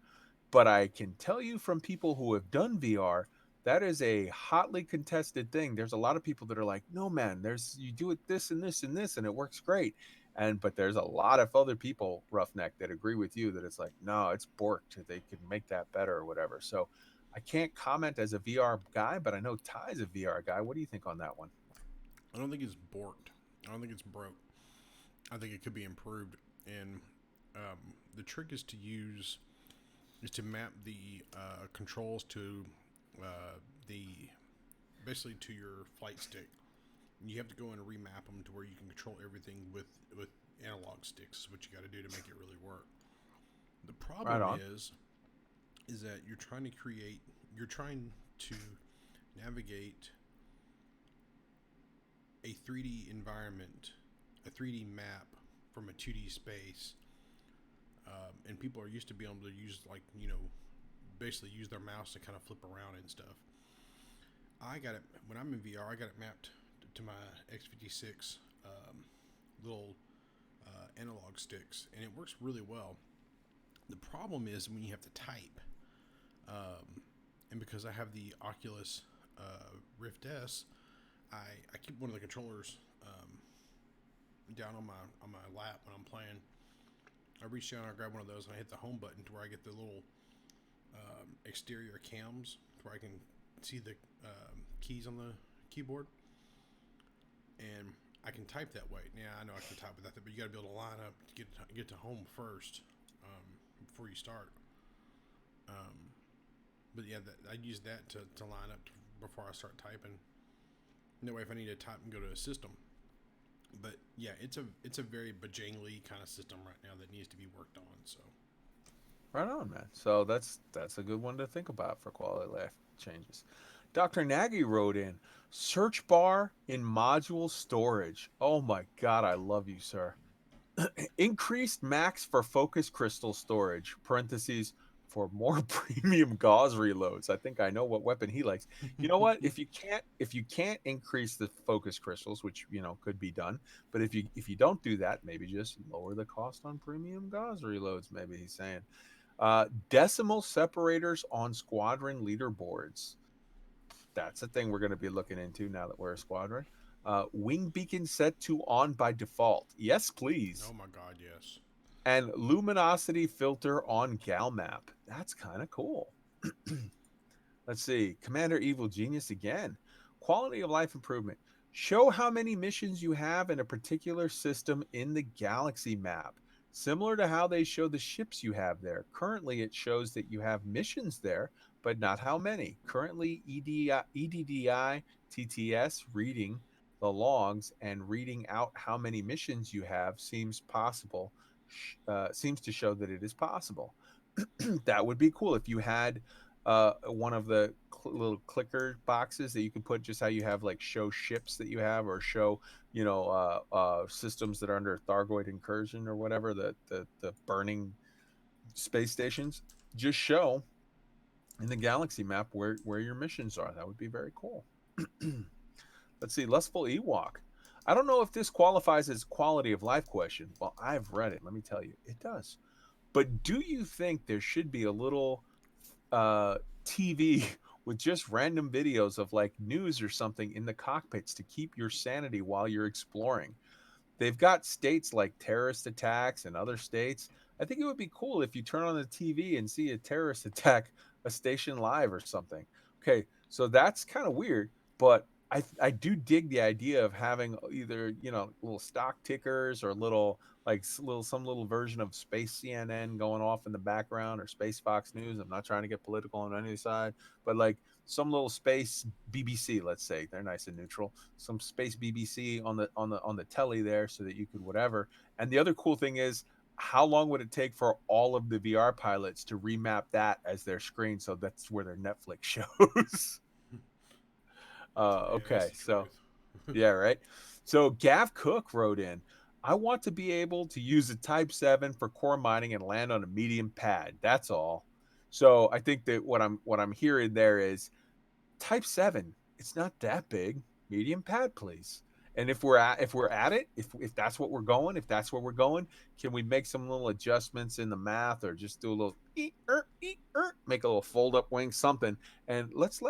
but I can tell you from people who have done VR, that is a hotly contested thing. There's a lot of people that are like, "No, man, there's you do it this and this and this, and it works great." And but there's a lot of other people, Roughneck, that agree with you that it's like, no, it's borked. They can make that better or whatever. So I can't comment as a VR guy, but I know Ty's a VR guy. What do you think on that one? I don't think it's borked. I don't think it's broke. I think it could be improved. And the trick is to map the controls to the basically to your flight stick. You have to go in and remap them to where you can control everything with analog sticks. Is what you got to do to make it really work. The Right problem on. is that you're trying to navigate a 3D environment, a 3D map from a 2D space, and people are used to being able to use basically use their mouse to kind of flip around and stuff. I got it when I'm in VR. I got it mapped to my X56 little analog sticks, and it works really well. The problem is when you have to type, and because I have the Oculus Rift S, I keep one of the controllers down on my lap when I'm playing. I reach down, I grab one of those, and I hit the home button to where I get the little exterior cams where I can see the keys on the keyboard, and I can type that way. Yeah, I know I can type with that, but you got to be able to line up to get to home first before you start. Um, but yeah, I use that to line up before I start typing. That way, if I need to type and go to a system. But yeah, it's a very bajangly kind of system right now that needs to be worked on. So Right on, man. So that's a good one to think about for quality of life changes. Dr. Nagy wrote in search bar in module storage. Oh my God, I love you, sir. Increased max for focus crystal storage. Parentheses for more premium gauze reloads. I think I know what weapon he likes. You know what? If you can't increase the focus crystals, which could be done, but if you don't do that, maybe just lower the cost on premium gauze reloads. Maybe he's saying. Decimal separators on squadron leaderboards. That's a thing we're going to be looking into now that we're a squadron. Wing beacon set to on by default. Yes, please. oh my god, yes. And luminosity filter on gal map. That's kind of cool. Let's see. Commander Evil Genius again. Quality of life improvement. Show how many missions you have in a particular system in the galaxy map. Similar to how they show the ships you have there. Currently, it shows that you have missions there, but not how many. Currently, EDDI TTS reading the logs and reading out how many missions you have seems to show that it is possible. That would be cool if you had one of the little clicker boxes that you can put just how you have like show ships that you have or show systems that are under Thargoid incursion or whatever the burning space stations. Just show in the galaxy map where your missions are. That would be very cool. Let's see, Lustful Ewok. I don't know if this qualifies as quality of life question. Well, I've read it. Let me tell you, it does. But do you think there should be a little TV with just random videos of like news or something in the cockpits to keep your sanity while you're exploring? They've got states like terrorist attacks and other states. I think it would be cool if you turn on the TV and see a terrorist attack a station live or something. Okay, so that's kind of weird, but I do dig the idea of having either little stock tickers or little like some little version of Space CNN going off in the background or Space Fox News. I'm not trying to get political on any side, but like some little space BBC, let's say they're nice and neutral, some space BBC on the telly there so that you could whatever. And the other cool thing is how long would it take for all of the VR pilots to remap that as their screen so that's where their Netflix shows? Yeah, that's Okay, the so truth. yeah, right. So Gav Cook wrote in, I want to be able to use a Type 7 for core mining and land on a medium pad. That's all. So I think that what I'm hearing there is Type 7, it's not that big. Medium pad, please. And if we're at it, if that's what we're going, if that's where we're going, can we make some little adjustments in the math or just do a little make a little fold up wing, something. And let's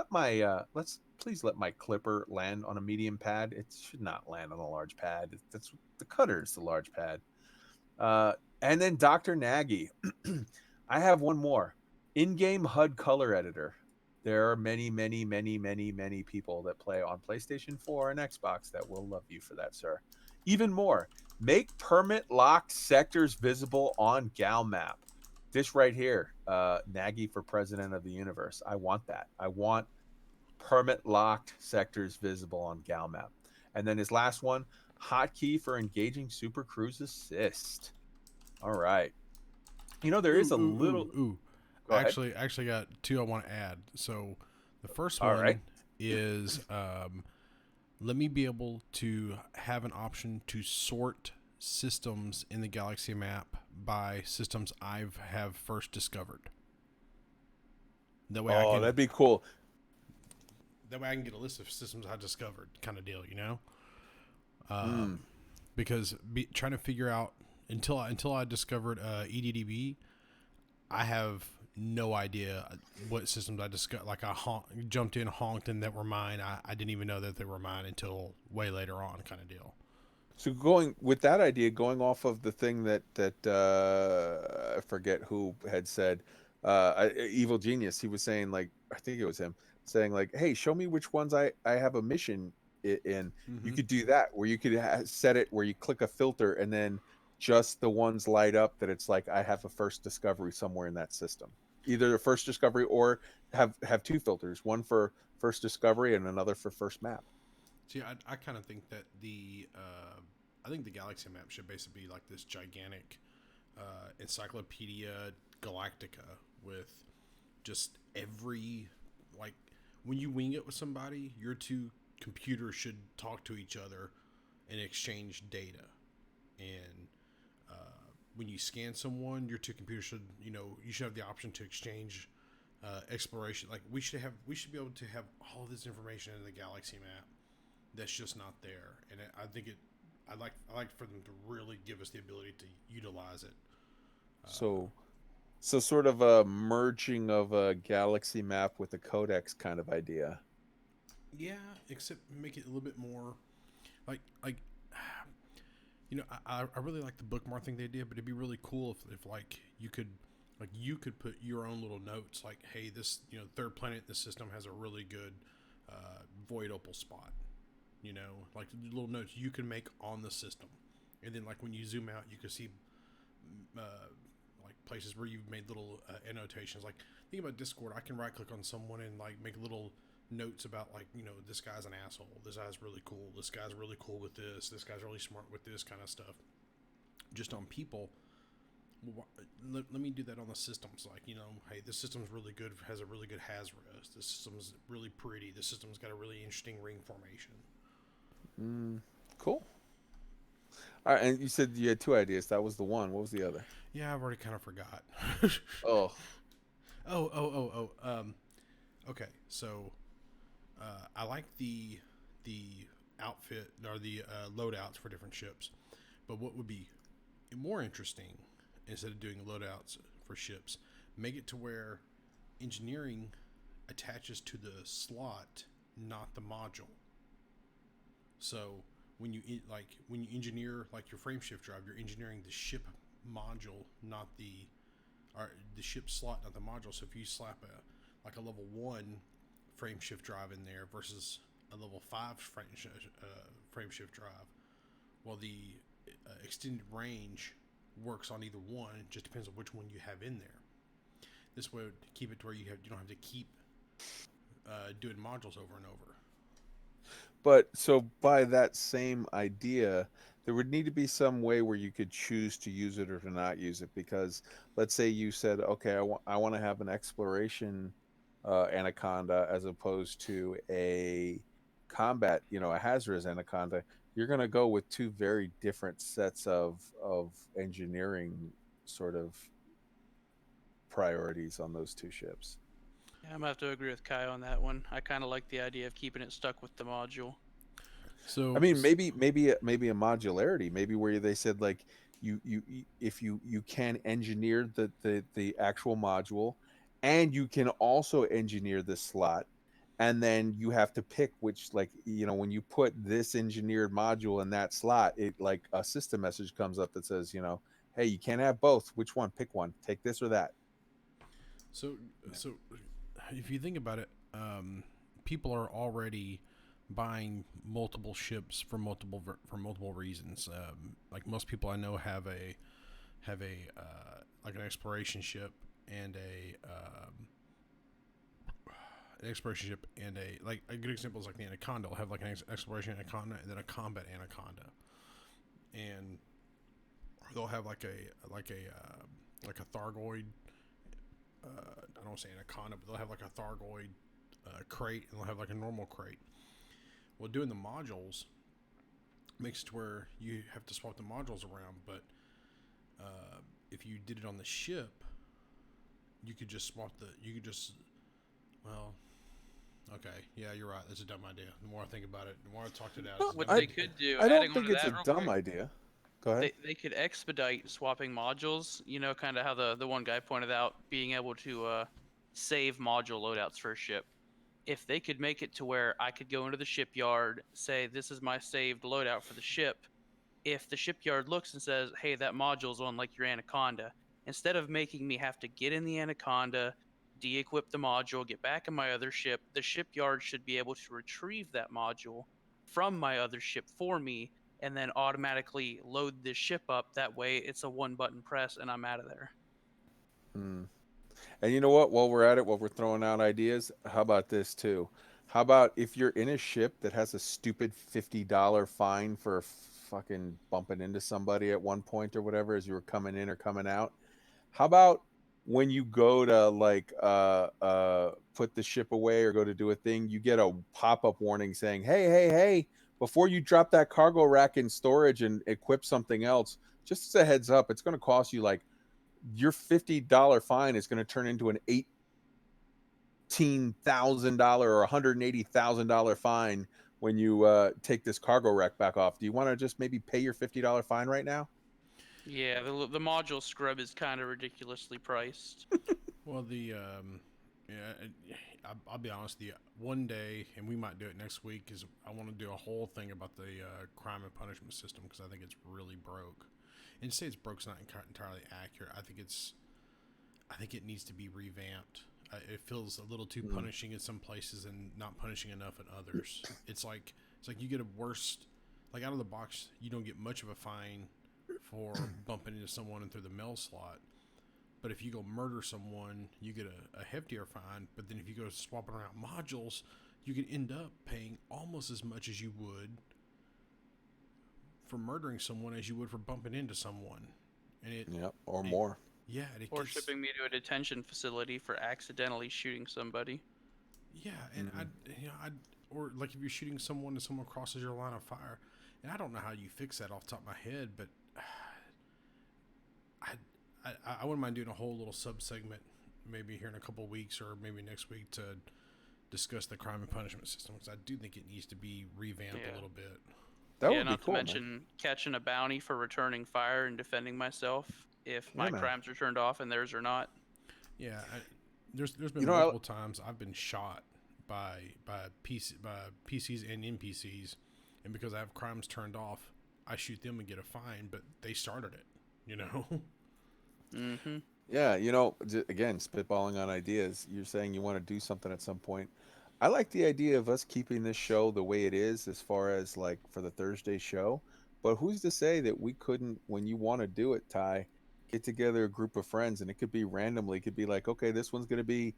please let my clipper land on a medium pad. It should not land on a large pad. That's the cutter is the large pad. And then Dr. Nagy. I have one more. In-game HUD color editor. There are many, many, many, many, many people that play on PlayStation 4 and Xbox that will love you for that, sir. Even more, make permit locked sectors visible on Gal Map. This right here, Nagy for President of the Universe. I want that. I want permit locked sectors visible on Gal Map. And then his last one, hotkey for engaging Super Cruise Assist. All right. There is Ooh, a ooh, little. ooh, ooh. Go ahead. Actually got two I want to add. So the first All right. one is let me be able to have an option to sort systems in the Galaxy map by systems have first discovered. That way I Oh, can that'd be cool. get a list of systems I discovered, kind of deal, Mm. because trying to figure out until I discovered EDDB, I have no idea what systems I discovered. Like jumped in, honked, and that were mine. I didn't even know that they were mine until way later on, kind of deal. So going with that idea, going off of the thing that I forget who had said, Evil Genius. He was saying like, I think it was him saying like, "Hey, show me which ones I have a mission in." You Mm-hmm. could do that where you could set it where you click a filter and then just the ones light up that it's like I have a first discovery somewhere in that system. Either the first discovery or have two filters, one for first discovery and another for first map. See, I kind of think that I think the Galaxy map should basically be like this gigantic Encyclopedia Galactica with just every, like, when you wing it with somebody, your two computers should talk to each other and exchange data. And when you scan someone, your two computers should, you should have the option to exchange exploration. Like we should be able to have all this information in the Galaxy map that's just not there. And I think I like for them to really give us the ability to utilize it. So sort of a merging of a galaxy map with a codex kind of idea. Yeah, except make it a little bit more like I really like the bookmark thing they did, but it'd be really cool if like you could put your own little notes like, hey, this third planet in the system has a really good void opal spot. Like little notes you can make on the system, and then like when you zoom out, you can see uh, like places where you've made little annotations. Like think about Discord, I can right click on someone and like make little notes about like this guy's an asshole, this guy's really cool, this guy's really cool with this guy's really smart with this kind of stuff. Just on people, let me do that on the systems. Like hey, this system's really good, has a really good haz res. This system's really pretty. This system's got a really interesting ring formation. Cool. All right, and you said you had two ideas. That was the one. What was the other? Yeah, I've already kind of forgot. Oh, Oh. Okay, so I like the outfit or the loadouts for different ships, but what would be more interesting instead of doing loadouts for ships, make it to where engineering attaches to the slot, not the module. So when you engineer like your frame shift drive, you're engineering the ship module, not the ship slot, not the module. So if you slap a level 1 frame shift drive in there versus a level 5 frame shift drive, well, the extended range works on either one. It just depends on which one you have in there. This way, keep it to where you don't have to keep doing modules over and over. but so by that same idea, there would need to be some way where you could choose to use it or to not use it. Because let's say you said, okay, I want to have an exploration anaconda as opposed to a combat, a hazardous anaconda. You're going to go with two very different sets of engineering sort of priorities on those two ships. Yeah, I'm gonna have to agree with Kai on that one. I kind of like the idea of keeping it stuck with the module. I So mean, maybe a modularity, maybe where they said like if you can engineer the actual module, and you can also engineer the slot, and then you have to pick which, like, when you put this engineered module in that slot, it, like, a system message comes up that says, hey, you can't have both. Which one? Pick one. Take this or that. so so if you think about it, people are already buying multiple ships for multiple reasons. Like most people I know have a like an exploration ship and an exploration ship and a like a good example is like the Anaconda. Will have like an exploration Anaconda and then a combat Anaconda, and they'll have like a Thargoid. I don't want to say Anaconda, but they'll have like a Thargoid crate, and they'll have like a normal crate. Well, doing the modules makes it to where you have to swap the modules around, but if you did it on the ship, you could just swap the. You could just, well, okay, yeah, you're right. That's a dumb idea. The more I think about it, the more I talked it out. It's a What dumb I they idea. could do, I adding don't on think to it's a that real dumb quick, idea. Go ahead. they could expedite swapping modules. You know, kind of how the one guy pointed out, being able to save module loadouts for a ship. If they could make it to where I could go into the shipyard, say this is my saved loadout for the ship, if the shipyard looks and says, "Hey, that module's on like your Anaconda," instead of making me have to get in the Anaconda, de-equip the module, get back in my other ship, the shipyard should be able to retrieve that module from my other ship for me and then automatically load this ship up. That way, it's a one button press and I'm out of there. Hmm. And you know what? While we're at it, while we're throwing out ideas, how about this too? How about if you're in a ship that has a stupid $50 fine for fucking bumping into somebody at one point or whatever as you were coming in or coming out? How about when you go to, like, put the ship away or go to do a thing, you get a pop-up warning saying, "Hey, hey, hey, before you drop that cargo rack in storage and equip something else, just as a heads up, it's going to cost you, like, your $50 fine is going to turn into an $18,000 or $180,000 fine when you take this cargo rack back off. Do you want to just maybe pay your $50 fine right now?" Yeah, the module scrub is kind of ridiculously priced. Well, yeah, I'll be honest. The one day, and we might do it next week, is I want to do a whole thing about the crime and punishment system because I think it's really broke. And to say it's broke's not entirely accurate. I think it needs to be revamped. It feels a little too Mm. punishing in some places and not punishing enough in others. It's like you get a worst, like out of the box, you don't get much of a fine for bumping into someone and through the mail slot. But if you go murder someone, you get a heftier fine. But then if you go swapping around modules, you can end up paying almost as much as you would for murdering someone as you would for bumping into someone. And Yep, or it more. yeah, and it Or gets shipping me to a detention facility for accidentally shooting somebody. yeah, and Mhm. I or like if you're shooting someone and someone crosses your line of fire, and I don't know how you fix that off the top of my head, but I I wouldn't mind doing a whole little sub segment maybe here in a couple of weeks or maybe next week to discuss the crime and punishment system because I do think it needs to be revamped a Yeah. little bit. That Yeah, would be not to cool, man. mention catching a bounty for returning fire and defending myself if Yeah, my man. crimes are turned off and theirs are not. Yeah, there's You been know, I, multiple times I've been shot by PCs and NPCs, and because I have crimes turned off, I shoot them and get a fine, but they started it. You know. Mm-hmm. yeah, again, spitballing on ideas. You're saying you want to do something at some point. I like the idea of us keeping this show the way it is as far as, like, for the Thursday show. But who's to say that we couldn't, when you want to do it, Ty, get together a group of friends, and it could be randomly. It could be like, okay, this one's going to be,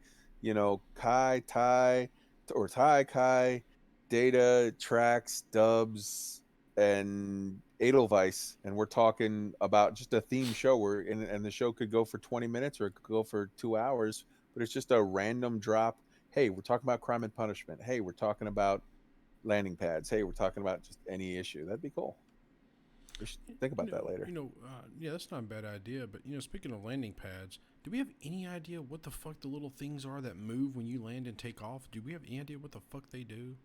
Kai, Ty, or Kai, Data, Tracks, Dubs, and Edelweiss, and we're talking about just a theme show where and the show could go for 20 minutes or it could go for 2 hours, but it's just a random drop. Hey, we're talking about Crime and Punishment. Hey, we're talking about landing pads. Hey, we're talking about just any issue. That'd be cool. We should think about that later. Yeah, that's not a bad idea. But speaking of landing pads, do we have any idea what the fuck the little things are that move when you land and take off? Do we have any idea what the fuck they do?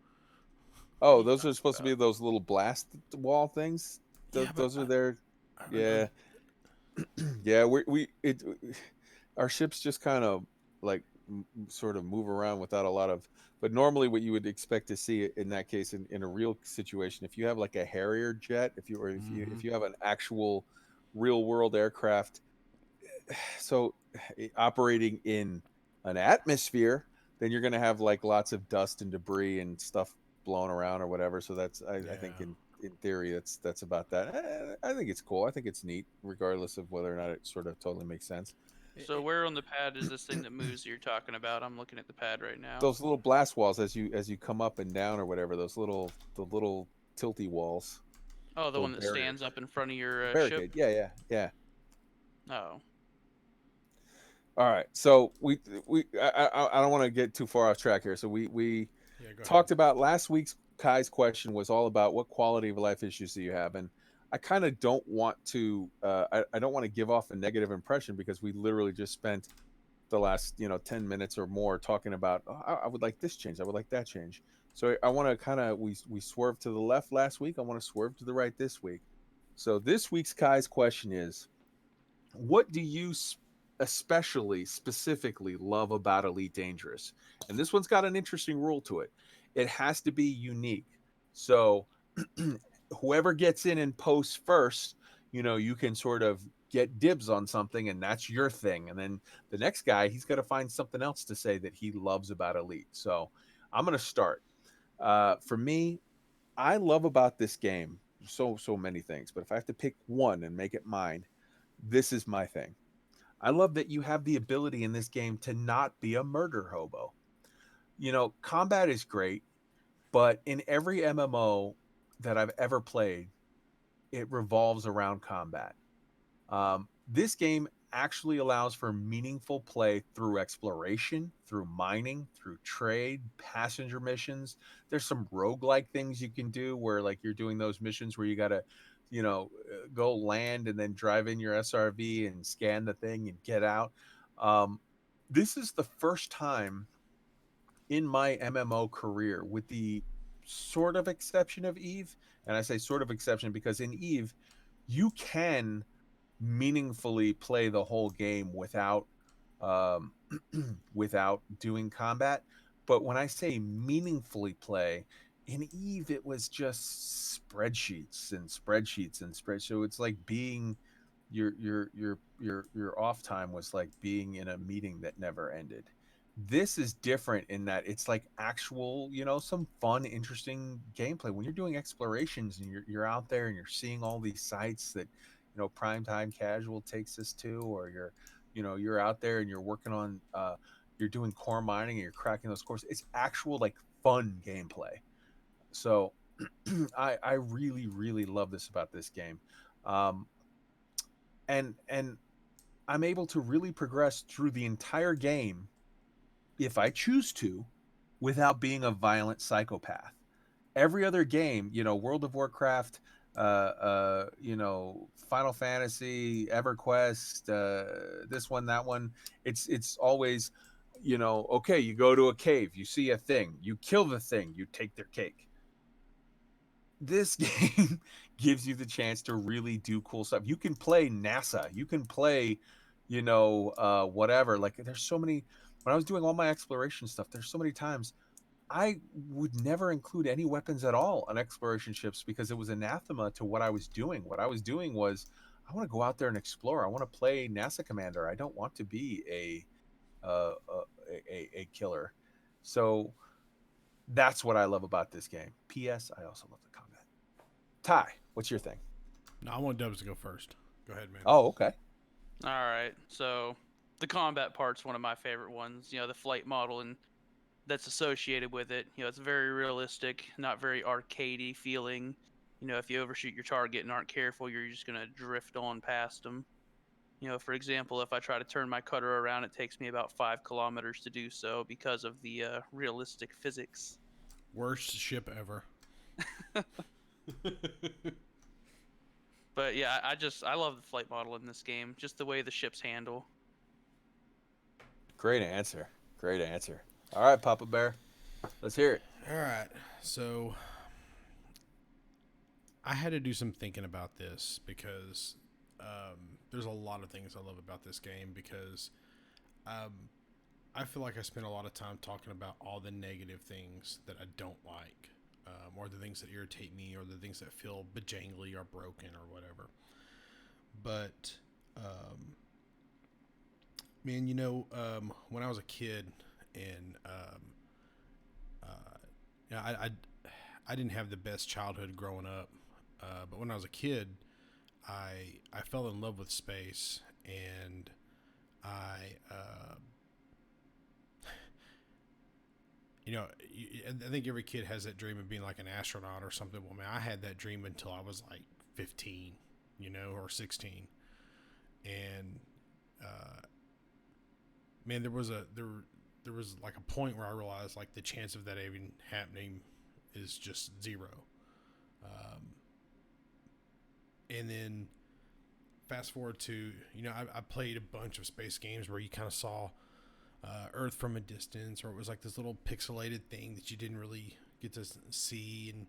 Oh, those are supposed to be those little blast wall things. Yeah, but Those are their, I yeah, yeah. Our ships just kind of like sort of move around without a lot of. But normally, what you would expect to see in that case, in a real situation, if you have like a Harrier jet, mm-hmm. if you have an actual real world aircraft, so operating in an atmosphere, then you're going to have like lots of dust and debris and stuff blown around or whatever. So I think Yeah. in theory that's about that. I think it's cool. I think it's neat, regardless of whether or not it sort of totally makes sense. So where on the pad is this thing that moves that you're talking about? I'm looking at the pad right now. Those little blast walls as you come up and down or whatever. The little tilty walls, Oh, the little one that stands barriers, up in front of your ship. barricade. Yeah. Oh, All right. So I don't want to get too far off track here. So we Yeah, go ahead. talked about last week's Kai's question was all about what quality of life issues do you have, and I kind of don't want to I don't want to give off a negative impression because we literally just spent the last 10 minutes or more talking about I would like this change, I would like that change. So I want to kind of we swerved to the left last week. I want to swerve to the right this week. So this week's Kai's question is, what do you especially specifically love about Elite Dangerous? And this one's got an interesting rule to it. It has to be unique. So whoever gets in and posts first, you can sort of get dibs on something and that's your thing. And then the next guy, he's got to find something else to say that he loves about Elite. So I'm going to start. For me, I love about this game so many things, but if I have to pick one and make it mine, this is my thing. I love that you have the ability in this game to not be a murder hobo. Combat is great, but in every MMO that I've ever played, it revolves around combat. This game actually allows for meaningful play through exploration, through mining, through trade, passenger missions. There's some roguelike things you can do where like you're doing those missions where you got to, go land and then drive in your SRV and scan the thing and get out. Um, this is the first time in my MMO career, with the sort of exception of Eve, and I say sort of exception because in Eve, you can meaningfully play the whole game um, without doing combat. But when I say meaningfully play, in Eve it was just spreadsheets and spreadsheets and spreadsheets. So it's like being your off time was like being in a meeting that never ended. This is different in that it's like actual, some fun, interesting gameplay. When you're doing explorations and you're out there and you're seeing all these sites that primetime casual takes us to, or you're out there and you're working on you're doing core mining and you're cracking those cores. It's actual like fun gameplay. So I really really love this about this game. um and I'm able to really progress through the entire game if I choose to without being a violent psychopath. Every other game, World of Warcraft, Final Fantasy, EverQuest, this one, that one, it's always, okay, you go to a cave, you see a thing, you kill the thing, you take their cake. This game gives you the chance to really do cool stuff. You can play NASA, you can play, whatever. Like there's so many. When I was doing all my exploration stuff, there's so many times I would never include any weapons at all on exploration ships because it was anathema to what I was doing. What I was doing was I want to go out there and explore. I want to play NASA commander. I don't want to be a killer. So that's what I love about this game. P.S. I also love the combat. Ty, what's your thing? No, I want Dubs to go first. Go ahead, man. Oh, okay. all right. So the combat part's one of my favorite ones. The flight model and that's associated with it. It's very realistic, not very arcadey feeling. if you overshoot your target and aren't careful, you're just gonna drift on past them. For example, if I try to turn my cutter around, it takes me about 5 kilometers to do so because of the realistic physics. Worst ship ever. But yeah, I love the flight model in this game, just the way the ships handle. Great answer. Great answer. All right, Papa Bear. Let's hear it. All right. So I had to do some thinking about this because there's a lot of things I love about this game because um, I feel like I spend a lot of time talking about all the negative things that I don't like, or the things that irritate me, or the things that feel bejangly or broken or whatever. But man, when I was a kid and I didn't have the best childhood growing up, but when I was a kid, I fell in love with space, and you know, I think every kid has that dream of being like an astronaut or something. Well, man, I had that dream until I was like 15, or 16, and man, there was like a point where I realized like the chance of that even happening is just zero. Um, and then fast forward to I played a bunch of space games where you kind of saw Earth from a distance, or it was like this little pixelated thing that you didn't really get to see, and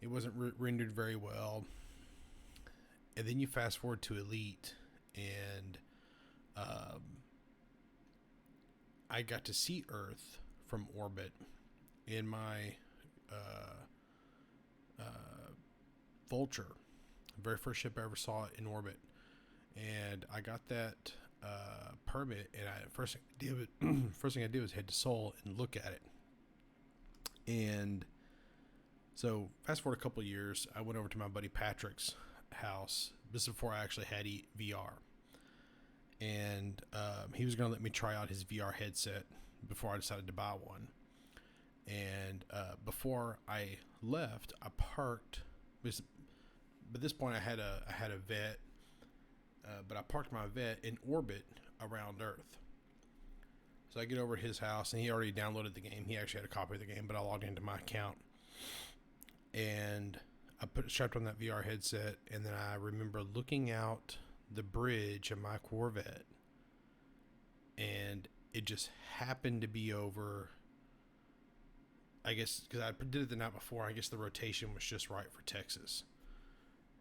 it wasn't rendered very well. And then you fast forward to Elite, and um, I got to see Earth from orbit in my uh, uh, Vulture, very first ship I ever saw in orbit, and I got that permit. And first thing I did was head to Seoul and look at it. And so fast forward a couple of years, I went over to my buddy Patrick's house. This is before I actually had VR, and he was going to let me try out his VR headset before I decided to buy one. And before I left, I parked. By this point, I had a vet, but I parked my vet in orbit around Earth. So I get over to his house, and he already downloaded the game. He actually had a copy of the game, but I logged into my account, and I strapped on that VR headset, and then I remember looking out the bridge of my Corvette, and it just happened to be over. I guess because I did it the night before, I guess the rotation was just right for Texas,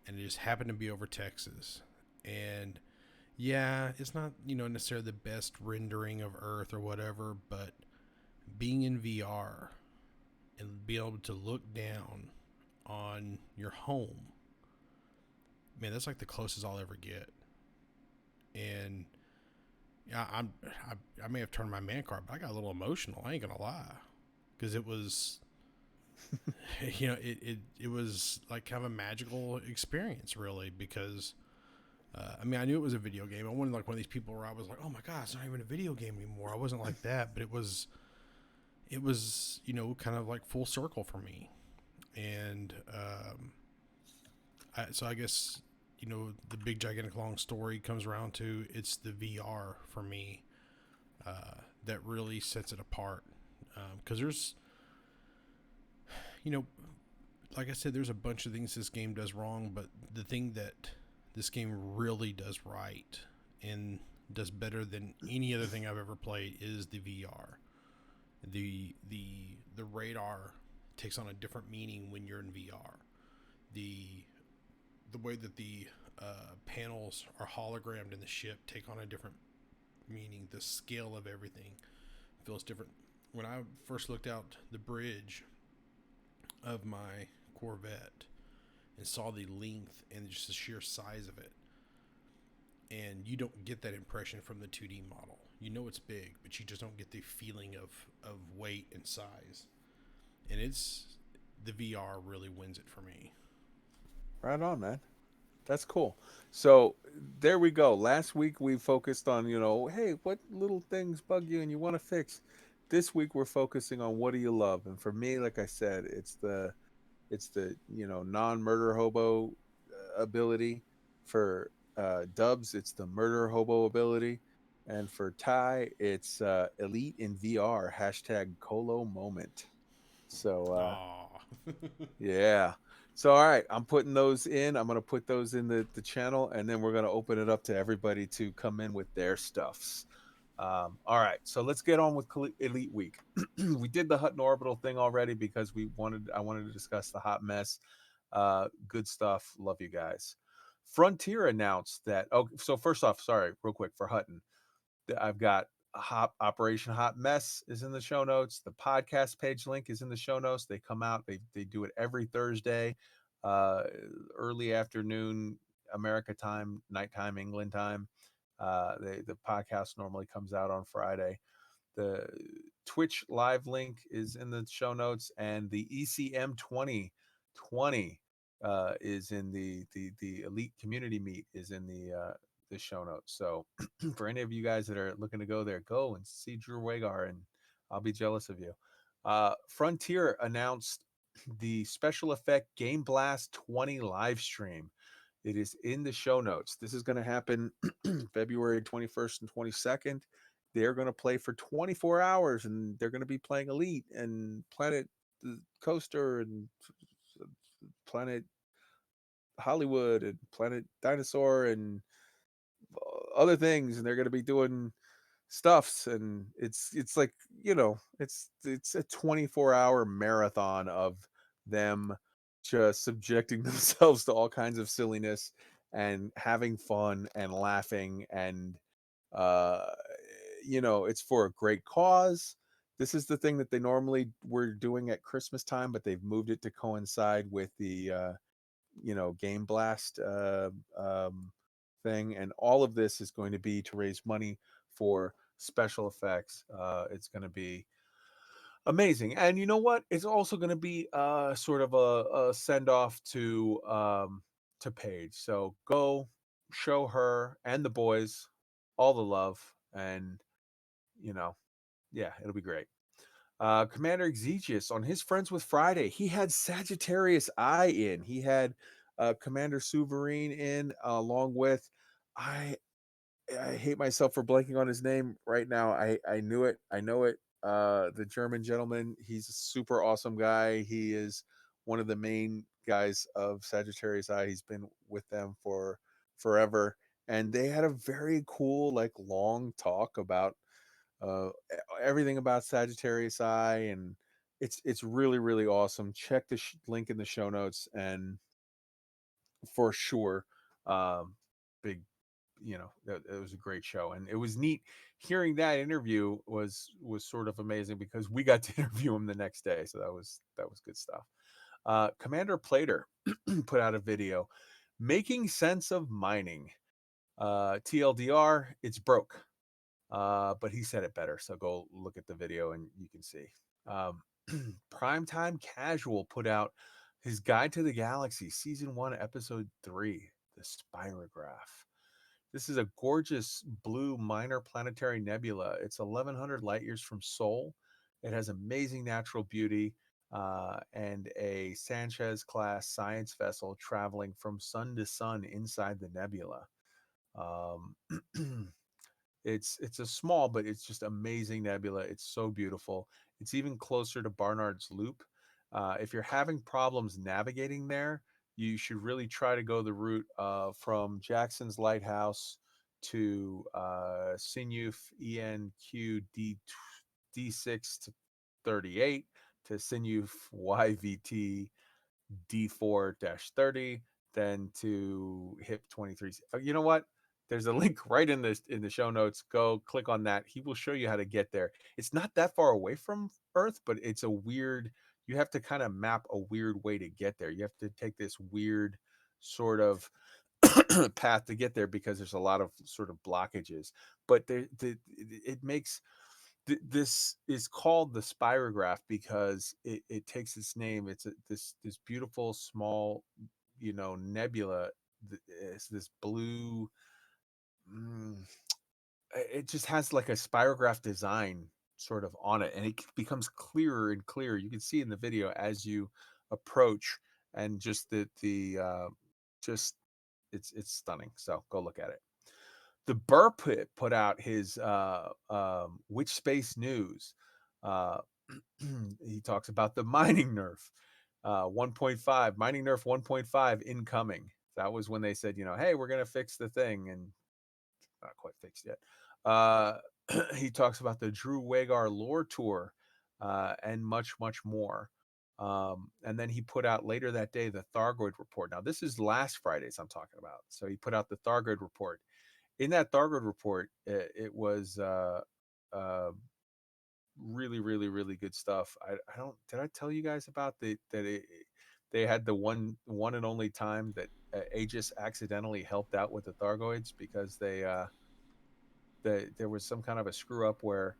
and it just happened to be over Texas. And yeah, it's not necessarily the best rendering of Earth or whatever, but being in VR and be able to look down on your home, man, that's like the closest I'll ever get. And yeah, I may have turned my man card, but I got a little emotional. I ain't gonna lie, because it was, it was like kind of a magical experience, really. Because I mean, I knew it was a video game. I wasn't like one of these people where I was like, oh my god, it's not even a video game anymore. I wasn't like that, but it was kind of like full circle for me. And so I guess the big gigantic long story comes around to it's the VR for me that really sets it apart, because there's like I said, there's a bunch of things this game does wrong, but the thing that this game really does right and does better than any other thing I've ever played is the VR. The radar takes on a different meaning when you're in VR. The way that the panels are hologrammed in the ship take on a different meaning. The scale of everything feels different. When I first looked out the bridge of my Corvette and saw the length and just the sheer size of it, and you don't get that impression from the 2D model. It's big, but you just don't get the feeling of weight and size. And the VR really wins it for me. Right on, man. That's cool. So there we go. Last week we focused on, hey, what little things bug you and you want to fix. This week we're focusing on what do you love. And for me, like I said, it's the It's the non-murder hobo ability. For Dubs, it's the murder hobo ability, and for Ty, it's elite in VR hashtag Colo moment. So Aw. yeah. So all right, I'm putting those in. I'm gonna put those in the channel, and then we're gonna open it up to everybody to come in with their stuffs. All right, so let's get on with Elite Week. We did the Hutton Orbital thing already because I wanted to discuss the hot mess. Good stuff. Love you guys. Frontier announced that. Oh, so first off, sorry, real quick for Hutton. I've got Operation Hot Mess is in the show notes. The podcast page link is in the show notes. They come out. They do it every Thursday, uh, early afternoon America time, nighttime England time. The podcast normally comes out on Friday. The Twitch live link is in the show notes, and the ECM 2020 is in the elite community meet is in the show notes. So for any of you guys that are looking to go there, go and see Drew Wagar, and I'll be jealous of you. Frontier announced the special effect Game Blast 20 live stream. It is in the show notes. This is going to happen February 21st and 22nd. They're going to play for 24 hours, and they're going to be playing Elite and Planet Coaster and Planet Hollywood and Planet Dinosaur and other things, and they're going to be doing stuffs, and it's like it's a 24-hour marathon of them just subjecting themselves to all kinds of silliness and having fun and laughing, and uh it's for a great cause. This is the thing that they normally were doing at Christmas time, but they've moved it to coincide with the Game Blast thing, and all of this is going to be to raise money for special effects. It's going to be amazing, and you know what? It's also going to be sort of a send off to Paige. So go show her and the boys all the love, and you know, yeah, it'll be great. Commander Exigeous on his Friends with Friday, he had Sagittarius Eye in. He had Commander Sovereign in, along with I I hate myself for blanking on his name right now. I knew it. I know it. The German gentleman. He's a super awesome guy. He is one of the main guys of Sagittarius Eye. He's been with them for forever, and they had a very cool, like, long talk about everything about Sagittarius Eye, and it's really really awesome. Check the link in the show notes, and for sure, big it was a great show, and it was neat hearing that interview was sort of amazing because we got to interview him the next day, so that was good stuff. Commander Plater put out a video making sense of mining. TLDR, it's broke. But he said it better. So go look at the video and you can see. Um, Primetime Casual put out his Guide to the Galaxy, Season 1, Episode 3, The Spirograph. This is a gorgeous blue minor planetary nebula. It's 1,100 light years from Sol. It has amazing natural beauty and a Sanchez class science vessel traveling from sun to sun inside the nebula. Um, it's a small, but it's just amazing nebula. It's so beautiful. It's even closer to Barnard's Loop. If you're having problems navigating there, you should really try to go the route from Jackson's Lighthouse to Sinuf ENQD D6 to 38 to Sinuf YVT D4-30, then to HIP 23. You know what? There's a link right in the show notes. Go click on that. He will show you how to get there. It's not that far away from Earth, but it's a weird. You have to kind of map a weird way to get there. You have to take this weird sort of path to get there because there's a lot of sort of blockages. But it makes this is called the spirograph because it takes its name. It's this beautiful small, nebula. It's this blue. mm, it just has like a spirograph design sort of on it, and it becomes clearer and clearer. You can see in the video as you approach, and just just it's stunning. So go look at it. The Burr put out his Which Space News. Uh, he talks about the mining nerf 1.5, mining nerf 1.5 incoming. That was when they said, hey, we're going to fix the thing, and not quite fixed yet. He talks about the Drew Wagar lore tour and much, much more. And then he put out later that day the Thargoid report. Now, this is last Friday's I'm talking about. So he put out the Thargoid report. In that Thargoid report, it was really, really, really good stuff. I don't, did I tell you guys about they had the one and only time that Aegis accidentally helped out with the Thargoids because there was some kind of a screw up where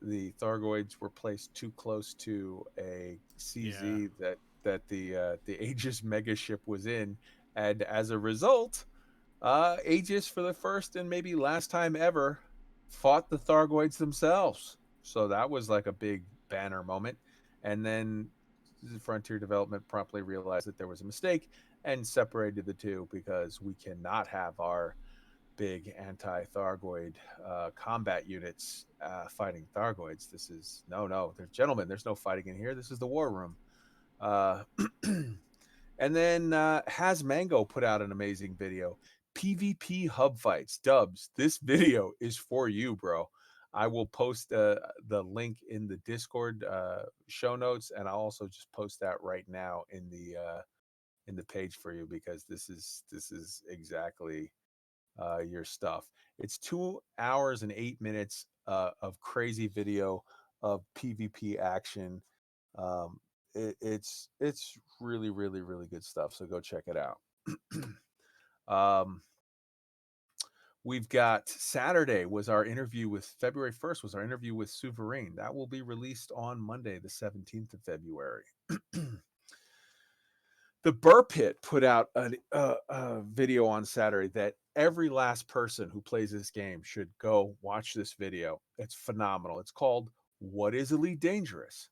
the Thargoids were placed too close to a Yeah. CZ that the Aegis megaship was in, and as a result, Aegis for the first and maybe last time ever fought the Thargoids themselves. So that was like a big banner moment. And then Frontier Development promptly realized that there was a mistake and separated the two because we cannot have our big anti-Thargoid combat units fighting Thargoids. This is no, they're gentlemen. There's no fighting in here. This is the war room. Uh, and then Has Mango put out an amazing video. PvP hub fights, Dubs. This video is for you, bro. I will post the link in the Discord show notes, and I'll also just post that right now in the page for you because this is exactly your stuff. It's 2 hours and 8 minutes of crazy video of PvP action. Um, it's really, really, really good stuff. So go check it out. um, we've got Saturday was our interview with February 1st was our interview with Souverain. That will be released on Monday, the 17th of February. The Burr Pit put out a video on Saturday that every last person who plays this game should go watch this video. It's phenomenal. It's called What is Elite Dangerous?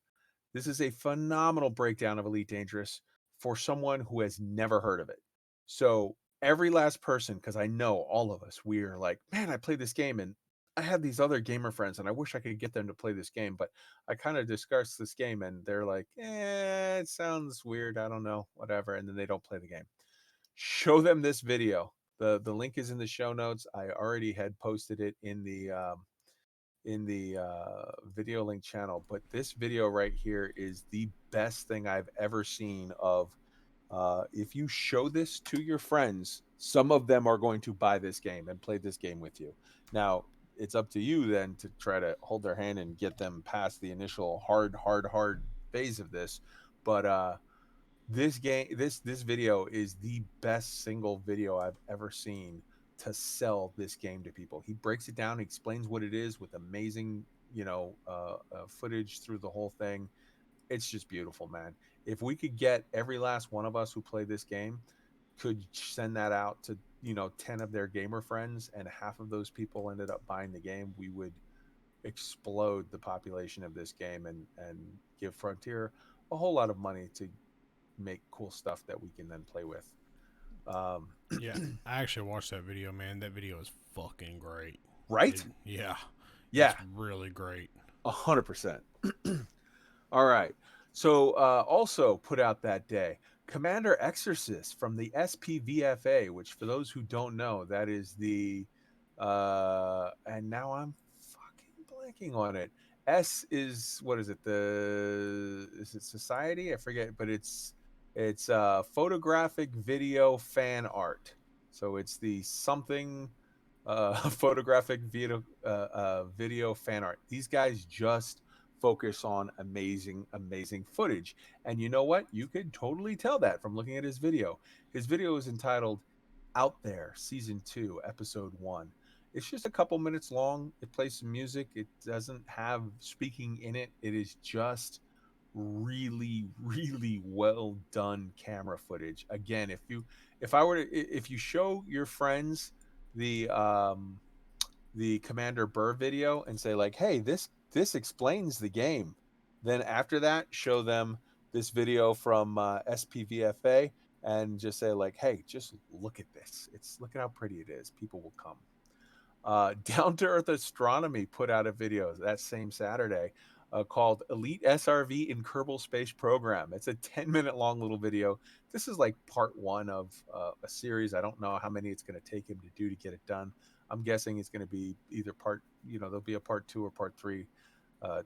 This is a phenomenal breakdown of Elite Dangerous for someone who has never heard of it. So every last person, because I know all of us, we're like, man, I played this game and I have these other gamer friends and I wish I could get them to play this game, but I kind of discuss this game and they're like, it sounds weird. I don't know, whatever. And then they don't play the game. Show them this video. The link is in the show notes. I already had posted it in the video link channel, but this video right here is the best thing I've ever seen of if you show this to your friends, some of them are going to buy this game and play this game with you. Now it's up to you then to try to hold their hand and get them past the initial hard phase of this. But this video is the best single video I've ever seen to sell this game to people. He breaks it down, he explains what it is with amazing, footage through the whole thing. It's just beautiful, man. If we could get every last one of us who play this game could send that out to 10 of their gamer friends, and half of those people ended up buying the game, we would explode the population of this game and give Frontier a whole lot of money to make cool stuff that we can then play with. Yeah. I actually watched that video, man. That video is fucking great. Right? Yeah. Yeah, It's really great. 100%. All right. So also put out that day, Commander Exorcist from the SPVFA, which for those who don't know, that is the and now I'm fucking blanking on it. S is what is it? Is it Society? I forget, but it's photographic video fan art. So it's the something photographic video fan art. These guys just focus on amazing footage. And you know what? You could totally tell that from looking at his video. His video is entitled Out There Season 2, Episode 1. It's just a couple minutes long. It plays some music. It doesn't have speaking in it. It is just really well done camera footage. Again, if you show your friends the Commander Burr video and say like, hey, this explains the game, then after that show them this video from SPVFA and just say like, hey, just look at this. Look at how pretty it is. People will come. Down to Earth Astronomy put out a video that same Saturday called Elite SRV in Kerbal Space Program. It's a 10-minute long little video. This is like part one of a series. I don't know how many it's going to take him to do to get it done. I'm guessing it's going to be either there'll be a part 2 or part 3.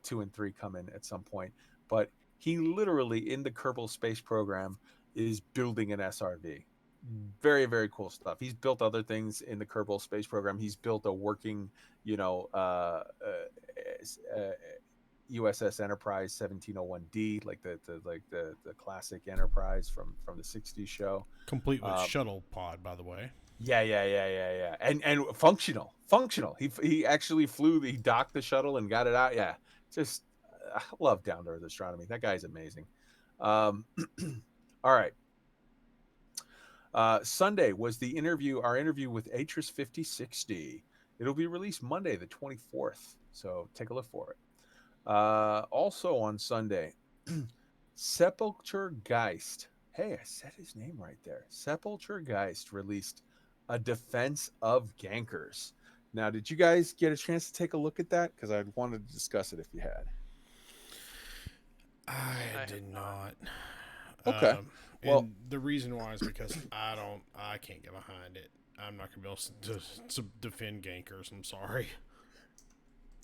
2 and 3 come in at some point. But he literally, in the Kerbal Space Program, is building an SRV. Very, very cool stuff. He's built other things in the Kerbal Space Program. He's built a working, USS Enterprise 1701D, like the classic Enterprise from the '60s show. Complete with Um, shuttle pod, by the way. yeah, and functional. He actually flew. He docked the shuttle and got it out. Yeah, just I love Down to Earth Astronomy. That guy's amazing. All right. Sunday was our interview with Atris 5060. It'll be released Monday, the 24th. So take a look for it. Also on Sunday, Sepulture Geist. Hey, I said his name right there. Sepulture Geist released a defense of gankers. Now, did you guys get a chance to take a look at that? Because I wanted to discuss it if you had. I have did not. not. Okay. Well, And the reason why is because I can't get behind it. I'm not gonna be able to defend gankers. I'm sorry.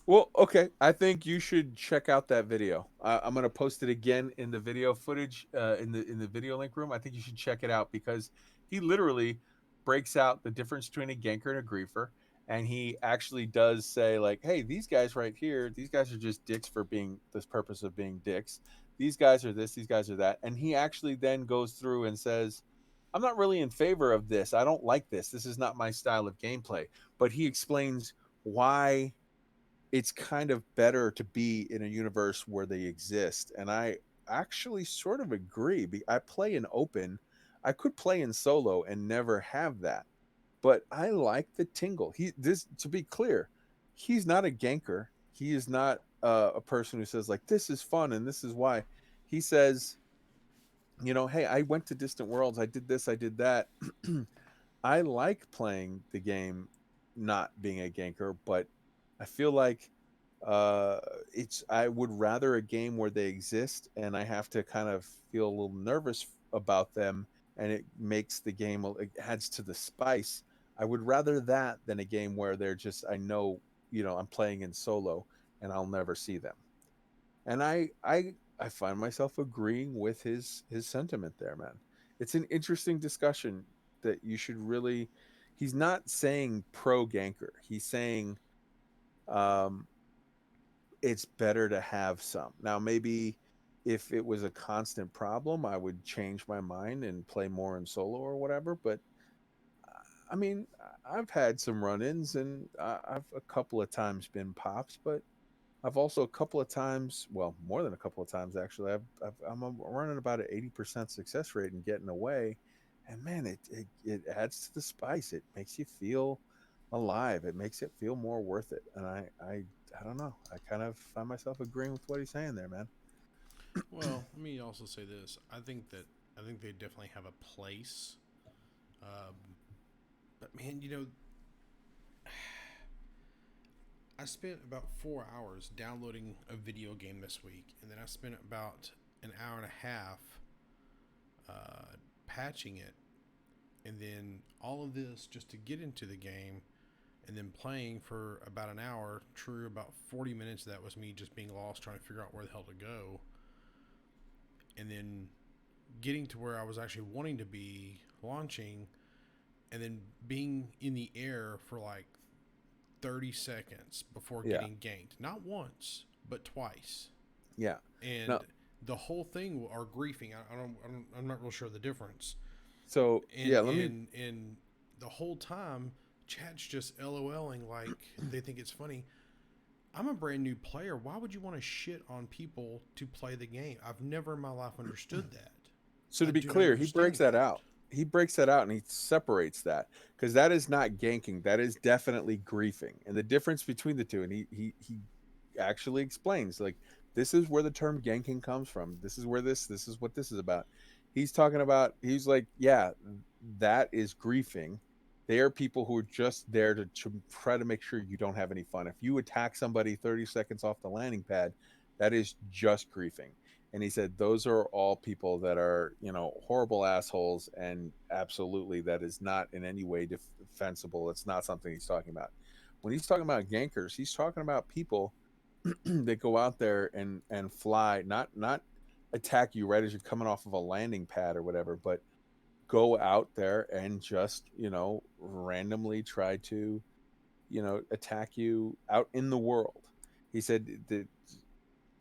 Well, okay. I think you should check out that video. I'm gonna post it again in the video footage in the video link room. I think you should check it out because he literally breaks out the difference between a ganker and a griefer, and he actually does say like, "Hey, these guys right here, these guys are just dicks for being this purpose of being dicks. These guys are this, these guys are that," and he actually then goes through and says, "I'm not really in favor of this. I don't like this. This is not my style of gameplay." But he explains why it's kind of better to be in a universe where they exist. And I actually sort of agree. I play in open. I could play in solo and never have that. But I like the tingle. To be clear, he's not a ganker. He is not a person who says like this is fun and this is why. He says, hey, I went to distant worlds. I did this, I did that. I like playing the game not being a ganker, but I feel like uh I would rather a game where they exist and I have to kind of feel a little nervous about them and it makes the game it adds to the spice. I would rather that than a game where they're just I know, I'm playing in solo and I'll never see them. And I find myself agreeing with his sentiment there, man. It's an interesting discussion that you should really. He's not saying pro ganker. He's saying um, it's better to have some. Now, maybe if it was a constant problem, I would change my mind and play more in solo or whatever. But I mean, I've had some run-ins, and I've a couple of times been pops, but I've also a couple of times, well, more than a couple of times actually. I'm running about an 80% success rate and getting away, and man, it adds to the spice. It makes you feel alive. It makes it feel more worth it. And I don't know. I kind of find myself agreeing with what he's saying there, man. Well, let me also say this. I think they definitely have a place. Um, but man, I spent about 4 hours downloading a video game this week, and then I spent about an hour and a half patching it, and then all of this just to get into the game, and then playing for about an hour. True, about 40 minutes of that was me just being lost, trying to figure out where the hell to go, and then getting to where I was actually wanting to be, launching, and then being in the air for like 30 seconds before Yeah, getting ganked. Not once, but twice. yeah. And No, the whole thing, or griefing, I'm not real sure the difference. so And, yeah, let me. and the whole time, chat's just LOLing like they think it's funny. I'm a brand new player. Why would you want to shit on people to play the game? I've never in my life understood that. So I to be do not clear, he breaks understand that that. out. He breaks that out and he separates that because that is not ganking. That is definitely griefing, and the difference between the two. And he actually explains like This is where the term ganking comes from. This is what this is about. He's talking about, he's like, yeah, that is griefing. They are people who are just there to try to make sure you don't have any fun. If you attack somebody 30 seconds off the landing pad, that is just griefing. And he said those are all people that are, horrible assholes, and absolutely that is not in any way defensible. It's not something he's talking about. When he's talking about gankers, he's talking about people that go out there and fly, not attack you right as you're coming off of a landing pad or whatever, but go out there and just randomly try to attack you out in the world. He said that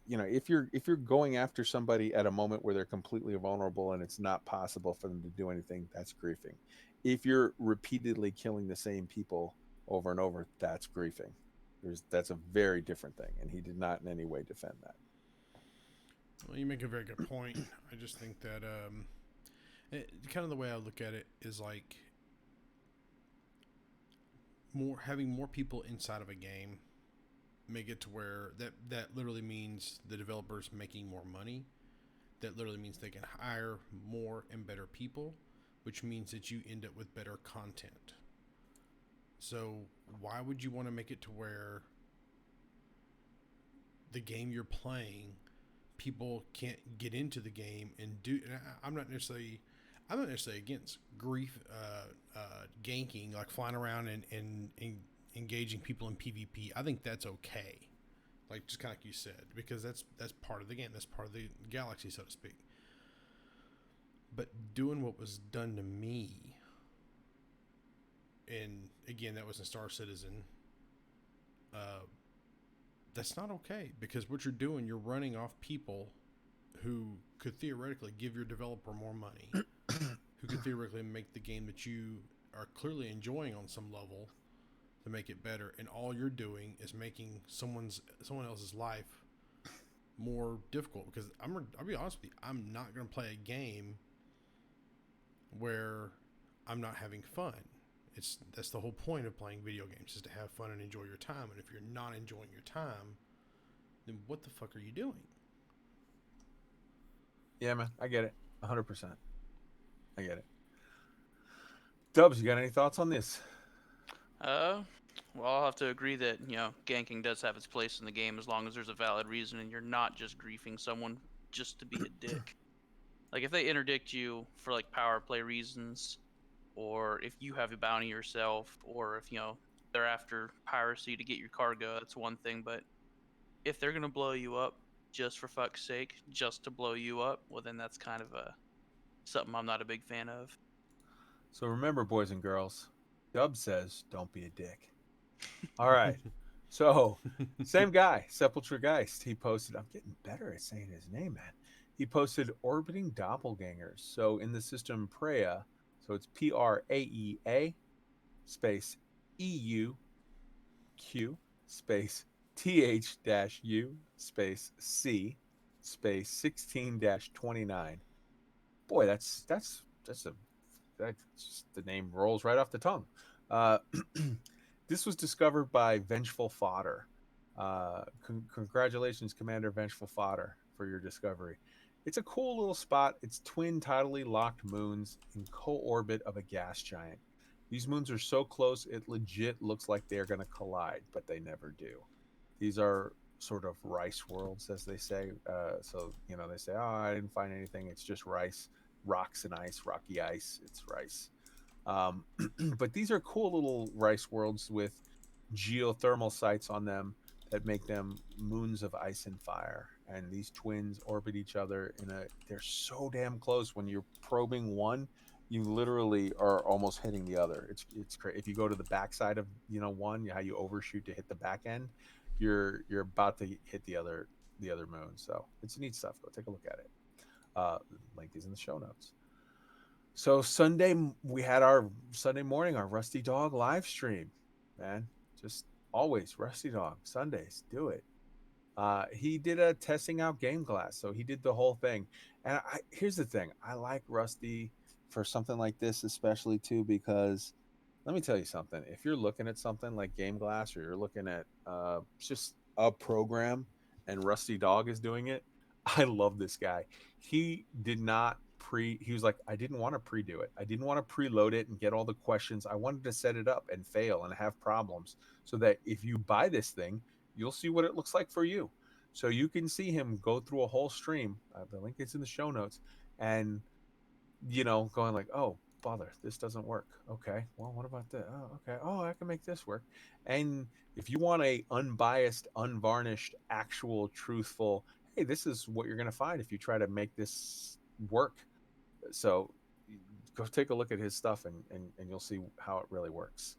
if you're going after somebody at a moment where they're completely vulnerable and it's not possible for them to do anything, that's griefing. If you're repeatedly killing the same people over and over, that's griefing. That's a very different thing, and he did not in any way defend that. Well, you make a very good point. I just think that kind of the way I look at it is like having more people inside of a game make it to where that literally means the developers making more money. That literally means they can hire more and better people, which means that you end up with better content. So why would you want to make it to where the game you're playing, people can't get into the game and do? And I'm not necessarily against grief, ganking, like flying around and engaging people in PvP. I think that's okay, like just kind of like you said, because that's part of the game. That's part of the galaxy, so to speak. But doing what was done to me, and again, that was in Star Citizen. That's not okay, because what you're doing, you're running off people who could theoretically give your developer more money, who could theoretically make the game that you are clearly enjoying on some level to make it better, and all you're doing is making someone else's life more difficult. Because I'll be honest with you, I'm not going to play a game where I'm not having fun. That's the whole point of playing video games, is to have fun and enjoy your time. And if you're not enjoying your time, then what the fuck are you doing? Yeah, man, I get it, 100%. I get it. Dubs, you got any thoughts on this? Well, I'll have to agree that ganking does have its place in the game as long as there's a valid reason and you're not just griefing someone just to be a dick. Like if they interdict you for like power play reasons, or if you have a bounty yourself, or if they're after piracy to get your cargo, that's one thing. But if they're gonna blow you up just for fuck's sake, just to blow you up, well then that's kind of something I'm not a big fan of. So remember, boys and girls, Dub says, don't be a dick. All right. So, same guy, Sepulture Geist. He posted, I'm getting better at saying his name, man. He posted orbiting doppelgangers. So, in the system Preya, so it's Praea space EUQ space TH-U space C space 16-29. Boy, that's a that's just, the name rolls right off the tongue. Uh, this was discovered by Vengeful Fodder. Congratulations, Commander Vengeful Fodder, for your discovery. It's a cool little spot. It's twin tidally locked moons in co-orbit of a gas giant. These moons are so close, it legit looks like they're going to collide, but they never do. These are sort of rice worlds, as they say. They say, oh, I didn't find anything. It's just rice, rocks and ice, rocky ice. It's rice. Um, but these are cool little rice worlds with geothermal sites on them that make them moons of ice and fire. And these twins orbit each other they're so damn close. When you're probing one, you literally are almost hitting the other. It's crazy. If you go to the backside of one, how you overshoot to hit the back end, you're about to hit the other moon. So it's neat stuff. Go take a look at it. Link is in the show notes. So Sunday, we had our Sunday morning, our Rusty Dog live stream, man. Just always Rusty Dog Sundays. Do it. He did a testing out game glass, so he did the whole thing. And here's the thing: I like Rusty for something like this, especially too, because let me tell you something. If you're looking at something like game glass, or you're looking at just a program, and Rusty Dog is doing it. I love this guy. He did not he was like, I didn't want to pre-do it. I didn't want to preload it and get all the questions. I wanted to set it up and fail and have problems so that if you buy this thing, you'll see what it looks like for you. So you can see him go through a whole stream. The link is in the show notes, and going like, oh, bother, this doesn't work. Okay, well, what about that? Oh, okay. Oh, I can make this work. And if you want a unbiased, unvarnished, actual, truthful, hey, this is what you're going to find if you try to make this work. So go take a look at his stuff, and you'll see how it really works.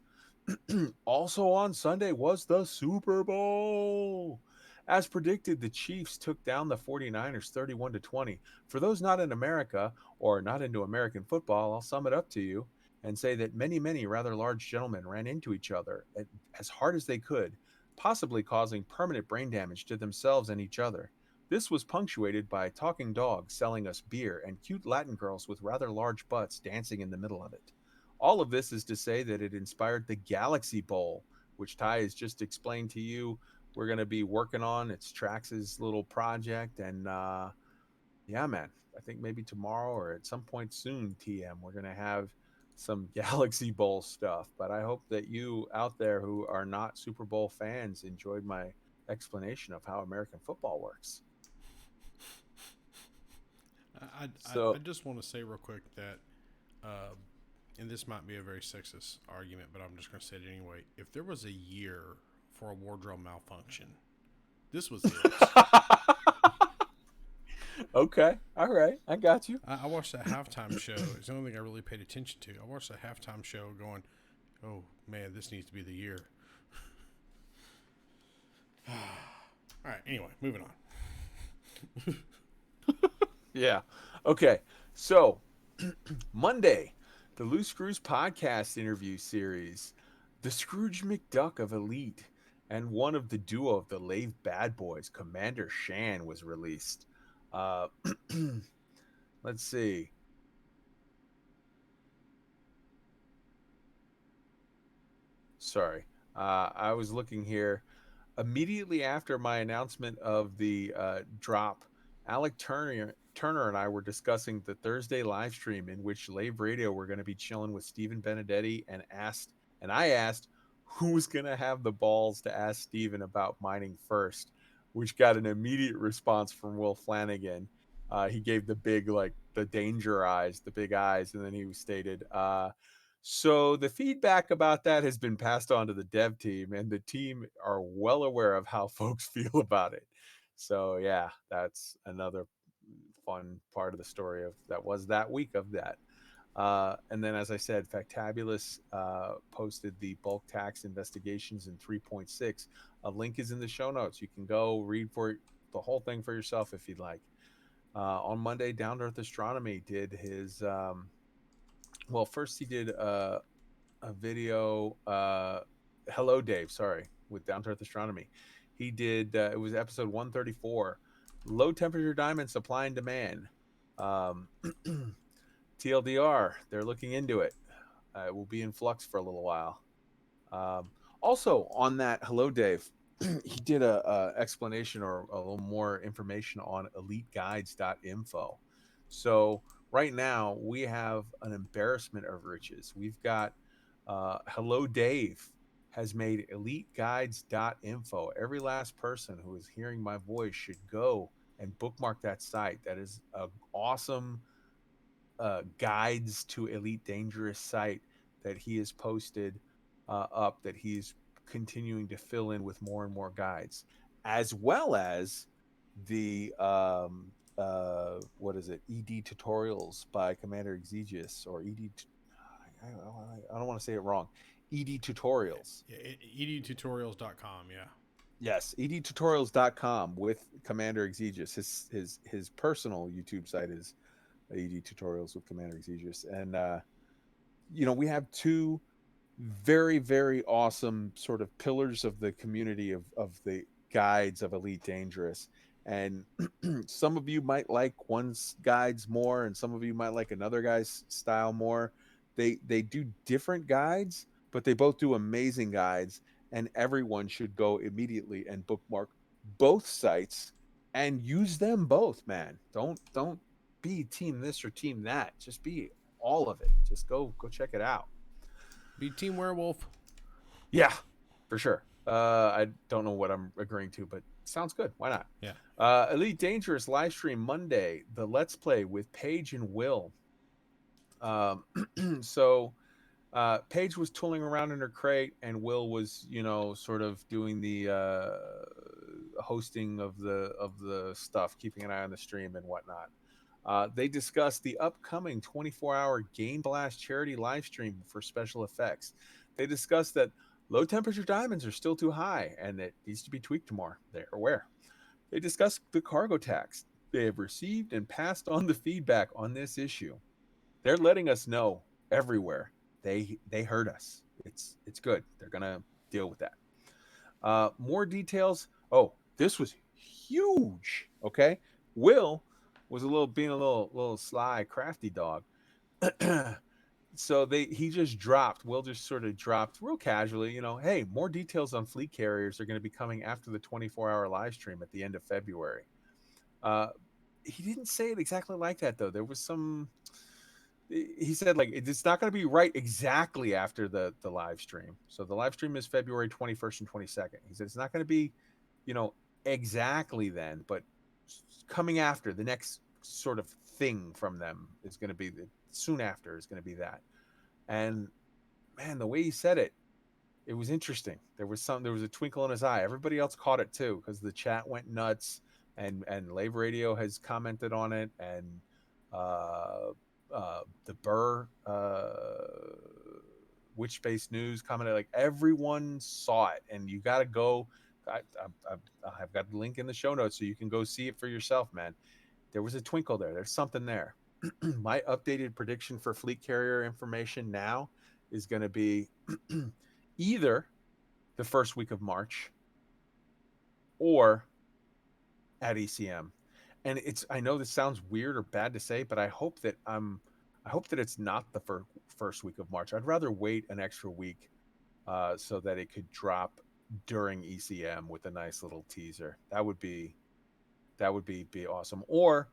Also on Sunday was the Super Bowl. As predicted, the Chiefs took down the 49ers 31-20. For those not in America or not into American football, I'll sum it up to you and say that many, many rather large gentlemen ran into each other as hard as they could, possibly causing permanent brain damage to themselves and each other. This was punctuated by talking dogs selling us beer and cute Latin girls with rather large butts dancing in the middle of it. All of this is to say that it inspired the Galaxy Bowl, which Ty has just explained to you. We're going to be working on. It's Trax's little project. And yeah, man, I think maybe tomorrow or at some point soon, TM, we're going to have some Galaxy Bowl stuff. But I hope that you out there who are not Super Bowl fans enjoyed my explanation of how American football works. I So, just want to say real quick that, uh, and this might be a very sexist argument, but I'm just going to say it anyway. If there was a year for a wardrobe malfunction, this was it. okay. All right. I got you. I watched that halftime show. It's the only thing I really paid attention to. I watched that halftime show going, oh man, this needs to be the year. All right, anyway, moving on. Yeah. Okay. So, Monday, the Loose Screws podcast interview series, the Scrooge McDuck of Elite, and one of the duo of the Lave Bad Boys, Commander Shan, was released. Uh, let's see. Sorry. I was looking here. Immediately after my announcement of the drop, Alec Turner and I were discussing the Thursday live stream in which Lave Radio were going to be chilling with Stephen Benedetti, and I asked who was going to have the balls to ask Stephen about mining first, which got an immediate response from Will Flanagan. He gave the big, like the danger eyes, the big eyes, and then he stated, so the feedback about that has been passed on to the dev team, and the team are well aware of how folks feel about it. So yeah, that's another fun part of the story of that was that week of that. And then, as I said, Factabulous posted the bulk tax investigations in 3.6. A link is in the show notes. You can go read for the whole thing for yourself if you'd like. On Monday, Down to Earth Astronomy did his. Well, first he did a video. Hello, Dave. Sorry, with Down to Earth Astronomy. He did. It was episode 134. Low temperature diamond supply and demand. Um, TLDR. They're looking into it. It will be in flux for a little while. Um, Also, on that Hello, Dave, he did a explanation or a little more information on eliteguides.info. So right now we have an embarrassment of riches. We've got Hello, Dave has made eliteguides.info. Every last person who is hearing my voice should go and bookmark that site. That is an awesome guides to Elite Dangerous site that he has posted up, that he's continuing to fill in with more and more guides, as well as the what is it, ed tutorials by Commander Exegius, or I don't want to say it wrong, ed tutorials. Yeah, edtutorials.com, yeah. Yes, edtutorials.com with Commander Exegius. His personal YouTube site is ed tutorials with Commander Exegius. And we have two very, very awesome sort of pillars of the community of the guides of Elite Dangerous. And some of you might like one's guides more, and some of you might like another guy's style more. They do different guides, but they both do amazing guides, and everyone should go immediately and bookmark both sites and use them both, man. Don't be team this or team that. Just be all of it. Just go check it out. Be Team Werewolf. Yeah, for sure. I don't know what I'm agreeing to, but sounds good. Why not? Yeah. Elite Dangerous live stream Monday, the Let's Play with Paige and Will. Um, so Paige was tooling around in her crate, and Will was, sort of doing the hosting of the stuff, keeping an eye on the stream and whatnot. They discussed the upcoming 24-hour Game Blast charity live stream for special effects. They discussed that low temperature diamonds are still too high and it needs to be tweaked more. They're aware. They discussed the cargo tax they have received and passed on the feedback on this issue. They're letting us know everywhere. They heard us. It's good. They're gonna deal with that. More details. Oh, this was huge. Okay, Will was being a little sly, crafty dog. So he just dropped. Will just sort of dropped real casually. Hey, more details on fleet carriers are going to be coming after the 24-hour live stream at the end of February. Uh, he didn't say it exactly like that though. There was some. He said like it's not going to be right exactly after the live stream. So the live stream is February 21st and 22nd. He said it's not going to be, you know, exactly then, but coming after the next sort of thing from them is going to be soon after is going to be that. And man, the way he said it, it was interesting. There was a twinkle in his eye. Everybody else caught it too because the chat went nuts, and Lave Radio has commented on it, and uh, the Burr Witch Space News commented. Like everyone saw it, and you got to go. I've got the link in the show notes so you can go see it for yourself, man. There was a twinkle there. There's something there. My updated prediction for fleet carrier information now is going to be either the first week of March or at ECM. And I know this sounds weird or bad to say, but I hope that it's not the first week of March. I'd rather wait an extra week so that it could drop during ECM with a nice little teaser. That would be awesome. Or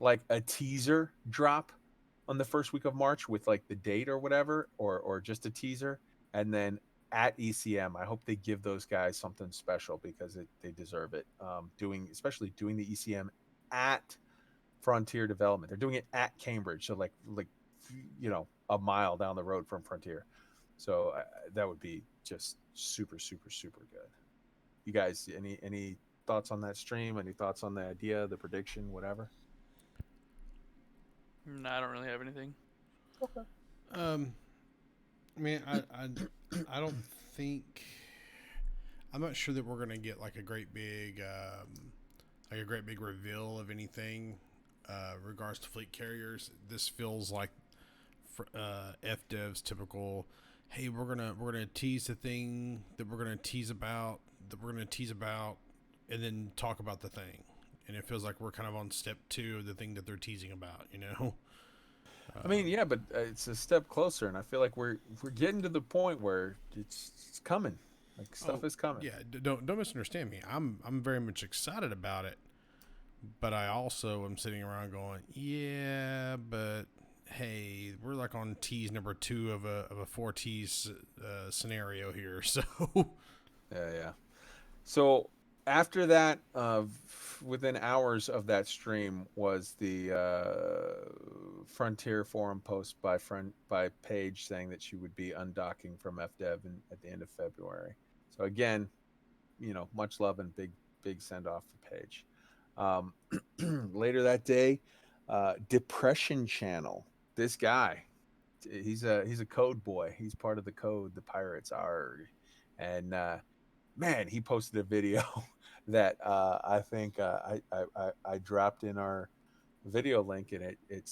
like a teaser drop on the first week of March with like the date or whatever, or just a teaser, and then at ECM, I hope they give those guys something special because they deserve it. Especially doing the ECM at Frontier Development, they're doing it at Cambridge, so like a mile down the road from Frontier. So that would be just super super super good. You guys, any thoughts on that stream? Any thoughts on the idea, the prediction, whatever? No, I don't really have anything. Um, I mean, I don't think. I'm not sure that we're gonna get like a great big reveal of anything regards to fleet carriers. This feels like FDev's typical. Hey, we're gonna tease the thing that we're gonna tease about and then talk about the thing. And it feels like we're kind of on step 2 of the thing that they're teasing about. I mean, yeah, but it's a step closer, and I feel like we're getting to the point where it's coming. Like stuff is coming. Yeah, don't misunderstand me. I'm very much excited about it, but I also am sitting around going, yeah, but hey, we're like on tease number 2 of a 4 tease scenario here. So Yeah. So after that, within hours of that stream was the Frontier forum post by Paige saying that she would be undocking from FDev at the end of February. So again, much love and big send off for Paige. Later that day, Depression Channel. This guy, he's a code boy. He's part of the code, the pirates are, and man, he posted a video that I think I dropped in our video link, and it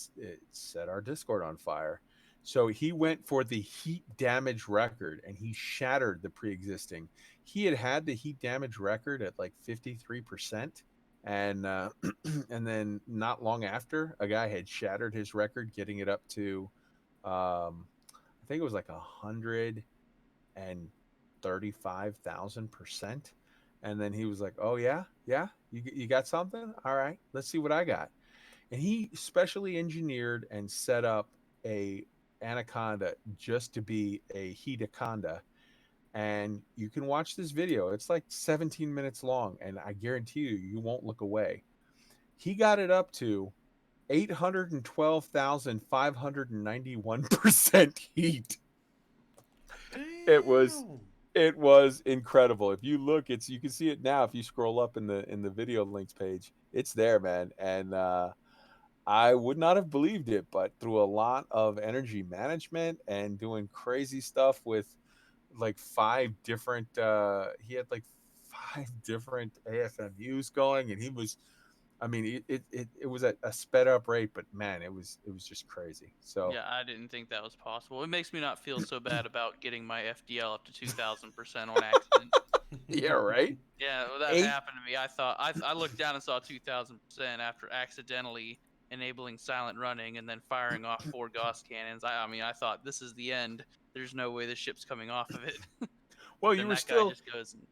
set our Discord on fire. So he went for the heat damage record, and he shattered the pre-existing. He had the heat damage record at like 53%, and and then not long after, a guy had shattered his record, getting it up to, I think it was like 135,000%. And then he was like, "Oh yeah, yeah, you got something? All right, let's see what I got." And he specially engineered and set up a anaconda just to be a heataconda. And you can watch this video. It's like 17 minutes long, and I guarantee you won't look away. He got it up to 812,591% heat. It was Damn. it was incredible. If you look, it's you can see it now if you scroll up in the video links page. It's there, man. And I would not have believed it, but through a lot of energy management and doing crazy stuff with like five different he had like five different AFMUs going, and he was I mean it was at a sped up rate, but man, it was just crazy. So Yeah, I didn't think that was possible. It makes me not feel so bad about getting my FDL up to 2000% on accident. yeah, right. Yeah, well, that Eight happened to me. I looked down and saw 2000% after accidentally enabling silent running and then firing off 4 Gauss cannons. I mean, I thought this is the end. There's no way the ship's coming off of it. But well, you then were that guy still just goes and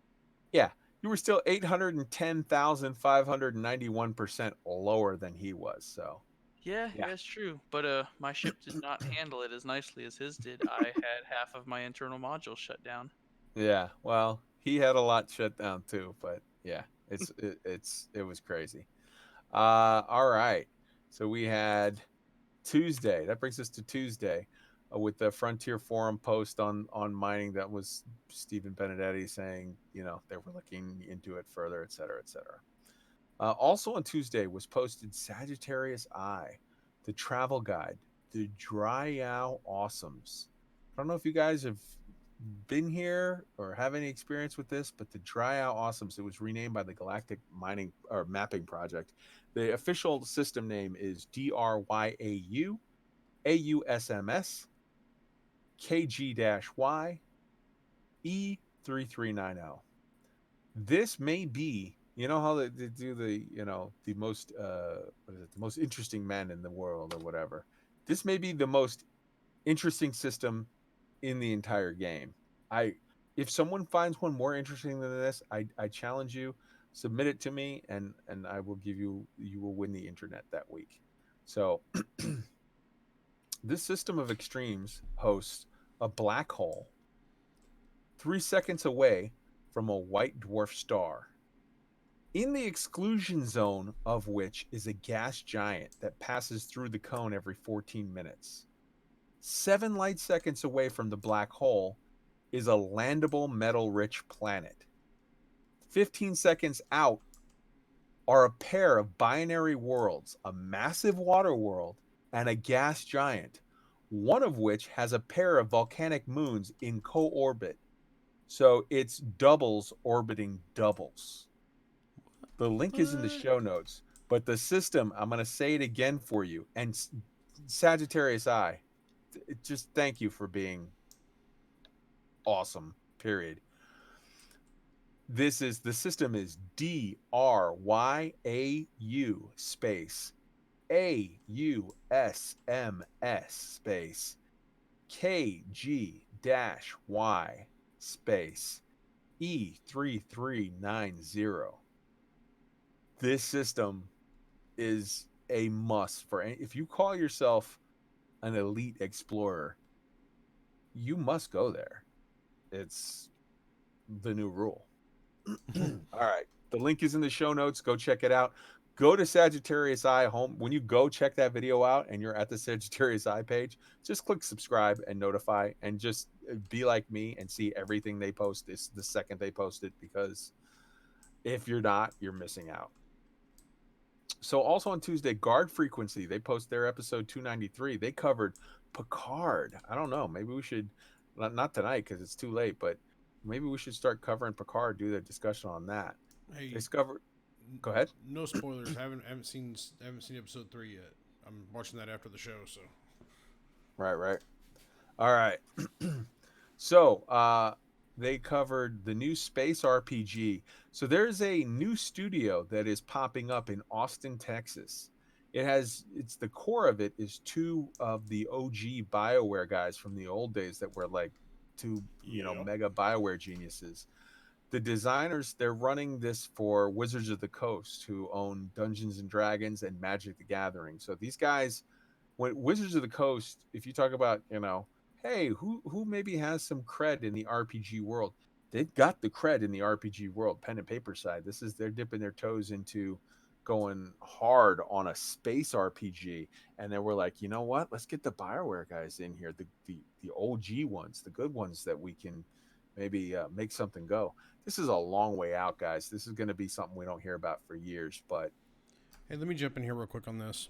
yeah, you were still 810,591% lower than he was. So yeah, yeah, yeah, it's true. But my ship did not handle it as nicely as his did. I had half of my internal modules shut down. yeah. Well, he had a lot shut down too, but yeah, it was crazy. All right. So we had Tuesday. That brings us to Tuesday with the Frontier Forum post on mining. That was Stephen Benedetti saying, they were looking into it further, et cetera, et cetera. Also on Tuesday was posted Sagittarius Eye, the travel guide, the Dryao Awesomes. I don't know if you guys have been here or have any experience with this, but the Dryao Awesomes, it was renamed by the Galactic Mining or Mapping Project. The official system name is DRYAU AUSMS KG-Y E3390. This may be, how they do the most what is it, the most interesting man in the world or whatever. This may be the most interesting system in the entire game. I If someone finds one more interesting than this, I challenge you, submit it to me, and I will give you will win the internet that week. So this system of extremes hosts a black hole 3 seconds away from a white dwarf star, in the exclusion zone of which is a gas giant that passes through the cone every 14 minutes. 7 light seconds away from the black hole is a landable metal rich planet. 15 seconds out are a pair of binary worlds, a massive water world and a gas giant, one of which has a pair of volcanic moons in co orbit. So it's doubles orbiting doubles. The link is in the What? show notes, but the system, I'm going to say it again for you. And Sagittarius Eye, just thank you for being awesome, period. The system is DRYAU space AUSMS space KG dash Y space E3390. This system is a must for if you call yourself an elite explorer, you must go there. It's the new rule. All right. The link is in the show notes. Go check it out. Go to Sagittarius Eye home. When you go check that video out and you're at the Sagittarius Eye page, just click subscribe and notify and just be like me and see everything they post this the second they post it, because if you're not, you're missing out. So also on Tuesday, Guard Frequency, they post their episode 293. They covered Picard. I don't know. Maybe we should not tonight because it's too late, but maybe we should start covering Picard, do the discussion on that. They Hey, covered. Go ahead. no spoilers. I haven't seen episode 3 yet. I'm watching that after the show. So Right, right. All right. So, they covered the new space RPG. So there's a new studio that is popping up in Austin, Texas. It's the core of it is two of the OG BioWare guys from the old days that were like two, yeah. mega BioWare geniuses. the designers, they're running this for Wizards of the Coast, who own Dungeons and Dragons and Magic the Gathering. So these guys, when Wizards of the Coast, if you talk about, hey, who maybe has some cred in the RPG world, they've got the cred in the RPG world, pen and paper side. This is, they're dipping their toes into going hard on a space RPG, and then we're like, you know what? Let's get the Bioware guys in here, the OG ones, the good ones that we can maybe make something go. This is a long way out, guys. This is going to be something we don't hear about for years, but Hey, let me jump in here real quick on this.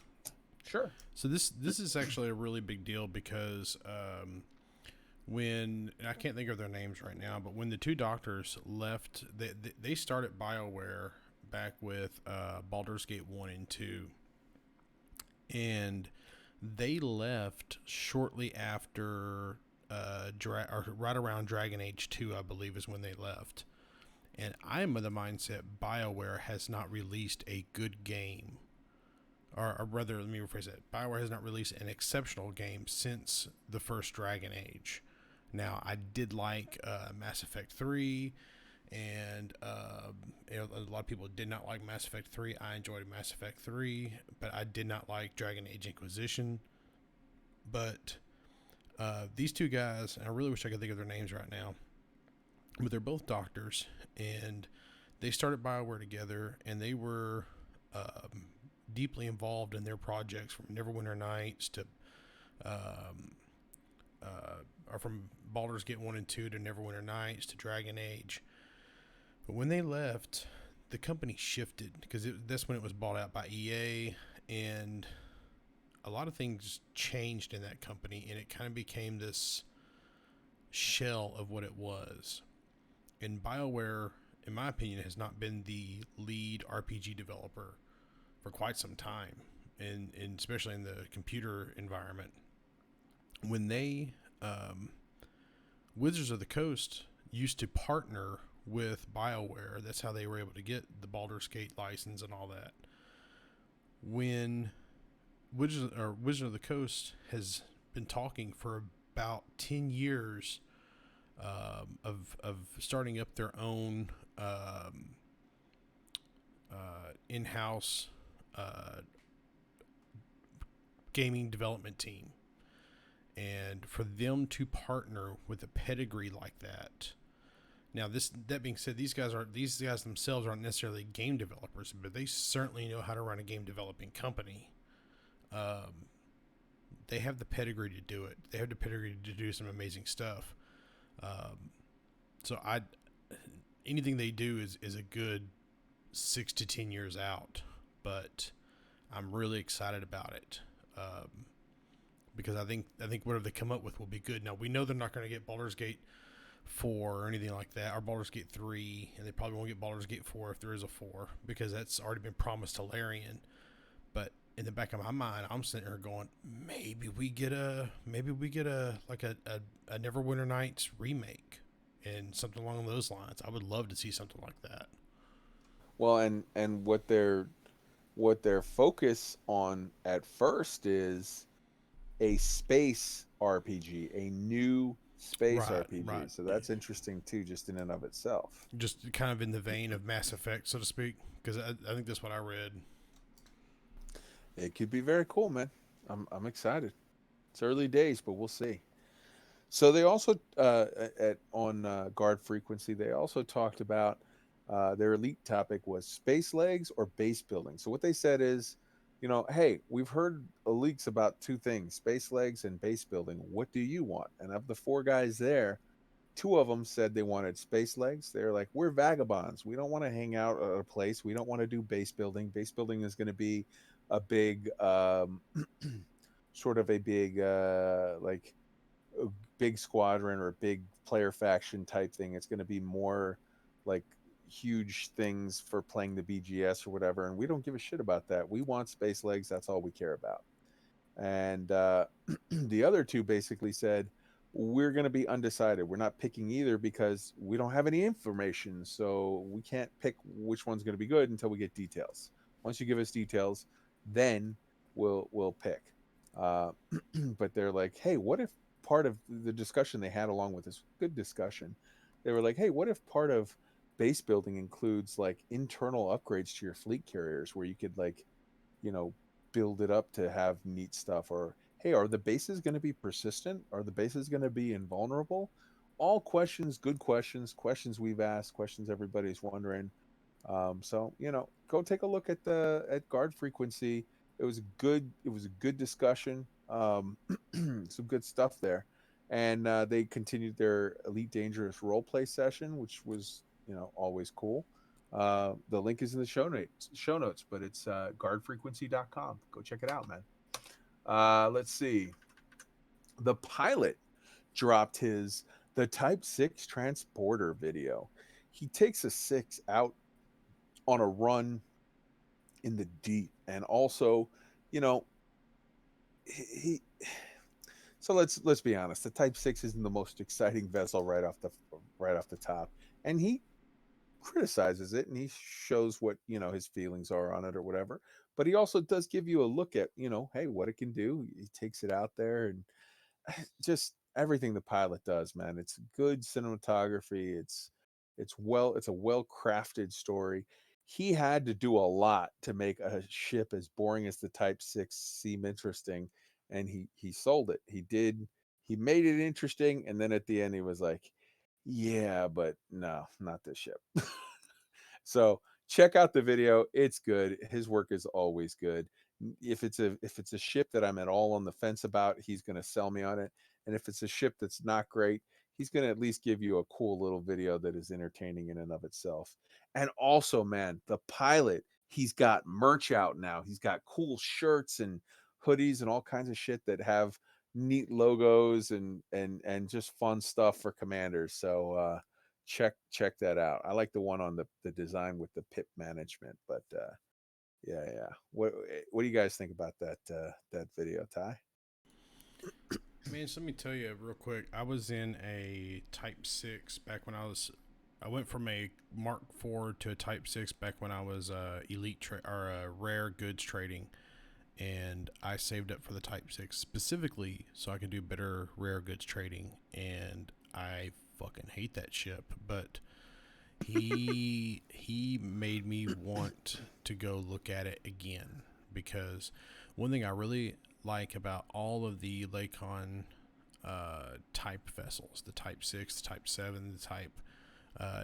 sure. So this is actually a really big deal because when, and I can't think of their names right now, but when the two doctors left, they started BioWare back with Baldur's Gate 1 and 2, and they left shortly after or right around Dragon Age 2, I believe, is when they left. And I'm of the mindset BioWare has not released a good game, or rather, let me rephrase that. BioWare has not released an exceptional game since the first Dragon Age. Now, I did like Mass Effect 3, and a lot of people did not like Mass Effect 3. I enjoyed Mass Effect 3, but I did not like Dragon Age Inquisition. But these two guys, and I really wish I could think of their names right now, but they're both doctors, and they started BioWare together, and they were deeply involved in their projects from Neverwinter Nights to or from Baldur's Gate 1 and 2 to Neverwinter Nights to Dragon Age. But when they left, the company shifted because that's when it was bought out by EA, and a lot of things changed in that company, and it kind of became this shell of what it was. And BioWare, in my opinion, has not been the lead RPG developer for quite some time, and especially in the computer environment. When they Wizards of the Coast used to partner with BioWare. That's how they were able to get the Baldur's Gate license and all that. When Wizards of the Coast has been talking for about 10 years of starting up their own in-house gaming development team. And for them to partner with a pedigree like that. Now, that being said, these guys themselves aren't necessarily game developers, but they certainly know how to run a game developing company. They have the pedigree to do it. They have the pedigree to do some amazing stuff. So anything they do is a good 6 to 10 years out, but I'm really excited about it. Because I think whatever they come up with will be good. Now, we know they're not going to get Baldur's Gate 4 or anything like that, or Baldur's Gate 3, and they probably won't get Baldur's Gate 4 if there is a 4, because that's already been promised to Larian. But in the back of my mind, I'm sitting here going, maybe we get a Neverwinter Nights remake and something along those lines. I would love to see something like that. Well, and what their focus on at first is a space RPG, a new space RPG. Right. So that's interesting too, just in and of itself. Just kind of in the vein of Mass Effect, so to speak, because I think that's what I read. It could be very cool, man. I'm excited. It's early days, but we'll see. So they also on Guard Frequency, they also talked about their elite topic was space legs or base building. So what they said is, hey, we've heard leaks about two things, space legs and base building. What do you want? And of the four guys there, two of them said they wanted space legs. They're like, we're vagabonds. We don't want to hang out at a place. We don't want to do base building. Base building is going to be a big, sort of a big, like a big squadron or a big player faction type thing. It's going to be more like huge things for playing the BGS or whatever, and we don't give a shit about that. We want space legs. That's all we care about. And the other two basically said, we're going to be undecided. We're not picking either because we don't have any information, so we can't pick which one's going to be good until we get details. Once you give us details, then we'll pick. But they're like, hey, what if part of the discussion they had along with this good discussion, they were like, hey, what if part of base building includes like internal upgrades to your fleet carriers where you could like, you know, build it up to have neat stuff. Or hey, are the bases going to be persistent? Are the bases going to be invulnerable? All questions, good questions, questions we've asked, questions everybody's wondering. So go take a look at the at guard frequency. It was good. It was a good discussion. Some good stuff there, and they continued their Elite Dangerous role play session, which was always cool. The link is in the show notes, but it's guardfrequency.com. Go check it out, man. Let's see. The pilot dropped his the Type 6 transporter video. He takes a 6 out on a run in the deep, and also, you know, he so let's be honest, the Type 6 isn't the most exciting vessel right off the top, and he criticizes it and he shows what his feelings are on it or whatever, but he also does give you a look at hey, what it can do. He takes it out there, and just everything the pilot does, man. It's good cinematography. It's a well crafted story. He had to do a lot to make a ship as boring as the Type 6 seem interesting, and he sold it. He did. He made it interesting, and then at the end he was like, "Yeah, but no, not this ship." So check out the video. It's good. His work is always good. If it's a ship that I'm at all on the fence about, he's going to sell me on it. And if it's a ship that's not great, he's going to at least give you a cool little video that is entertaining in and of itself. And also, man, the pilot, he's got merch out now. He's got cool shirts and hoodies and all kinds of shit that have neat logos and just fun stuff for commanders. So check that out. I like the one on the design with the pip management, but yeah. What do you guys think about that video, Ty? Man, so let me tell you real quick. I was in a Type 6 back when I went from a Mark IV to a Type 6 back when I was rare goods trading, and I saved up for the Type 6 specifically so I could do better rare goods trading. And I fucking hate that ship, but he made me want to go look at it again, because one thing I really like about all of the Lakon type vessels, the Type 6, the Type 7, the Type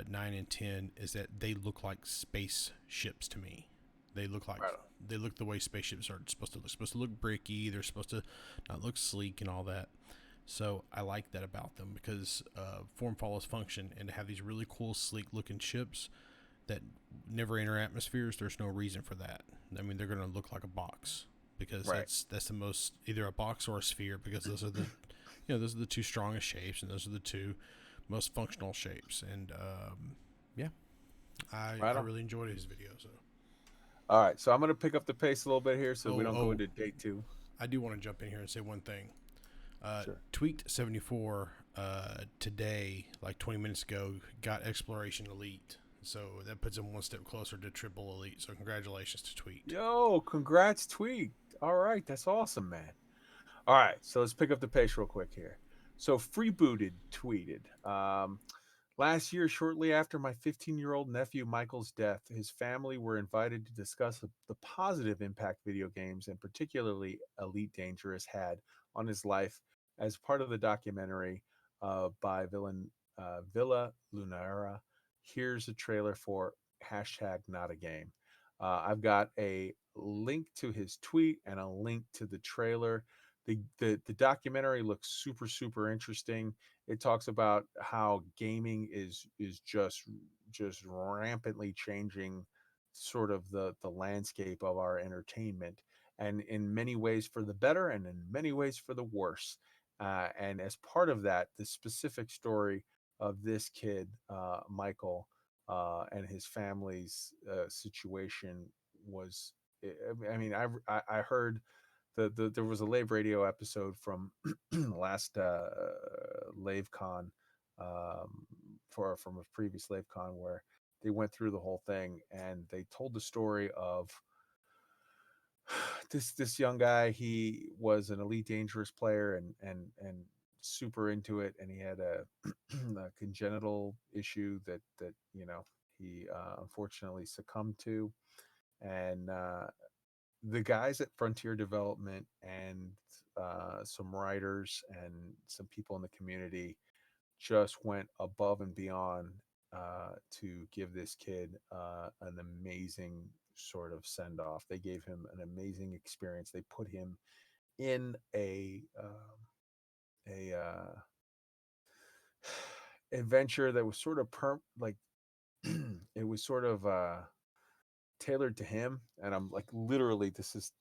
9 and 10, is that they look like spaceships to me. They look like Right on. they look the way spaceships are supposed to look. Supposed to look bricky. They're supposed to not look sleek and all that. So I like that about them, because form follows function, and to have these really cool, sleek looking ships that never enter atmospheres, there's no reason for that. I mean, they're going to look like a box, because Right. that's the most, either a box or a sphere, because those are the those are the two strongest shapes, and those are the two most functional shapes. And yeah, Right I on. really enjoyed his video. So All right, so I'm gonna pick up the pace a little bit here so we oh don't go oh, into day two. I do want to jump in here and say one thing. Sure. Tweaked 74 today, like 20 minutes ago, got Exploration Elite. So that puts him one step closer to Triple Elite. So congratulations to Tweaked. Yo, congrats, Tweak. All right, that's awesome, man. All right, so let's pick up the pace real quick here. So Freebooted tweeted. Last year, shortly after my 15-year-old nephew Michael's death, his family were invited to discuss the positive impact video games, and particularly Elite Dangerous, had on his life as part of the documentary by Villa Lunara. Here's a trailer for hashtag not a game. I've got a link to his tweet and a link to the trailer. The documentary looks super super interesting. It talks about how gaming is just rampantly changing sort of the landscape of our entertainment, and in many ways for the better and in many ways for the worse. And as part of that, the specific story of this kid, Michael, and his family's situation was. I mean, I heard there was a Lave Radio episode from last LaveCon, from a previous LaveCon, where they went through the whole thing and they told the story of this young guy. He was an Elite Dangerous player and super into it, and he had a, a congenital issue that he unfortunately succumbed to. And the guys at Frontier Development and some writers and some people in the community just went above and beyond to give this kid an amazing sort of send off. They gave him an amazing experience. They put him in a adventure that was sort of it was sort of tailored to him. And I'm like, literally, this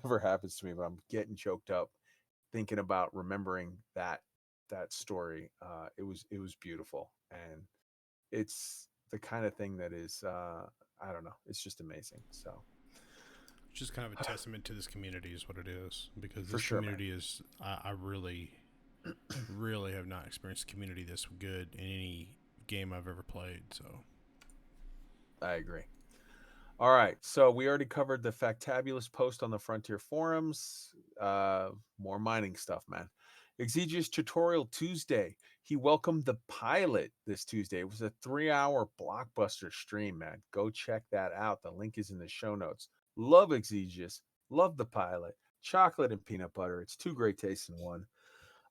never happens to me, but I'm getting choked up thinking about remembering that story. It was beautiful, and it's the kind of thing that is I don't know, it's just amazing. So It's just kind of a testament to this community, is what it is. Because for this sure, man. community is, I really, really have not experienced a community this good in any game I've ever played. So I agree. All right, so we already covered the Factabulous post on the Frontier forums. More mining stuff, man. Exegius Tutorial Tuesday. He welcomed the pilot this Tuesday. It was a 3-hour blockbuster stream, man. Go check that out. The link is in the show notes. Love Exegius. Love the pilot. Chocolate and peanut butter. It's two great tastes in one.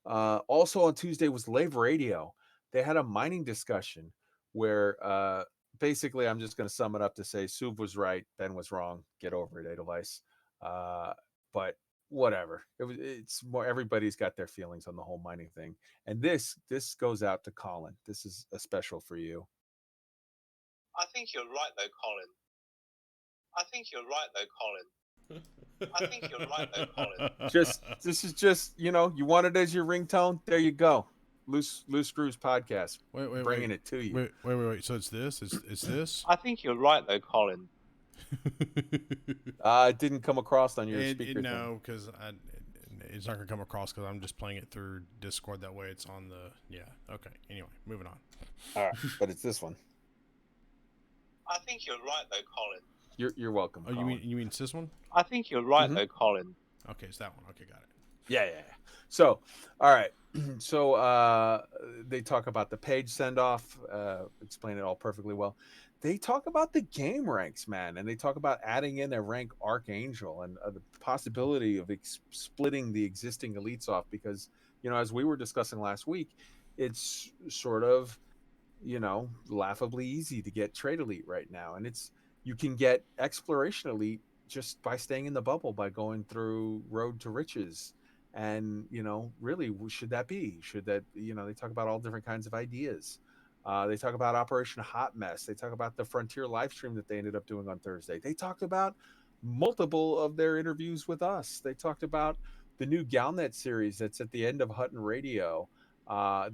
Also on Tuesday was Lave Radio. They had a mining discussion where basically I'm just going to sum it up to say Suv was right, Ben was wrong. Get over it, Edelweiss. But whatever. It's more, everybody's got their feelings on the whole mining thing. And this goes out to Colin. This is a special for you. I think you're right though, Colin. I think you're right though, Colin. I think you're right though, Colin. This is just, you want it as your ringtone. There you go. Loose Screws podcast. Bringing it to you. Wait. So it's this? It's this? I think you're right though, Colin. It didn't come across on your speaker thing. No, because it's not going to come across because I'm just playing it through Discord. That way it's on the... Yeah, okay. Anyway, moving on. All right, but it's this one. I think you're right though, Colin. You're welcome. Oh, Colin. you mean this one? I think you're right though, Colin. Okay, it's that one. Okay, got it. Yeah. So, all right. So they talk about the page send off, explain it all perfectly well. They talk about the game ranks, man, and they talk about adding in a rank Archangel and the possibility of splitting the existing elites off because, as we were discussing last week, it's sort of, laughably easy to get trade elite right now. And you can get exploration elite just by staying in the bubble, by going through Road to Riches. And, really, should that be? Should that, they talk about all different kinds of ideas. They talk about Operation Hot Mess. They talk about the Frontier live stream that they ended up doing on Thursday. They talked about multiple of their interviews with us. They talked about the new Galnet series that's at the end of Hutton Radio.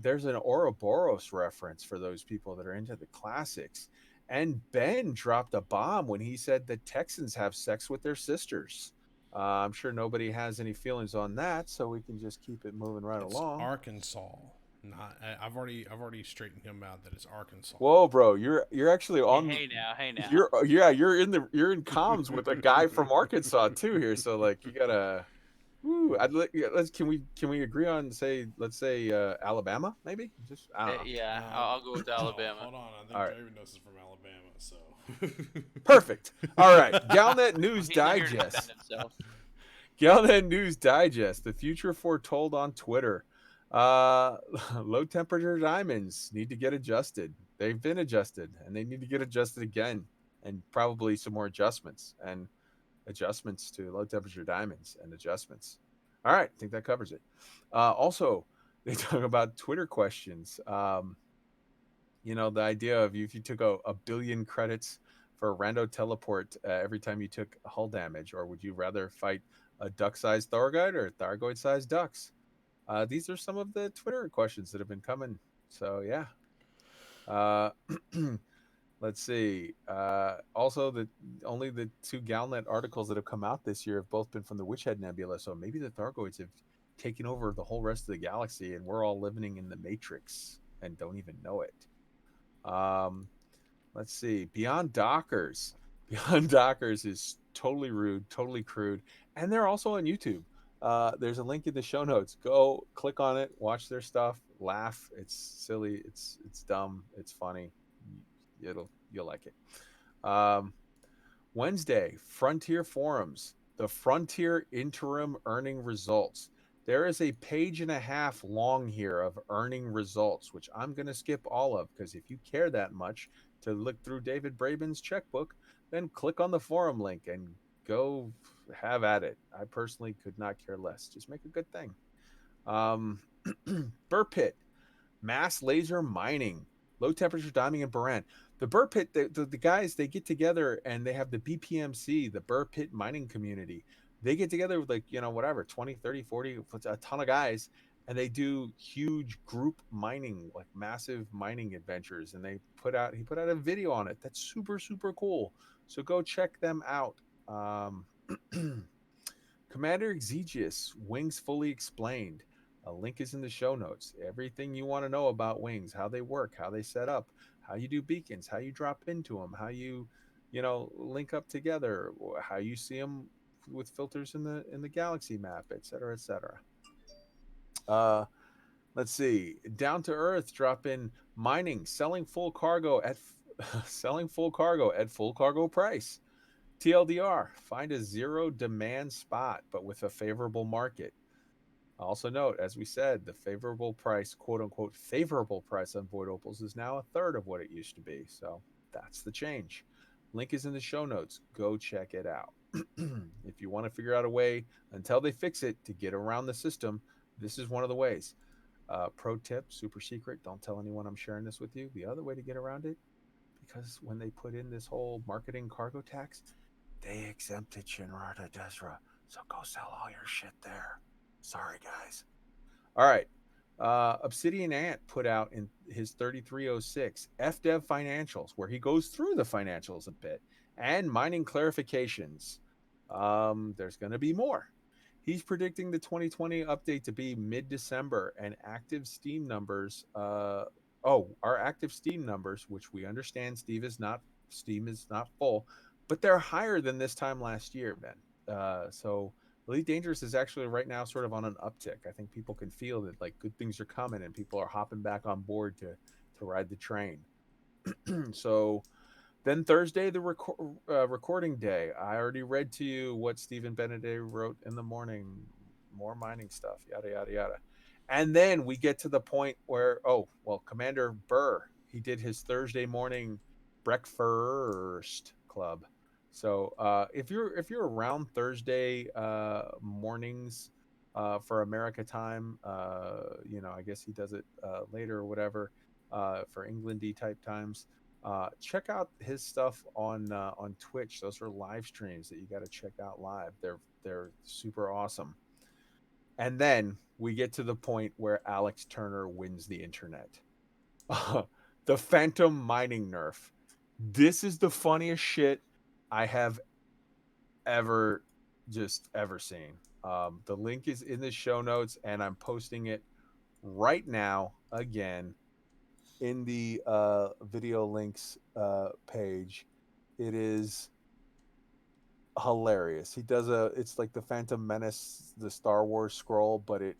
There's an Ouroboros reference for those people that are into the classics. And Ben dropped a bomb when he said that Texans have sex with their sisters. I'm sure nobody has any feelings on that, so we can just keep it moving right along. Arkansas. Not. I've already straightened him out that it's Arkansas. Whoa, bro! You're actually on. Hey now. You're in comms with a guy from Arkansas too here. So like you gotta. Ooh, can we agree on let's say Alabama maybe? Just I don't know. Yeah, I'll go with Alabama. Hold on, I think All right. Draven is from Alabama, so. Perfect. All right, Galnet News He's not here to Digest. defend himself. Galnet News Digest. The future foretold on Twitter. Low temperature diamonds need to get adjusted. They've been adjusted, and they need to get adjusted again, and probably some more adjustments and adjustments to low temperature diamonds and adjustments. All right, I think that covers it. Also, they talk about Twitter questions. The idea of if you took a billion credits for a rando teleport every time you took hull damage, or would you rather fight a duck-sized Thargoid or Thargoid-sized ducks? These are some of the Twitter questions that have been coming. So yeah. Let's see. Also, only the two Galnet articles that have come out this year have both been from the Witchhead Nebula. So maybe the Thargoids have taken over the whole rest of the galaxy, and we're all living in the Matrix and don't even know it. Let's see. Beyond Dockers. Beyond Dockers is totally rude, totally crude, and they're also on YouTube. There's a link in the show notes. Go click on it, watch their stuff, laugh. It's silly, it's dumb, it's funny. You'll like it. Wednesday, Frontier Forums, the Frontier interim earning results. There is a page and a half long here of earning results, which I'm going to skip all of because if you care that much to look through David Braben's checkbook, then click on the forum link and go have at it. I personally could not care less. Just make a good thing. Burr Pit, mass laser mining, low temperature diamond and Baran. The Burr Pit, the guys, they get together and they have the BPMC, the Burr Pit mining community. They get together with, like, whatever, 20, 30, 40, a ton of guys, and they do huge group mining, like massive mining adventures. And he put out a video on it. That's super, super cool. So go check them out. Um, Commander Exigeous, Wings Fully Explained. A link is in the show notes. Everything you want to know about wings, how they work, how they set up, how you do beacons, how you drop into them, how link up together, how you see them with filters in the galaxy map, etc., etc. Let's see. Down to Earth, drop in mining, selling full cargo at selling full cargo at full cargo price. TLDR, find a zero demand spot, but with a favorable market. Also note, as we said, the favorable price, quote unquote, favorable price on Void Opals is now a third of what it used to be. So that's the change. Link is in the show notes. Go check it out. If you want to figure out a way until they fix it to get around the system, this is one of the ways. Pro tip, super secret, don't tell anyone I'm sharing this with you. The other way to get around it, because when they put in this whole marketing cargo tax, they exempted Shinrarta Desra. So go sell all your shit there. Sorry, guys. All right. Obsidian Ant put out in his 3306 FDev financials, where he goes through the financials a bit and mining clarifications. There's going to be more. He's predicting the 2020 update to be mid-December, and active Steam numbers. Our active Steam numbers, which we understand, Steam is not full, but they're higher than this time last year, Ben. So Elite Dangerous is actually right now sort of on an uptick. I think people can feel that, like, good things are coming and people are hopping back on board to ride the train. So then Thursday, the recording day. I already read to you what Stephen Benedet wrote in the morning. More mining stuff, yada yada yada. And then we get to the point where, Commander Burr, he did his Thursday morning breakfast club. So if you're around Thursday mornings for America time, I guess he does it later or whatever for Englandy type times. Check out his stuff on Twitch. Those are live streams that you got to check out live. They're super awesome. And then we get to the point where Alex Turner wins the internet. The Phantom mining nerf. This is the funniest shit I have ever seen. The link is in the show notes, and I'm posting it right now again in the video links page. It is hilarious. He does it's like the Phantom Menace, the Star Wars scroll, but it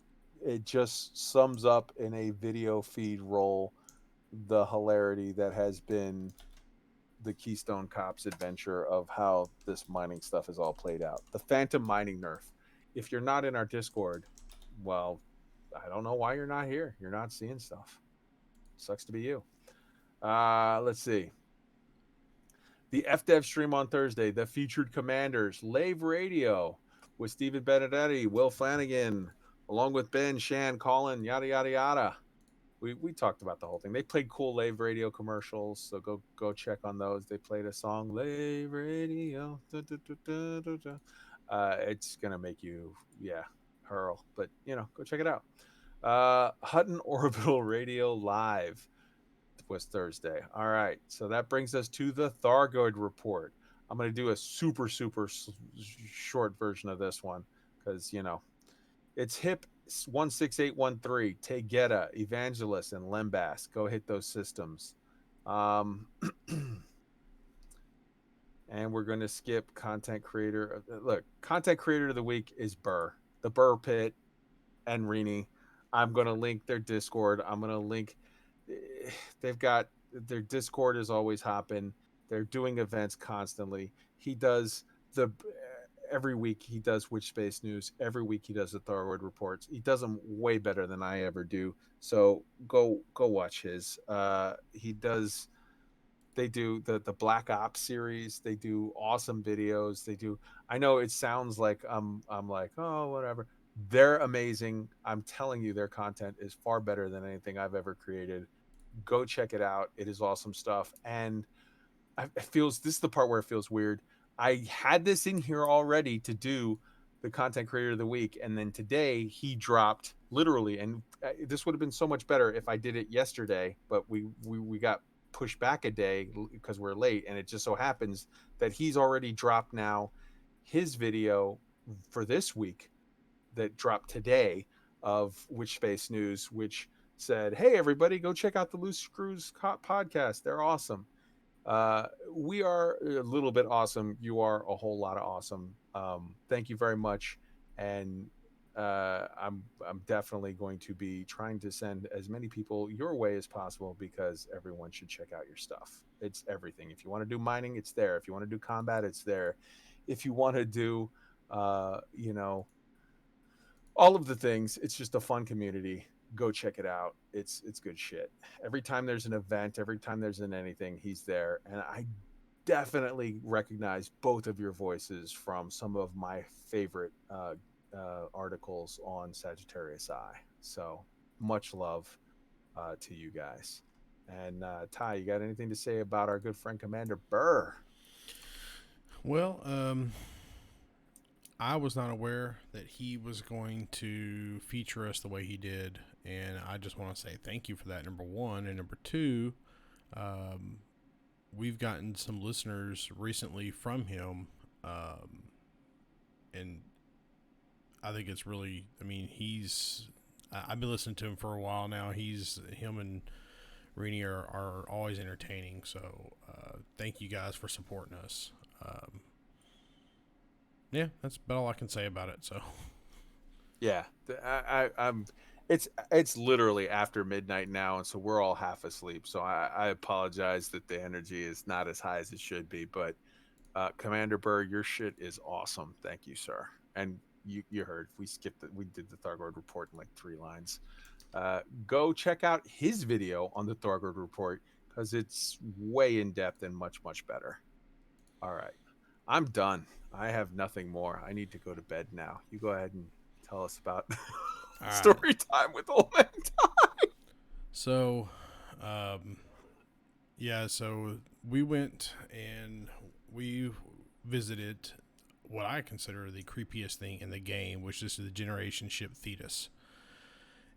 just sums up in a video feed roll the hilarity that has been the Keystone Cops adventure of how this mining stuff is all played out. The Phantom mining nerf. If you're not in our Discord, well, I don't know why you're not here. You're not seeing stuff. Sucks to be you. Let's see. The FDev stream on Thursday, the featured commanders, Lave Radio with Stephen Benedetti, Will Flanagan, along with Ben, Shan, Colin, yada, yada, yada. We talked about the whole thing. They played cool Lave Radio commercials, so go check on those. They played a song, Lave Radio. Da, da, da, da, da. It's going to make you, hurl. But, go check it out. Hutton Orbital Radio Live was Thursday. All right. So that brings us to the Thargoid report. I'm going to do a super, super short version of this one because, it's HIP 16813, Tegeta, Evangelist, and Lembas. Go hit those systems. And we're going to skip content creator. Look, content creator of the week is Burr, the Burr Pit, and Rini. I'm going to link their Discord. I'm going to link. They've got their Discord is always hopping. They're doing events constantly. He does the every week he does Witch Space News. Every week he does the Thargoid reports. He does them way better than I ever do. So go watch his. He does. They do the Black Ops series. They do awesome videos. They do. I know it sounds like I'm like, oh, whatever. They're amazing. I'm telling you, their content is far better than anything I've ever created. Go check it out. It is awesome stuff. And it feels, this is the part where it feels weird. I had this in here already to do the content creator of the week, and then today he dropped literally, and this would have been so much better if I did it yesterday, but we got pushed back a day because we're late, and it just so happens that he's already dropped now his video for this week that dropped today of Witch Space News, which said, hey everybody, go check out the Loose Screws podcast, they're awesome. We are a little bit awesome. You are a whole lot of awesome. Thank you very much. And I'm definitely going to be trying to send as many people your way as possible, because everyone should check out your stuff. It's everything. If you want to do mining, it's there. If you want to do combat, it's there. If you want to do, you know, all of the things, it's just a fun community. Go check it out. It's good shit. Every time there's an event, every time there's an anything, he's there. And I definitely recognize both of your voices from some of my favorite articles on Sagittarius Eye. So much love to you guys. And Ty, you got anything to say about our good friend Commander Burr? Well, I was not aware that he was going to feature us the way he did, and I just want to say thank you for that, number one. And number two, we've gotten some listeners recently from him, and I think it's really, I mean, I've been listening to him for a while now. Him and Rini are always entertaining, so thank you guys for supporting us. Yeah, that's about all I can say about it. So, yeah, I'm. It's literally after midnight now, and so we're all half asleep. So I apologize that the energy is not as high as it should be. But Commander Burr, your shit is awesome. Thank you, sir. And you heard we did the Thargoid report in like 3 lines. Go check out his video on the Thargoid report, because it's way in depth and much better. All right. I'm done. I have nothing more. I need to go to bed now. You go ahead and tell us about story time with old man Ty. So, yeah, so we went and we visited what I consider the creepiest thing in the game, which is the generation ship Thetis.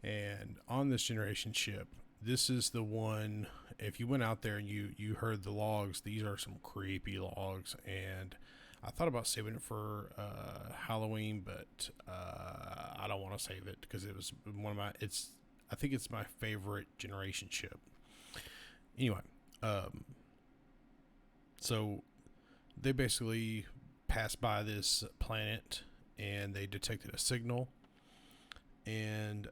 And on this generation ship, this is the one, if you went out there and you heard the logs, these are some creepy logs. And I thought about saving it for Halloween, but I don't want to save it because it was I think it's my favorite generation ship. Anyway, so they basically passed by this planet and they detected a signal, and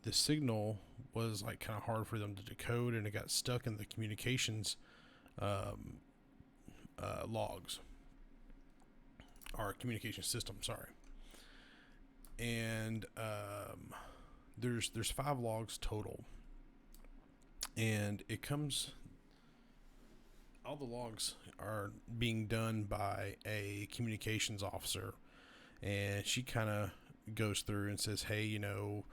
the signal was like kind of hard for them to decode, and it got stuck in the communications logs, our communication system, sorry. And there's 5 logs total, and it comes, all the logs are being done by a communications officer, and she kind of goes through and says, hey, you know,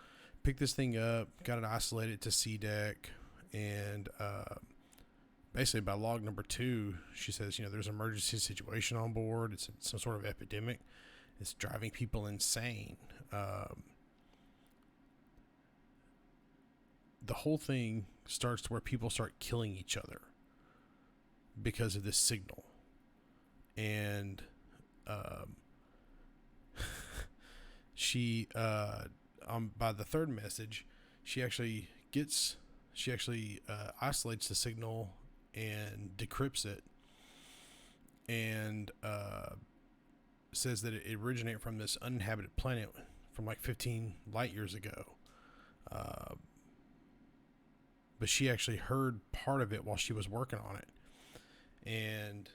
pick this thing up, got it isolated to C deck, and basically by log number 2, she says, you know, there's an emergency situation on board. It's some sort of epidemic. It's driving people insane. The whole thing starts to where people start killing each other because of this signal. And she by the 3rd message, she actually isolates the signal and decrypts it, and says that it originated from this uninhabited planet from like 15 light years ago. But she actually heard part of it while she was working on it. and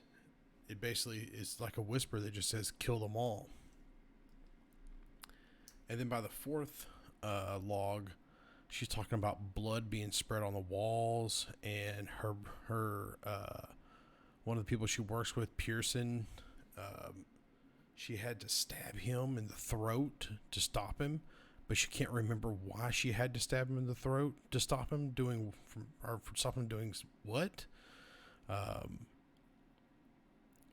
it basically is like a whisper that just says "kill them all." And then by the fourth log, she's talking about blood being spread on the walls, and her one of the people she works with, Pearson, she had to stab him in the throat to stop him, but she can't remember why she had to stab him in the throat to stop him stop him doing what. And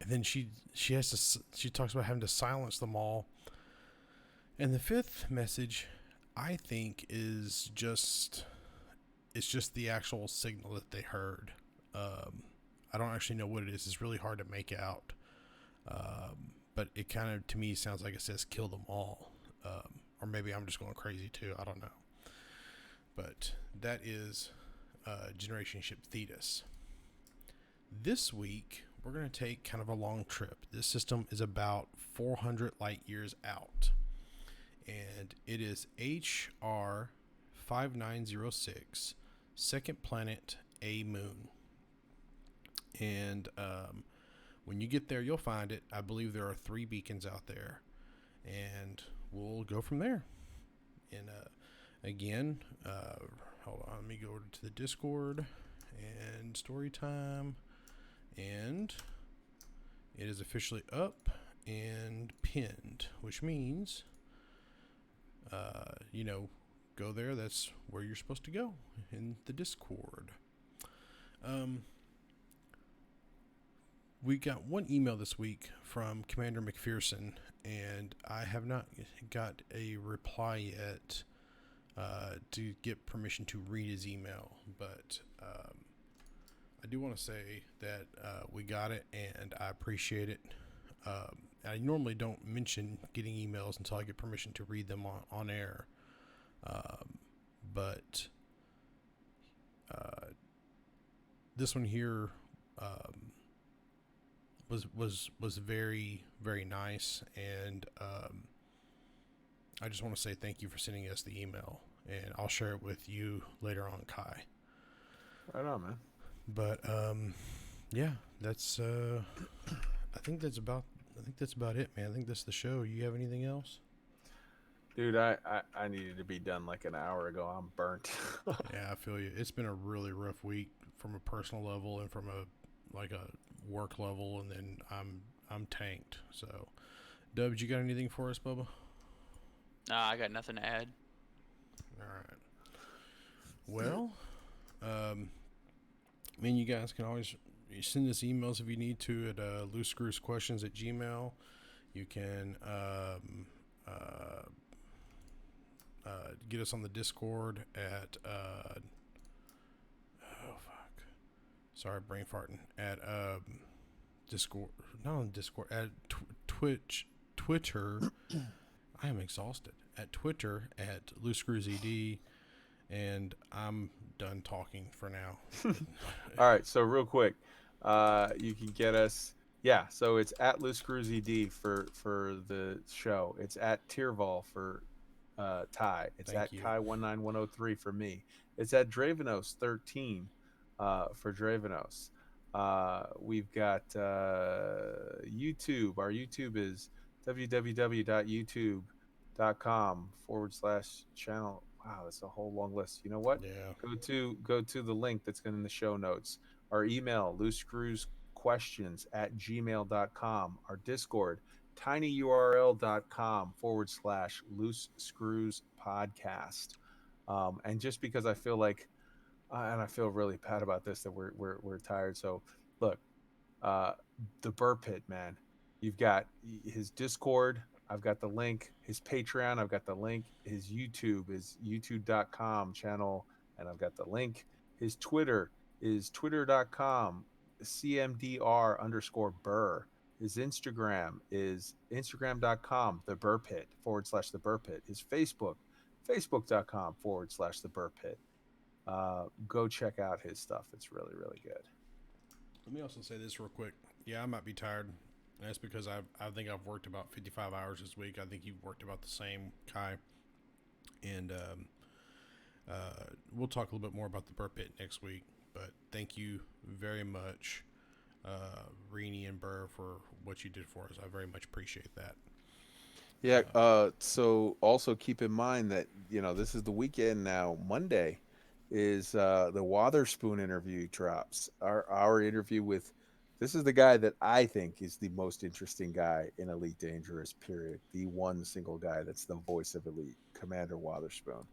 then she talks about having to silence them all. And the fifth message, I think, is just the actual signal that they heard. I don't actually know what it is. It's really hard to make out. But it kind of, to me, sounds like it says "kill them all." Or maybe I'm just going crazy too. I don't know. But that is Generation Ship Thetis. This week, we're going to take kind of a long trip. This system is about 400 light years out. And it is HR 5906, second planet, A moon. And when you get there, you'll find it. I believe there are 3 beacons out there. And we'll go from there. And again, hold on, let me go over to the Discord and story time. And it is officially up and pinned, which means, go there. That's where you're supposed to go, in the Discord. We got one email this week from Commander McPherson, and I have not got a reply yet to get permission to read his email, but I do want to say that we got it, and I appreciate it. I normally don't mention getting emails until I get permission to read them on air, but this one here was very, very nice, and I just want to say thank you for sending us the email, and I'll share it with you later on, Kai. Right on, man. But yeah, that's I think that's about it, man. I think that's the show. You have anything else? Dude, I needed to be done like an hour ago. I'm burnt. Yeah, I feel you. It's been a really rough week from a personal level and from a work level, and then I'm tanked. So, Dubs, you got anything for us, Bubba? Nah, I got nothing to add. All right. Well, you guys can always send us emails if you need to at loosescrewsquestions@gmail.com. You can get us on the Discord at sorry, brain farting, at Discord, not on Discord, at Twitter. I am exhausted. At Twitter at loosescrewsed, and I'm done talking for now. All right, so real quick, you can get us. Yeah, so it's at loosescrewsed for the show. It's at Tierval for Ty. It's Thank at you. Kai19103 for me. It's at Dravenos13 for Dravenos. We've got YouTube. Our YouTube is www.youtube.com/channel. Wow, that's a whole long list. You know what? Yeah. Go to the link that's in the show notes. Our email, loosescrewsquestions@gmail.com. Our Discord, tinyurl.com/loosescrewspodcast. And just because I feel like, and I feel really bad about this, that we're tired. So look, the Burr Pit, man. You've got his Discord. I've got the link. His Patreon. I've got the link. His YouTube is youtube.com channel, and I've got the link. His Twitter is twitter.com CMDR_Burr. His Instagram is instagram.com the Burr Pit /the Burr Pit. His Facebook, facebook.com /the Burr Pit. Go check out his stuff. It's really, really good. Let me also say this real quick. Yeah, I might be tired. And that's because I think I've worked about 55 hours this week. I think you've worked about the same, Kai. And we'll talk a little bit more about the Burr Pit next week. But thank you very much Rini and Burr for what you did for us. I very much appreciate that. Yeah. So also keep in mind that this is the weekend now. Monday is the Watherspoon interview drops. Our interview with this is the guy that I think is the most interesting guy in Elite Dangerous. Period. The one single guy that's the voice of Elite, Commander Watherspoon.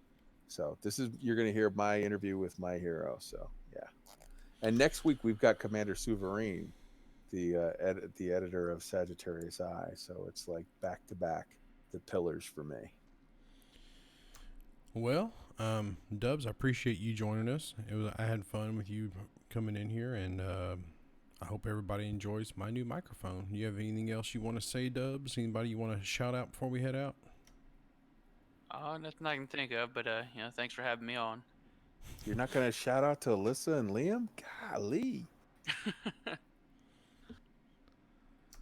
So this is you're going to hear my interview with my hero. So yeah. And next week we've got Commander Souverain, the editor of Sagittarius Eye. So it's like back to back the pillars for me. Well, Dubs, I appreciate you joining us. I had fun with you coming in here, and I hope everybody enjoys my new microphone. You have anything else you want to say, Dubs? Anybody you want to shout out before we head out? Nothing I can think of, but thanks for having me on. You're not going to shout out to Alyssa and Liam? Golly.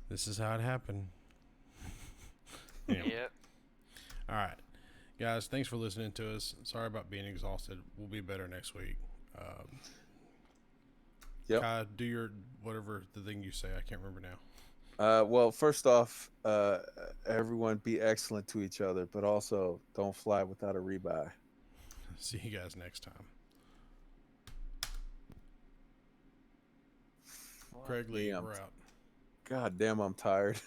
This is how it happened. Anyway. Yep. All right. Guys, thanks for listening to us. Sorry about being exhausted. We'll be better next week. Yep. Kai, do your whatever the thing you say. I can't remember now. Well, first off, everyone be excellent to each other, but also don't fly without a rebuy. See you guys next time. Craig Lee, Liam. we're out. God damn, I'm tired.